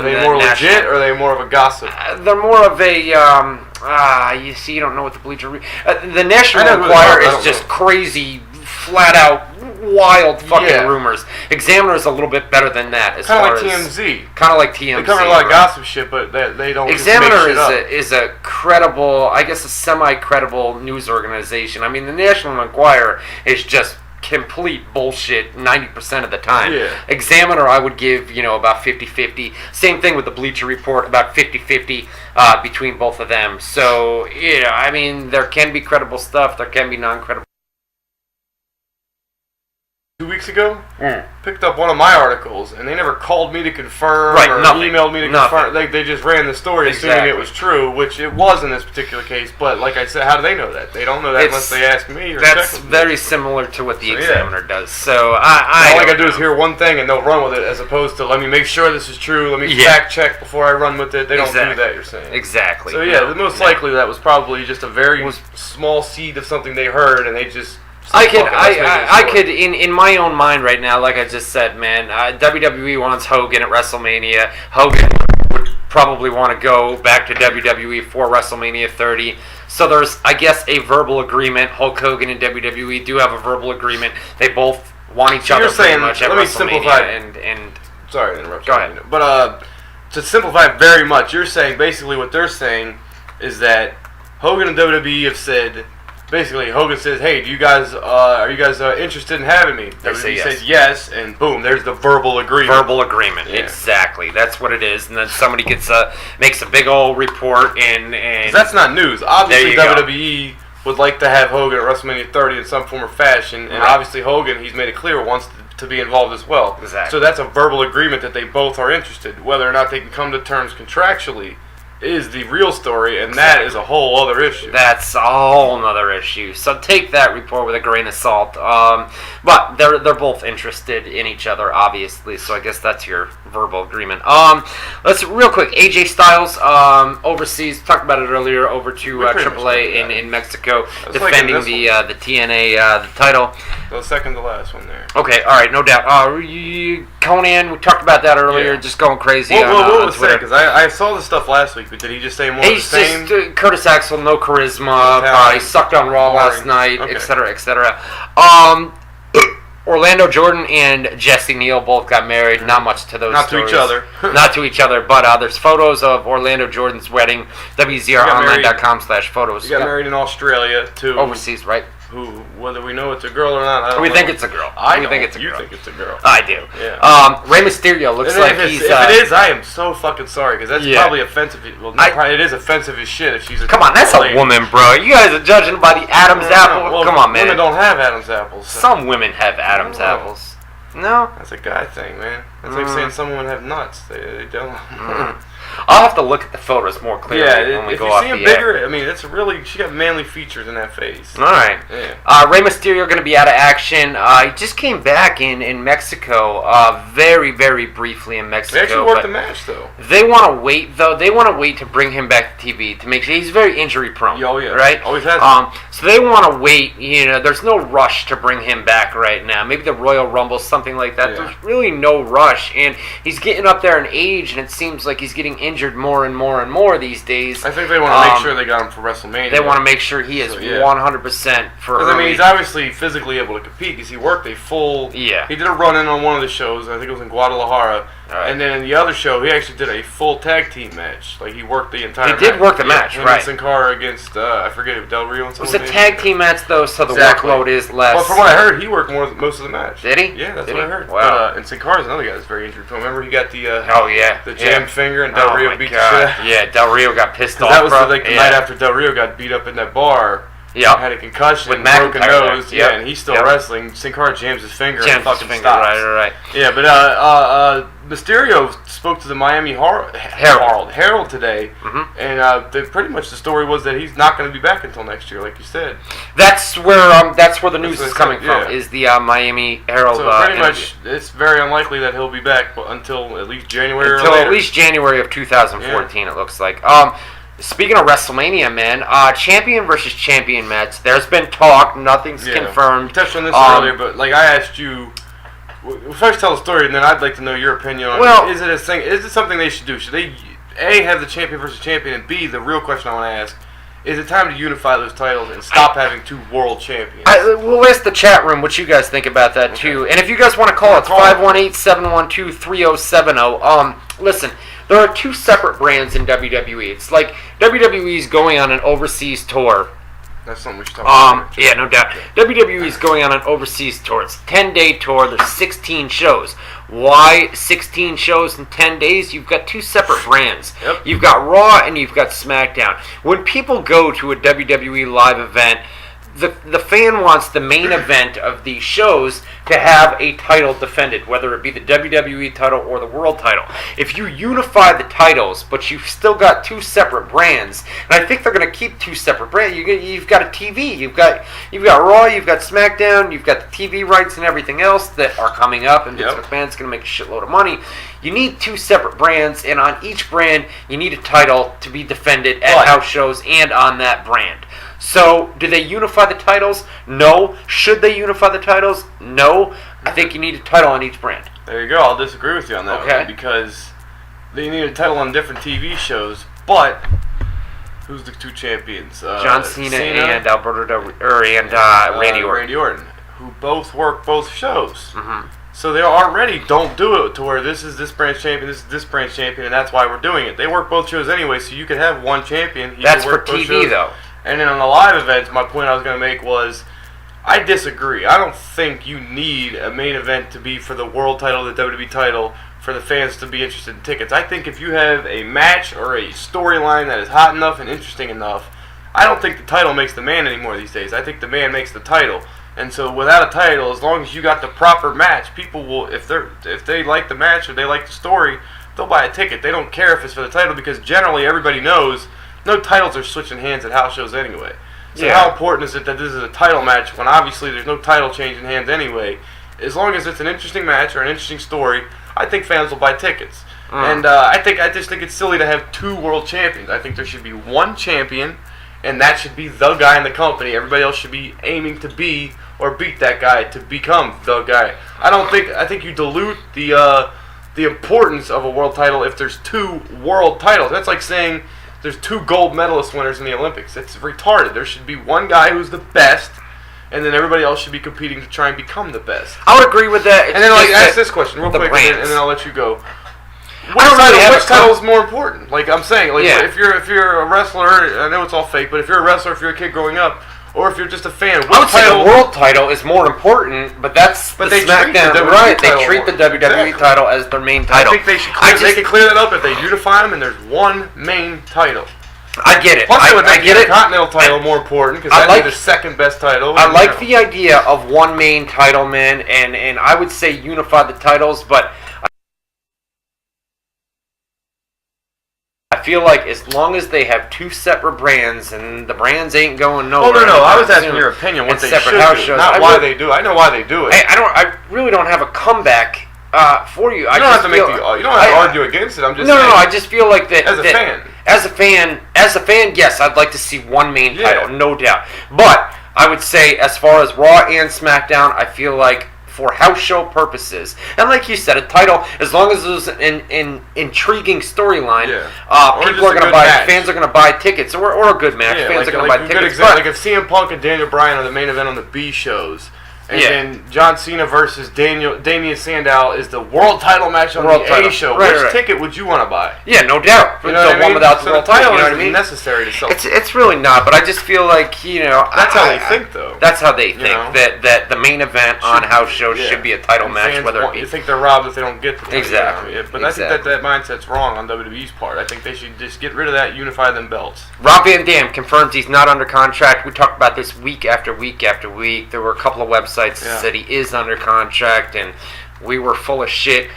they more legit, or are they more of a gossip? They're more of a. You see, you don't know what the Bleacher. The National Enquirer is just crazy, flat out, wild fucking rumors. Examiner is a little bit better than that. Kind of like TMZ. Kind of like TMZ. They cover a lot of gossip shit, but they don't. Examiner is a credible, I guess, a semi-credible news organization. I mean, the National Enquirer is just complete bullshit 90% of the time. Yeah. Examiner, I would give, about 50-50. Same thing with the Bleacher Report, about 50-50 between both of them. So, I mean, there can be credible stuff, there can be non-credible. 2 weeks ago, picked up one of my articles, and they never called me to confirm or nothing. emailed me to confirm. They just ran the story assuming it was true, which it was in this particular case. But like I said, how do they know that? They don't know that unless they ask me or check with me. That's very similar to what the Examiner does. So all I gotta do is hear one thing and they'll run with it, as opposed to let me make sure this is true. Let me fact check before I run with it. They don't do that. You're saying exactly. So the most likely that was probably just a very small seed of something they heard, and they just. I could, in my own mind right now, like I just said, man, WWE wants Hogan at WrestleMania. Hogan would probably want to go back to WWE for WrestleMania 30. So there's, I guess, a verbal agreement. Hulk Hogan and WWE do have a verbal agreement. They both want each other pretty much at WrestleMania. Let me simplify. Sorry to interrupt. Go ahead. But to simplify it very much, you're saying basically what they're saying is that Hogan and WWE have said. Basically, Hogan says, "Hey, are you guys interested in having me?" WWE says yes, and boom, there's the verbal agreement. Verbal agreement, exactly. That's what it is. And then somebody makes a big old report, and that's not news. Obviously, WWE would like to have Hogan at WrestleMania 30 in some form or fashion, and obviously Hogan, he's made it clear, wants to be involved as well. Exactly. So that's a verbal agreement that they both are interested. Whether or not they can come to terms contractually is the real story, and that is a whole other issue. That's a whole other issue. So take that report with a grain of salt. But they're both interested in each other, obviously. So I guess that's your verbal agreement. Let's real quick. AJ Styles overseas. Talked about it earlier. Over to AAA in Mexico, defending the TNA the title. The second to last one there. Okay, all right, no doubt. Conan, we talked about that earlier. Just going crazy on Twitter. Because I saw the stuff last week. But did he just say more of the same? He's just Curtis Axel, no charisma. He sucked on Raw last night, etc., etc. Orlando Jordan and Jesse Neal both got married. Not much to those stories. To each other. Not to each other, but there's photos of Orlando Jordan's wedding. WZROnline.com/photos. He got married in Australia, too. Overseas, right? Who whether we know it's a girl or not, I don't We know. think it's a girl. I think it's a You girl. think it's a girl. I do. Yeah. Rey Mysterio looks And like if he's. if it is, I am so fucking sorry because that's Yeah. probably offensive. Well, it is offensive as shit if she's a. Come on, that's a lady. woman, bro. You guys are judging by the Adam's apple. Well, Come on, man. Women don't have Adam's apples. So. Some women have Adam's Oh. apples. No. That's a guy thing, man. That's like saying some women have nuts. They don't. I'll have to look at the photos more clearly when we if go you off see the him air. bigger, I mean, it's really she got manly features in that face. All right. Yeah. Rey Mysterio going to be out of action. He just came back in Mexico, very, very briefly in Mexico. They actually worked the match though. They want to wait, though. They want to wait to bring him back to TV to make sure he's very injury prone. Oh yeah, right. Always has been. So they want to wait. You know, there's no rush to bring him back right now. Maybe the Royal Rumble, something like that. Yeah. There's really no rush, and he's getting up there in age, and it seems like he's getting injured more and more and more these days. I think they want to make sure they got him for WrestleMania. They want to make sure he is 100% for. Because I mean, he's obviously physically able to compete because he worked a full. Yeah. He did a run-in on one of the shows. I think it was in Guadalajara. Right. And then in the other show, he actually did a full tag team match. Like he worked the entire. He did work the match, him right? And Sin Cara against I forget if Del Rio and It was someone. a tag team match though, so the Exactly. workload is less. Well, from what I heard, he worked most of the match. Did he? Yeah, that's Did what he? I heard. Wow. But, and Sin Cara's another guy that's very injured. Remember, he got the Oh yeah, the jammed finger, and Del Rio my beat God. the shit out. Yeah, Del Rio got pissed off. That was bro. the night after Del Rio got beat up in that bar. Yep. Had a concussion, With broken McIntyre nose. there. Yep. Yeah, and he's still Yep. wrestling. Sin Cara jams his finger and Jammed his fucking finger, stops. right. Yeah, but Mysterio spoke to the Miami Herald today, and pretty much the story was that he's not going to be back until next year, like you said. That's where the news what is I coming said, from. yeah. Is the Miami Herald? So pretty much, it's very unlikely that he'll be back until at least January. Until or later. at least January of 2014, it looks like. Speaking of WrestleMania, man, champion versus champion match. There's been talk. Nothing's confirmed. We touched on this earlier, but like I asked you, first tell the story, and then I'd like to know your opinion on it. Is it a thing? Is it something they should do? Should they A, have the champion versus champion, and B, the real question I want to ask, is it time to unify those titles and stop having two world champions? We'll ask the chat room what you guys think about that too. And if you guys want to call, it's 518-712-3070. Listen, there are two separate brands in WWE. It's like WWE's going on an overseas tour. That's something we should talk about. Yeah, no doubt. WWE's going on an overseas tour. It's a 10-day tour. There's 16 shows. Why 16 shows in 10 days? You've got two separate brands. Yep. You've got Raw and you've got SmackDown. When people go to a WWE live event, the fan wants the main event of these shows to have a title defended, whether it be the WWE title or the world title. If you unify the titles, but you've still got two separate brands, and I think they're going to keep two separate brands. You've got a TV, you've got Raw, you've got SmackDown, you've got the TV rights and everything else that are coming up, and Vince McMahon's going to make a shitload of money. You need two separate brands, and on each brand, you need a title to be defended at house shows and on that brand. So, do they unify the titles? No. Should they unify the titles? No. I think you need a title on each brand. There you go. I'll disagree with you on that one because they need a title on different TV shows. But who's the two champions? John Cena and Randy Orton. Randy Orton, who both work both shows. Mm-hmm. So they already don't do it to where this is this brand's champion, this is this brand's champion, and that's why we're doing it. They work both shows anyway, so you could have one champion. That's for TV, though. And then on the live events, my point I was going to make was, I disagree. I don't think you need a main event to be for the world title, the WWE title, for the fans to be interested in tickets. I think if you have a match or a storyline that is hot enough and interesting enough, I don't think the title makes the man anymore these days. I think the man makes the title. And so without a title, as long as you got the proper match, people will, if they like the match or they like the story, they'll buy a ticket. They don't care if it's for the title because generally everybody knows no titles are switching hands at house shows anyway. So how important is it that this is a title match when obviously there's no title changing hands anyway? As long as it's an interesting match or an interesting story, I think fans will buy tickets. And I just think it's silly to have two world champions. I think there should be one champion, and that should be the guy in the company. Everybody else should be aiming to be or beat that guy to become the guy. I think you dilute the importance of a world title if there's two world titles. That's like saying there's two gold medalist winners in the Olympics. It's retarded. There should be one guy who's the best, and then everybody else should be competing to try and become the best. I would agree with that. And then ask this question real quick, and then I'll let you go. Which title is more important? Like I'm saying, if you're a wrestler, I know it's all fake, but if you're a wrestler, if you're a kid growing up, or if you're just a fan. I would say the world title is more important, but that's but the they SmackDown. treat the WWE right? title They treat more. the WWE Exactly. title as their main title. I think they can clear that up if they unify them and there's one main title. I get it. Plus, I would make get the it. Continental title more important because that'd be the second best title. I like the idea of one main title, man, and I would say unify the titles, but I feel like as long as they have two separate brands and the brands ain't going nowhere. Oh no, I was asking your opinion what they should do, not why they do. I know why they do it. Hey, I really don't have a comeback for you. You don't have to argue against it. I'm just saying. No, I just feel like that as a fan. As a fan, yes, I'd like to see one main title, no doubt. But I would say, as far as Raw and SmackDown, I feel like for house show purposes, and like you said, a title, as long as there's an intriguing storyline, people are going to buy. Match. Fans are going to buy tickets, or a good match. Fans are going to buy tickets. Like if CM Punk and Daniel Bryan are the main event on the B shows. And then John Cena versus Damian Sandow is the world title match on the A show. Which ticket would you want to buy? Yeah, no doubt. You know one without the world title, you know what I mean? Necessary to sell. It's really not, but I just feel like that's how they think, though. That's how they think that the main event on house shows should be a title match. Whether it be, you think they're robbed if they don't get the title. Exactly. But I think that mindset's wrong on WWE's part. I think they should just get rid of that, unify them belts. Rob Van Dam confirms he's not under contract. We talked about this week after week after week. There were a couple of websites that said he is under contract, and we were full of shit.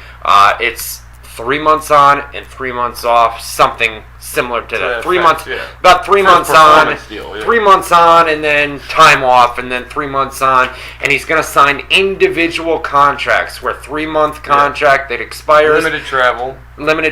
It's 3 months on and 3 months off, something similar to that. 3 months, about 3 months on, 3 months on, and then time off, and then 3 months on, and he's going to sign individual contracts where 3 month contract that expires, limited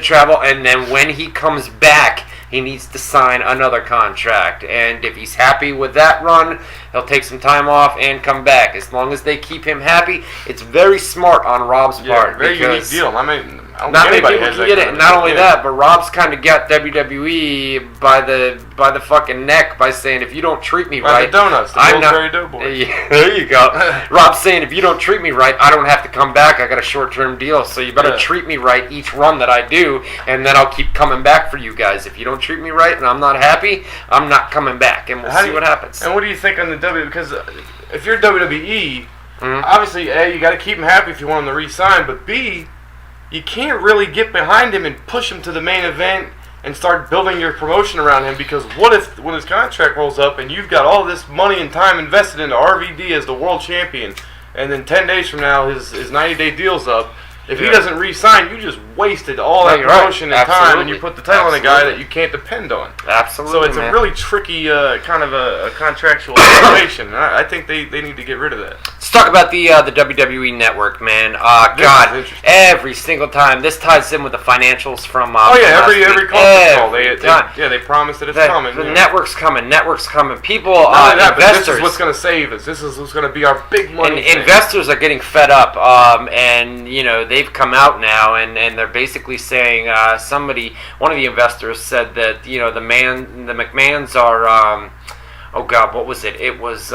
travel, and then when he comes back, he needs to sign another contract. And if he's happy with that run, he'll take some time off and come back. As long as they keep him happy, it's very smart on Rob's part. Very unique deal. I mean, not many people can get it. Not only that, but Rob's kind of got WWE by the fucking neck by saying, if you don't treat me right, the donuts, the Pillsbury Doughboy. Yeah, there you go. Rob's saying, if you don't treat me right, I don't have to come back. I got a short-term deal, so you better treat me right each run that I do, and then I'll keep coming back for you guys. If you don't treat me right and I'm not happy, I'm not coming back, and we'll see what happens. And what do you think on the WWE? Because if you're WWE, obviously, A, you got to keep him happy if you want him to re-sign, but B, you can't really get behind him and push him to the main event and start building your promotion around him, because what if when his contract rolls up and you've got all this money and time invested into RVD as the world champion, and then 10 days from now his 90-day deal's up, if he doesn't re-sign, you just wasted all that promotion and time, and you put the title on a guy that you can't depend on. Absolutely, so it's a really tricky kind of a contractual situation. I think they need to get rid of that. Let's talk about the WWE Network, man. God, every single time. This ties in with the financials from every conference call. They promised that it's coming. The network's coming. People, investors. But this is what's going to save us. This is what's going to be our big money. And investors are getting fed up, and they've come out now, and they're basically saying one of the investors said that the McMahons are what was it? It was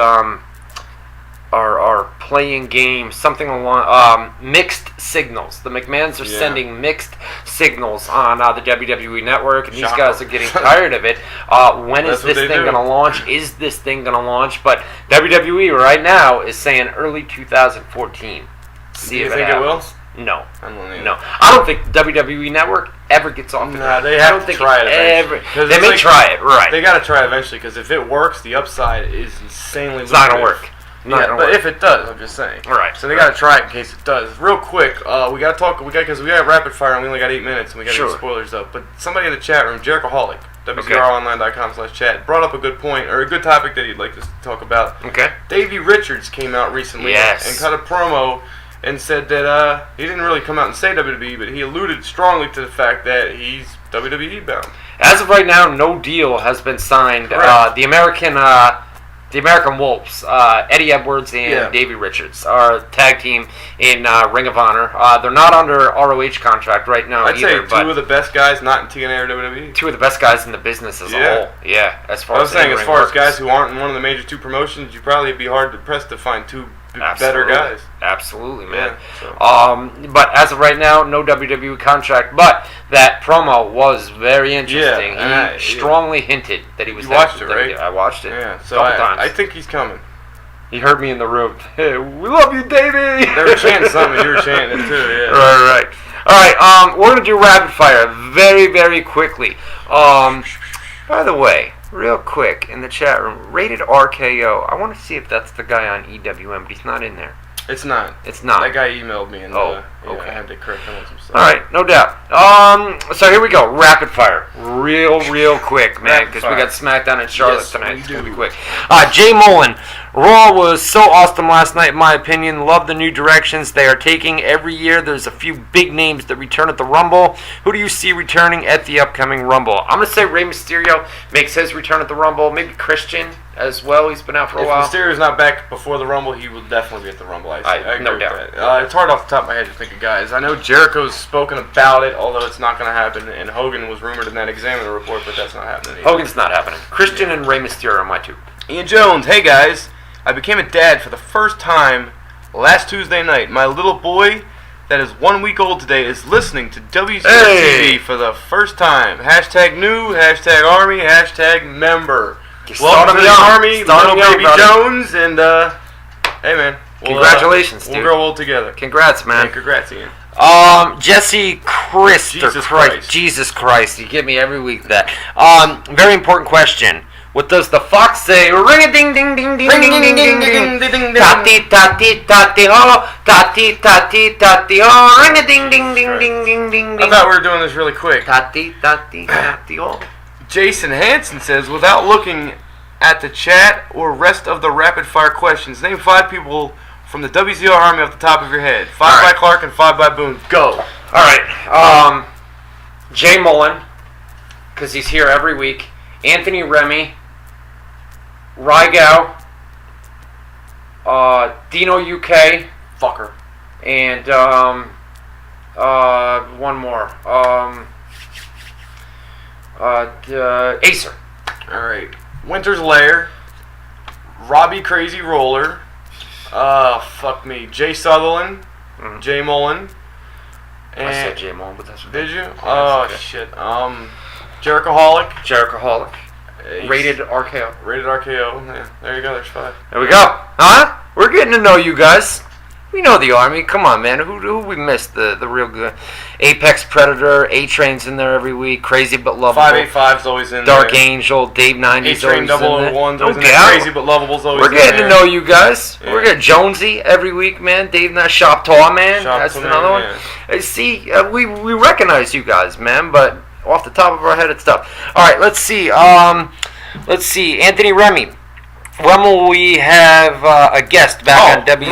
are playing games, something along mixed signals. The McMahons are sending mixed signals on the WWE Network, and these guys are getting tired of it. When is this thing going to launch? Is this thing going to launch? But WWE right now is saying early 2014. Do you think it will? No. I don't think WWE Network ever gets off the ground. They have to try it eventually. They may try it, right. They got to try it eventually, because if it works, the upside is insanely lucrative. It's not going to work. But if it does, I'm just saying. Right. So they got to try it in case it does. Real quick, we got to talk, because we got rapid fire and we only got 8 minutes, and we got to get spoilers up. But somebody in the chat room, Jerichoholic, WZROnline.com/chat, brought up a good point, or a good topic that he'd like to talk about. Okay. Davey Richards came out recently and cut a promo and said that he didn't really come out and say WWE, but he alluded strongly to the fact that he's WWE bound. As of right now, no deal has been signed. The American Wolves, Eddie Edwards and Davey Richards, are a tag team in Ring of Honor. They're not under ROH contract right now I'd either. say two of the best guys, not in TNA or WWE. Two of the best guys in the business as a whole. Yeah, as far as guys who aren't in one of the major two promotions, you'd probably be hard pressed to find two better guys. Absolutely, man. Yeah, so. But as of right now, no WWE contract. But that promo was very interesting. Yeah, he strongly hinted that he was. You watched it, right? I watched it. Yeah, so couple times. I think he's coming. He heard me in the room. Hey, we love you, Davey. They were chanting something. You were chanting it too. Yeah. Right. All right. We're gonna do rapid fire very, very quickly. By the way, real quick in the chat room, rated RKO. I want to see if that's the guy on EWM, but he's not in there. It's not. It's not. That guy emailed me and okay. I had to correct him on some stuff. All right, no doubt. So here we go, rapid fire, real quick, man, because we got SmackDown in Charlotte tonight. It's gonna be quick. Jay Mullen, Raw was so awesome last night, in my opinion. Love the new directions they are taking every year. There's a few big names that return at the Rumble. Who do you see returning at the upcoming Rumble? I'm gonna say Rey Mysterio makes his return at the Rumble. Maybe Christian as well. He's been out for a while. If Mysterio's not back before the Rumble, he will definitely be at the Rumble. I agree no with doubt. that. It's hard off the top of my head to think of guys. I know Jericho's spoken about it, although it's not going to happen, and Hogan was rumored in that Examiner report, but that's not happening either. Hogan's not happening. Christian and Rey Mysterio are my two. Ian Jones, hey guys. I became a dad for the first time last Tuesday night. My little boy that is 1 week old today is listening to WZR TV for the first time. Hashtag new, hashtag army, hashtag member. Welcome to the army, little baby Jones, and hey man. Congratulations, dude. We'll grow old together. Congrats, man. Yeah, congrats, Ian. Jesse Christ. Jesus Christ. You get me every week that. Very important question. What does the fox say? Ring a ding ding ding ding ding ding ding ding ding. Tati tati tati ho. Tati tati tati ho. Ring a ding ding ding ding ding ding ding. I thought we were doing this really quick. Tati tati tati ho. Jason Hansen says, without looking at the chat or rest of the rapid fire questions, name 5 people from the WZR Army off the top of your head. 5 by Clark and 5 by Boone. Go. Alright. Jay Mullen, because he's here every week. Anthony Remy. Rygao. Dino UK. Fucker. And one more. Acer. Alright. Winter's Lair. Robbie Crazy Roller. Fuck me. Jay Sutherland. Jay Mullen. And I said Jay Mullen, but that's what. Did you? Oh, okay. Shit. Jerichoholic. Rated RKO. Rated RKO. Yeah, there you go. There's 5. There we go. Huh? We're getting to know you guys. We know the Army. Come on, man. Who we missed? The real good. Apex Predator. A-Train's in there every week. Crazy but lovable. 585's always in Dark there. Angel. Dave 90's A-Train always in there. 001's always in there. Crazy but lovable's always in there. We're getting to know you guys. Yeah. We're getting Jonesy every week, man. Dave Shop Tall, man. That's another one. Yeah. See, we recognize you guys, man, but off the top of our head, it's tough. All right, let's see. Anthony Remy. When will we have a guest back on WZR?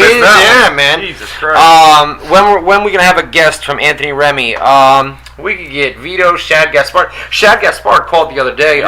Yeah, man. Jesus Christ. When we gonna have a guest from Anthony Remy? We could get Vito, Shad Gaspard. Shad Gaspard called the other day.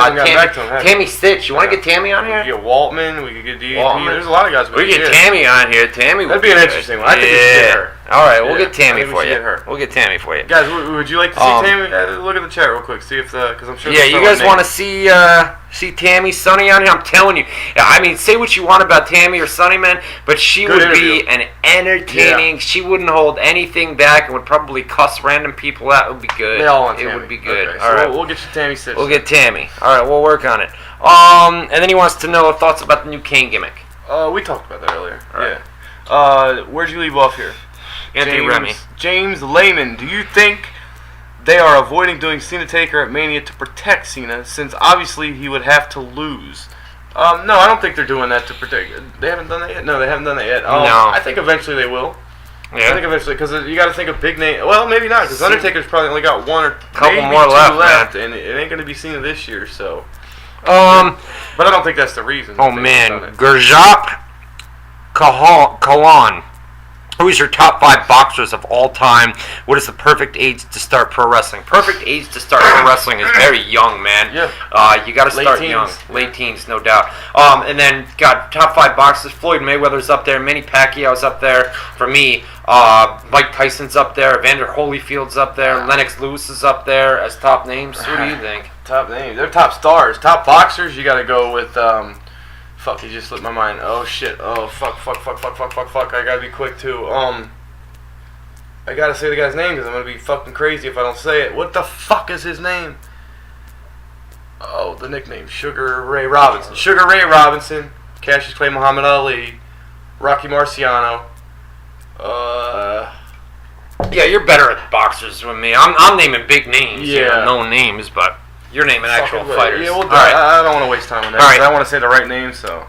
Tammy Stitch. You want to get Tammy on here? We could get Waltman. We could get DDP. There's a lot of guys. We could get Tammy on here. Tammy. That'd be an interesting one. I think we should get her. All right, we'll get Tammy for you. We'll get Tammy for you. Guys, would you like to see Tammy? Look at the chat real quick. See if because I'm sure. Yeah, you guys want to see Tammy, Sonny on here? I'm telling you. I mean, say what you want about Tammy or Sonny, man, but she would be an entertaining. Yeah. She wouldn't hold anything back and would probably cuss random people out. It would be good. They all want Tammy. It would be good. Okay, all right, we'll get you Tammy Stitch. We'll get Tammy. All right, we'll work on it. And then he wants to know thoughts about the new Kane gimmick. We talked about that earlier. Right. Yeah. Where'd you leave off here? Anthony Remy. James Lehman, do you think they are avoiding doing Cena Taker at Mania to protect Cena, since obviously he would have to lose? No, I don't think they're doing that to protect. They haven't done that yet? No, they haven't done that yet. No. I think eventually they will. Yeah. I think eventually, because you got to think of big name. Well, maybe not, because Undertaker's probably only got one or couple more left, and it ain't going to be Cena this year, so. But I don't think that's the reason. Oh, man. Gurjap Kalan. Who is your top 5 boxers of all time? What is the perfect age to start pro wrestling? Perfect age to start pro wrestling is very young, man. Yeah. You got to start young. Late teens, no doubt. And then, top 5 boxers. Floyd Mayweather's up there. Manny Pacquiao's up there. For me, Mike Tyson's up there. Evander Holyfield's up there. Lennox Lewis is up there as top names. Who do you think? Top names. They're top stars. Top boxers, you got to go with Fuck, he just slipped my mind. Oh shit. Oh fuck. I gotta be quick too. I gotta say the guy's name because I'm gonna be fucking crazy if I don't say it. What the fuck is his name? Oh, the nickname. Sugar Ray Robinson. Sugar Ray Robinson. Cassius Clay Muhammad Ali. Rocky Marciano. Yeah, you're better at boxers than me. I'm naming big names. Yeah. You know, known names, but you're naming actual fighters. Yeah, well, right. I don't want to waste time on that. All right. I want to say the right name, so.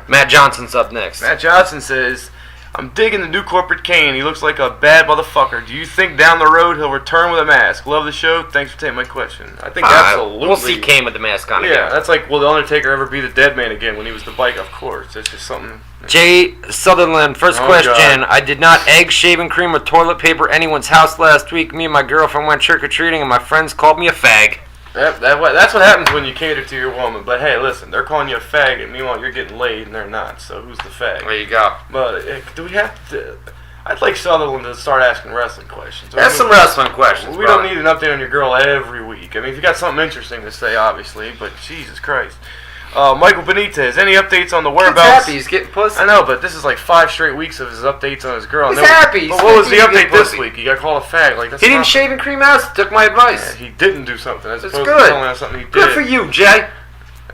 Matt Johnson's up next. Matt Johnson says, I'm digging the new corporate Kane. He looks like a bad motherfucker. Do you think down the road he'll return with a mask? Love the show. Thanks for taking my question. I think absolutely. We'll see Kane with the mask on again. Yeah, that's like, will The Undertaker ever be the dead man again when he was the bike? Of course. That's just something. Jay Sutherland, first question. God. I did not egg, shaving cream, or toilet paper anyone's house last week. Me and my girlfriend went trick-or-treating, and my friends called me a fag. That's what happens when you cater to your woman. But hey, listen, they're calling you a faggot. Meanwhile, you're getting laid, and they're not. So who's the fag? There you go. But do we have to... I'd like Sutherland to start asking wrestling questions. Ask some wrestling questions, We bro. don't need an update on your girl every week. I mean, if you got something interesting to say, obviously, but Jesus Christ. Michael Benitez, any updates on the whereabouts? He's happy. He's getting pussy. I know, but this is like 5 straight weeks of his updates on his girl. He's happy. But what was the He's update getting this pussy. week? He got called a fag. Like, that's He didn't not- shave and cream ass. Took my advice. Yeah, he didn't do something. As It's opposed to good. telling us something he did. Good for you, Jay.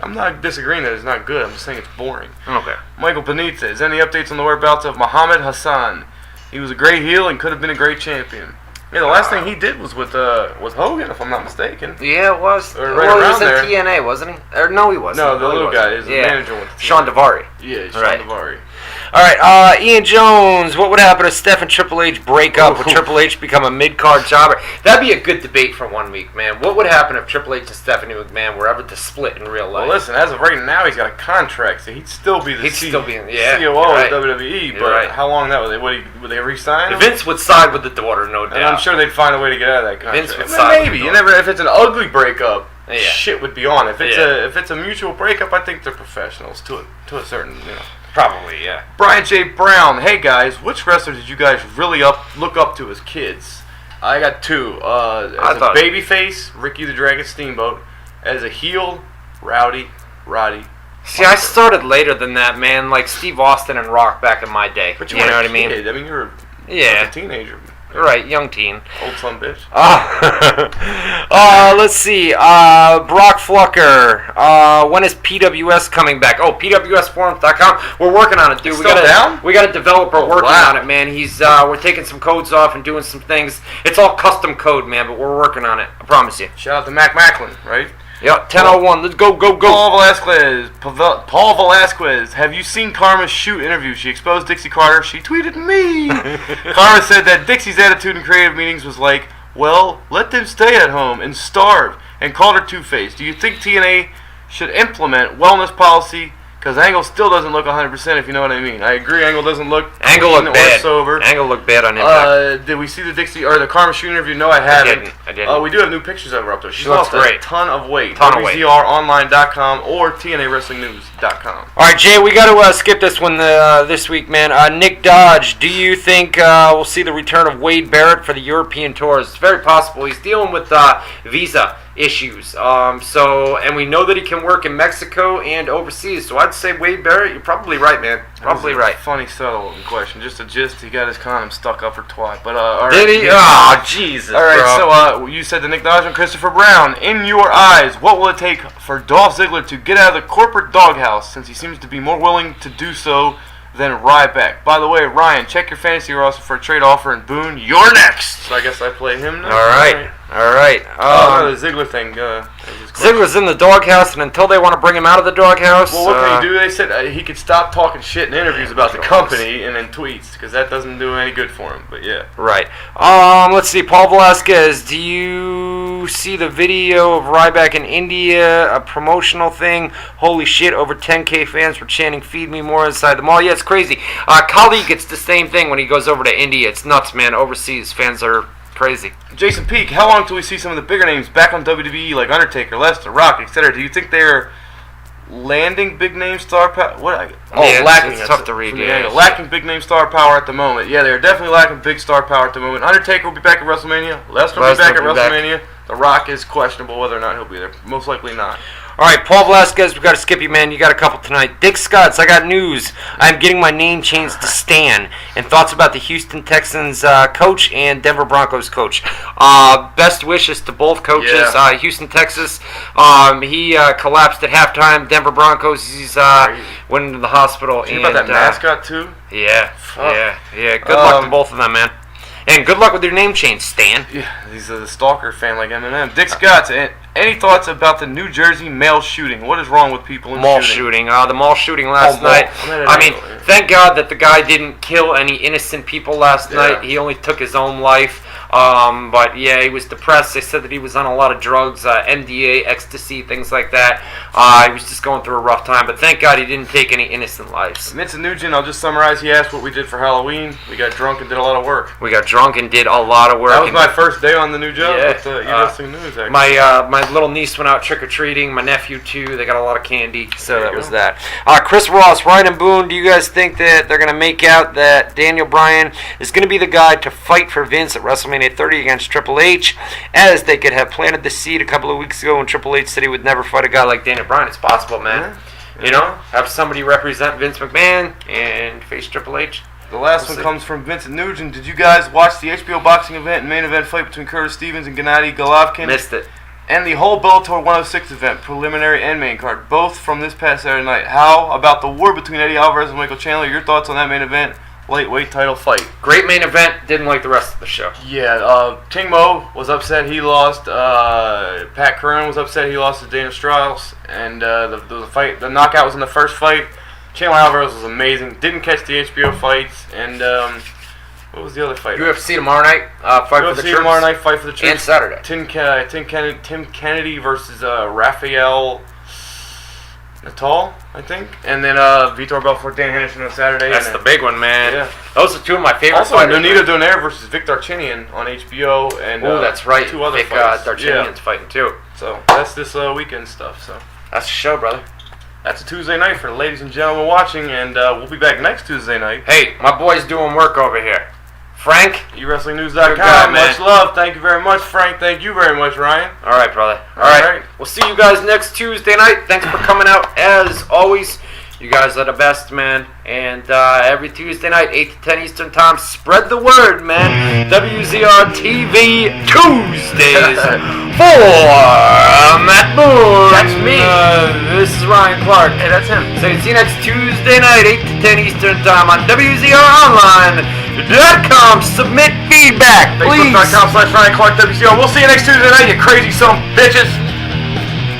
I'm not disagreeing that it's not good. I'm just saying it's boring. Okay. Michael Benitez, any updates on the whereabouts of Muhammad Hassan? He was a great heel and could have been a great champion. Yeah, the last thing he did was with Hogan, if I'm not mistaken. Yeah, it was. Or right well, he around was in there. TNA, wasn't he? Or no, he wasn't. No, the he little wasn't. guy is the manager with the Sean team. Daivari. Yeah, Sean Right. Daivari. All right, Ian Jones. What would happen if Steph and Triple H break up? Would Triple H become a mid-card jobber? That'd be a good debate for 1 week, man. What would happen if Triple H and Stephanie McMahon were ever to split in real life? Well, listen, as of right now, he's got a contract, so he'd still be the COO right. of WWE. You're But right. how long that would they re-sign him? Vince would side with the daughter, no doubt. And I'm sure they'd find a way to get out of that contract. Vince would Well, side with maybe the you daughter. never. If it's an ugly breakup, Yeah. shit would be on. If it's Yeah. if it's a mutual breakup, I think they're professionals to a certain. Probably, yeah. Brian J. Brown, hey guys, which wrestler did you guys really look up to as kids? I got 2. As a babyface, Ricky the Dragon Steamboat. As a heel, Roddy. See, I started later than that, man. Like Steve Austin and Rock back in my day. But you you know were what a I mean? kid. I mean, you were Yeah. like a teenager. Right, young teen. Old son bitch. Let's see. Brock Flucker. When is PWS coming back? Oh, PWSforums.com. We're working on it, dude. It's still down? We got a developer working wow. on it, man. We're taking some codes off and doing some things. It's all custom code, man, but we're working on it. I promise you. Shout out to Mac Macklin, right? Yep, 10:01. Let's go. Paul Velasquez, have you seen Karma's shoot interview? She exposed Dixie Carter. She tweeted me. Karma said that Dixie's attitude in creative meetings was like, well, let them stay at home and starve, and called her two-faced. Do you think TNA should implement wellness policy? Because Angle still doesn't look 100%, if you know what I mean. I agree, Angle doesn't look Angle looked bad. sober. Angle looked bad on Impact. Did we see the Dixie or the Karma shoot interview? No, I haven't. I didn't. We do have new pictures of her up there. She's She looks lost great. a ton of weight. Ton of weight. WZROnline.com or TNAWrestlingNews.com. All right, Jay, we got to skip this one this week, man. Nick Dodge, do you think we'll see the return of Wade Barrett for the European tours? It's very possible. He's dealing with visa issues. And we know that he can work in Mexico and overseas. So I'd say Wade Barrett, you're probably right, man. Probably right. Funny subtle question. Just a gist. He got his condom stuck up her twat. But all right. Did he? Yeah. Oh, Jesus. All right. Bro. So you said the Nick Dodge and Christopher Brown. In your eyes, what will it take for Dolph Ziggler to get out of the corporate doghouse, since he seems to be more willing to do so than Ryback? By the way, Ryan, check your fantasy roster for a trade offer, and Boone, you're next. So I guess I play him now. All right. The Ziggler thing. Ziggler's in the doghouse, and until they want to bring him out of the doghouse... Well, what can he do? They said he could stop talking shit in interviews about the company and in tweets, because that doesn't do any good for him. But yeah. Right. Let's see. Paul Velasquez, do you see the video of Ryback in India? A promotional thing? Holy shit, over 10K fans were chanting, feed me more inside the mall. Yeah, it's crazy. Kali gets the same thing when he goes over to India. It's nuts, man. Overseas, fans are crazy. Jason Peak, how long till we see some of the bigger names back on WWE like Undertaker, Lesnar, Rock, etc.? Do you think they're landing big name star power? Lacking. It's tough to read. Yeah, lacking big name star power at the moment. Yeah, they're definitely lacking big star power at the moment. Undertaker will be back at WrestleMania. Lesnar will be back at WrestleMania. The Rock is questionable whether or not he'll be there. Most likely not. All right, Paul Velasquez, we got to skip you, man. You got a couple tonight. Dick Scotts, I got news. I'm getting my name changed to Stan. And thoughts about the Houston Texans coach and Denver Broncos coach. Best wishes to both coaches. Yeah. Houston, Texas. He collapsed at halftime. Denver Broncos, he's went into the hospital. Did you hear about that mascot too? Yeah. Good luck to both of them, man. And good luck with your name change, Stan. Yeah, he's a stalker fan like Eminem. Dick Scotts, any thoughts about the New Jersey mall shooting? What is wrong with people in mall shooting? The mall shooting last night. I mean, thank God that the guy didn't kill any innocent people last night. He only took his own life. But yeah, he was depressed. They said that he was on a lot of drugs, MDA, ecstasy, things like that. He was just going through a rough time. But thank God he didn't take any innocent lives. Vincent Nugent, I'll just summarize. He asked what we did for Halloween. We got drunk and did a lot of work. We got drunk and did a lot of work. That was my first day on the new job with the Wrestling News. Actually. My little niece went out trick-or-treating. My nephew, too. They got a lot of candy. So that was that. Chris Ross, Ryan and Boone, do you guys think that they're going to make out that Daniel Bryan is going to be the guy to fight for Vince at WrestleMania 30 against Triple H, as they could have planted the seed a couple of weeks ago when Triple H said he would never fight a guy like Daniel Bryan? It's possible, man. Yeah. You know, have somebody represent Vince McMahon and face Triple H. The last one comes from Vincent Nugent. Did you guys watch the HBO boxing event and main event fight between Curtis Stevens and Gennady Golovkin? Missed it. And the whole Bellator 106 event, preliminary and main card, both from this past Saturday night. How about the war between Eddie Alvarez and Michael Chandler? Your thoughts on that main event? Lightweight title fight. Great main event. Didn't like the rest of the show. Yeah, King Mo was upset he lost. Pat Curran was upset he lost to Dana Strauss. And the knockout was in the first fight. Chandler Alvarez was amazing. Didn't catch the HBO fights. And what was the other fight? UFC tomorrow night. Fight for the troops. Tomorrow night, fight for the troops. And Saturday. Tim Kennedy versus Rafael Natal, I think, and then Vitor Belfort, Dan Henderson on Saturday. That's the big one, man. Yeah, those are two of my favorite. Also, fighters. Nonito Donaire versus Vic Darchinyan on HBO, and that's right. Two other Vic fights. Darchinyan's fighting too. So that's this weekend stuff. So that's the show, brother. That's a Tuesday night for the ladies and gentlemen watching, and we'll be back next Tuesday night. Hey, my boy's doing work over here. Frank, WZROnline.com. Much love. Thank you very much, Frank. Thank you very much, Ryan. All right, brother. All right. We'll see you guys next Tuesday night. Thanks for coming out, as always. You guys are the best, man. And every Tuesday night, 8 to 10 Eastern Time, spread the word, man. WZR TV Tuesdays for Matt Boone. That's me. This is Ryan Clark. Hey, that's him. So see you next Tuesday night, 8 to 10 Eastern Time on WZROnline.com. Submit feedback, please. Facebook.com/Ryan Clark WZR. We'll see you next Tuesday night, you crazy son of bitches.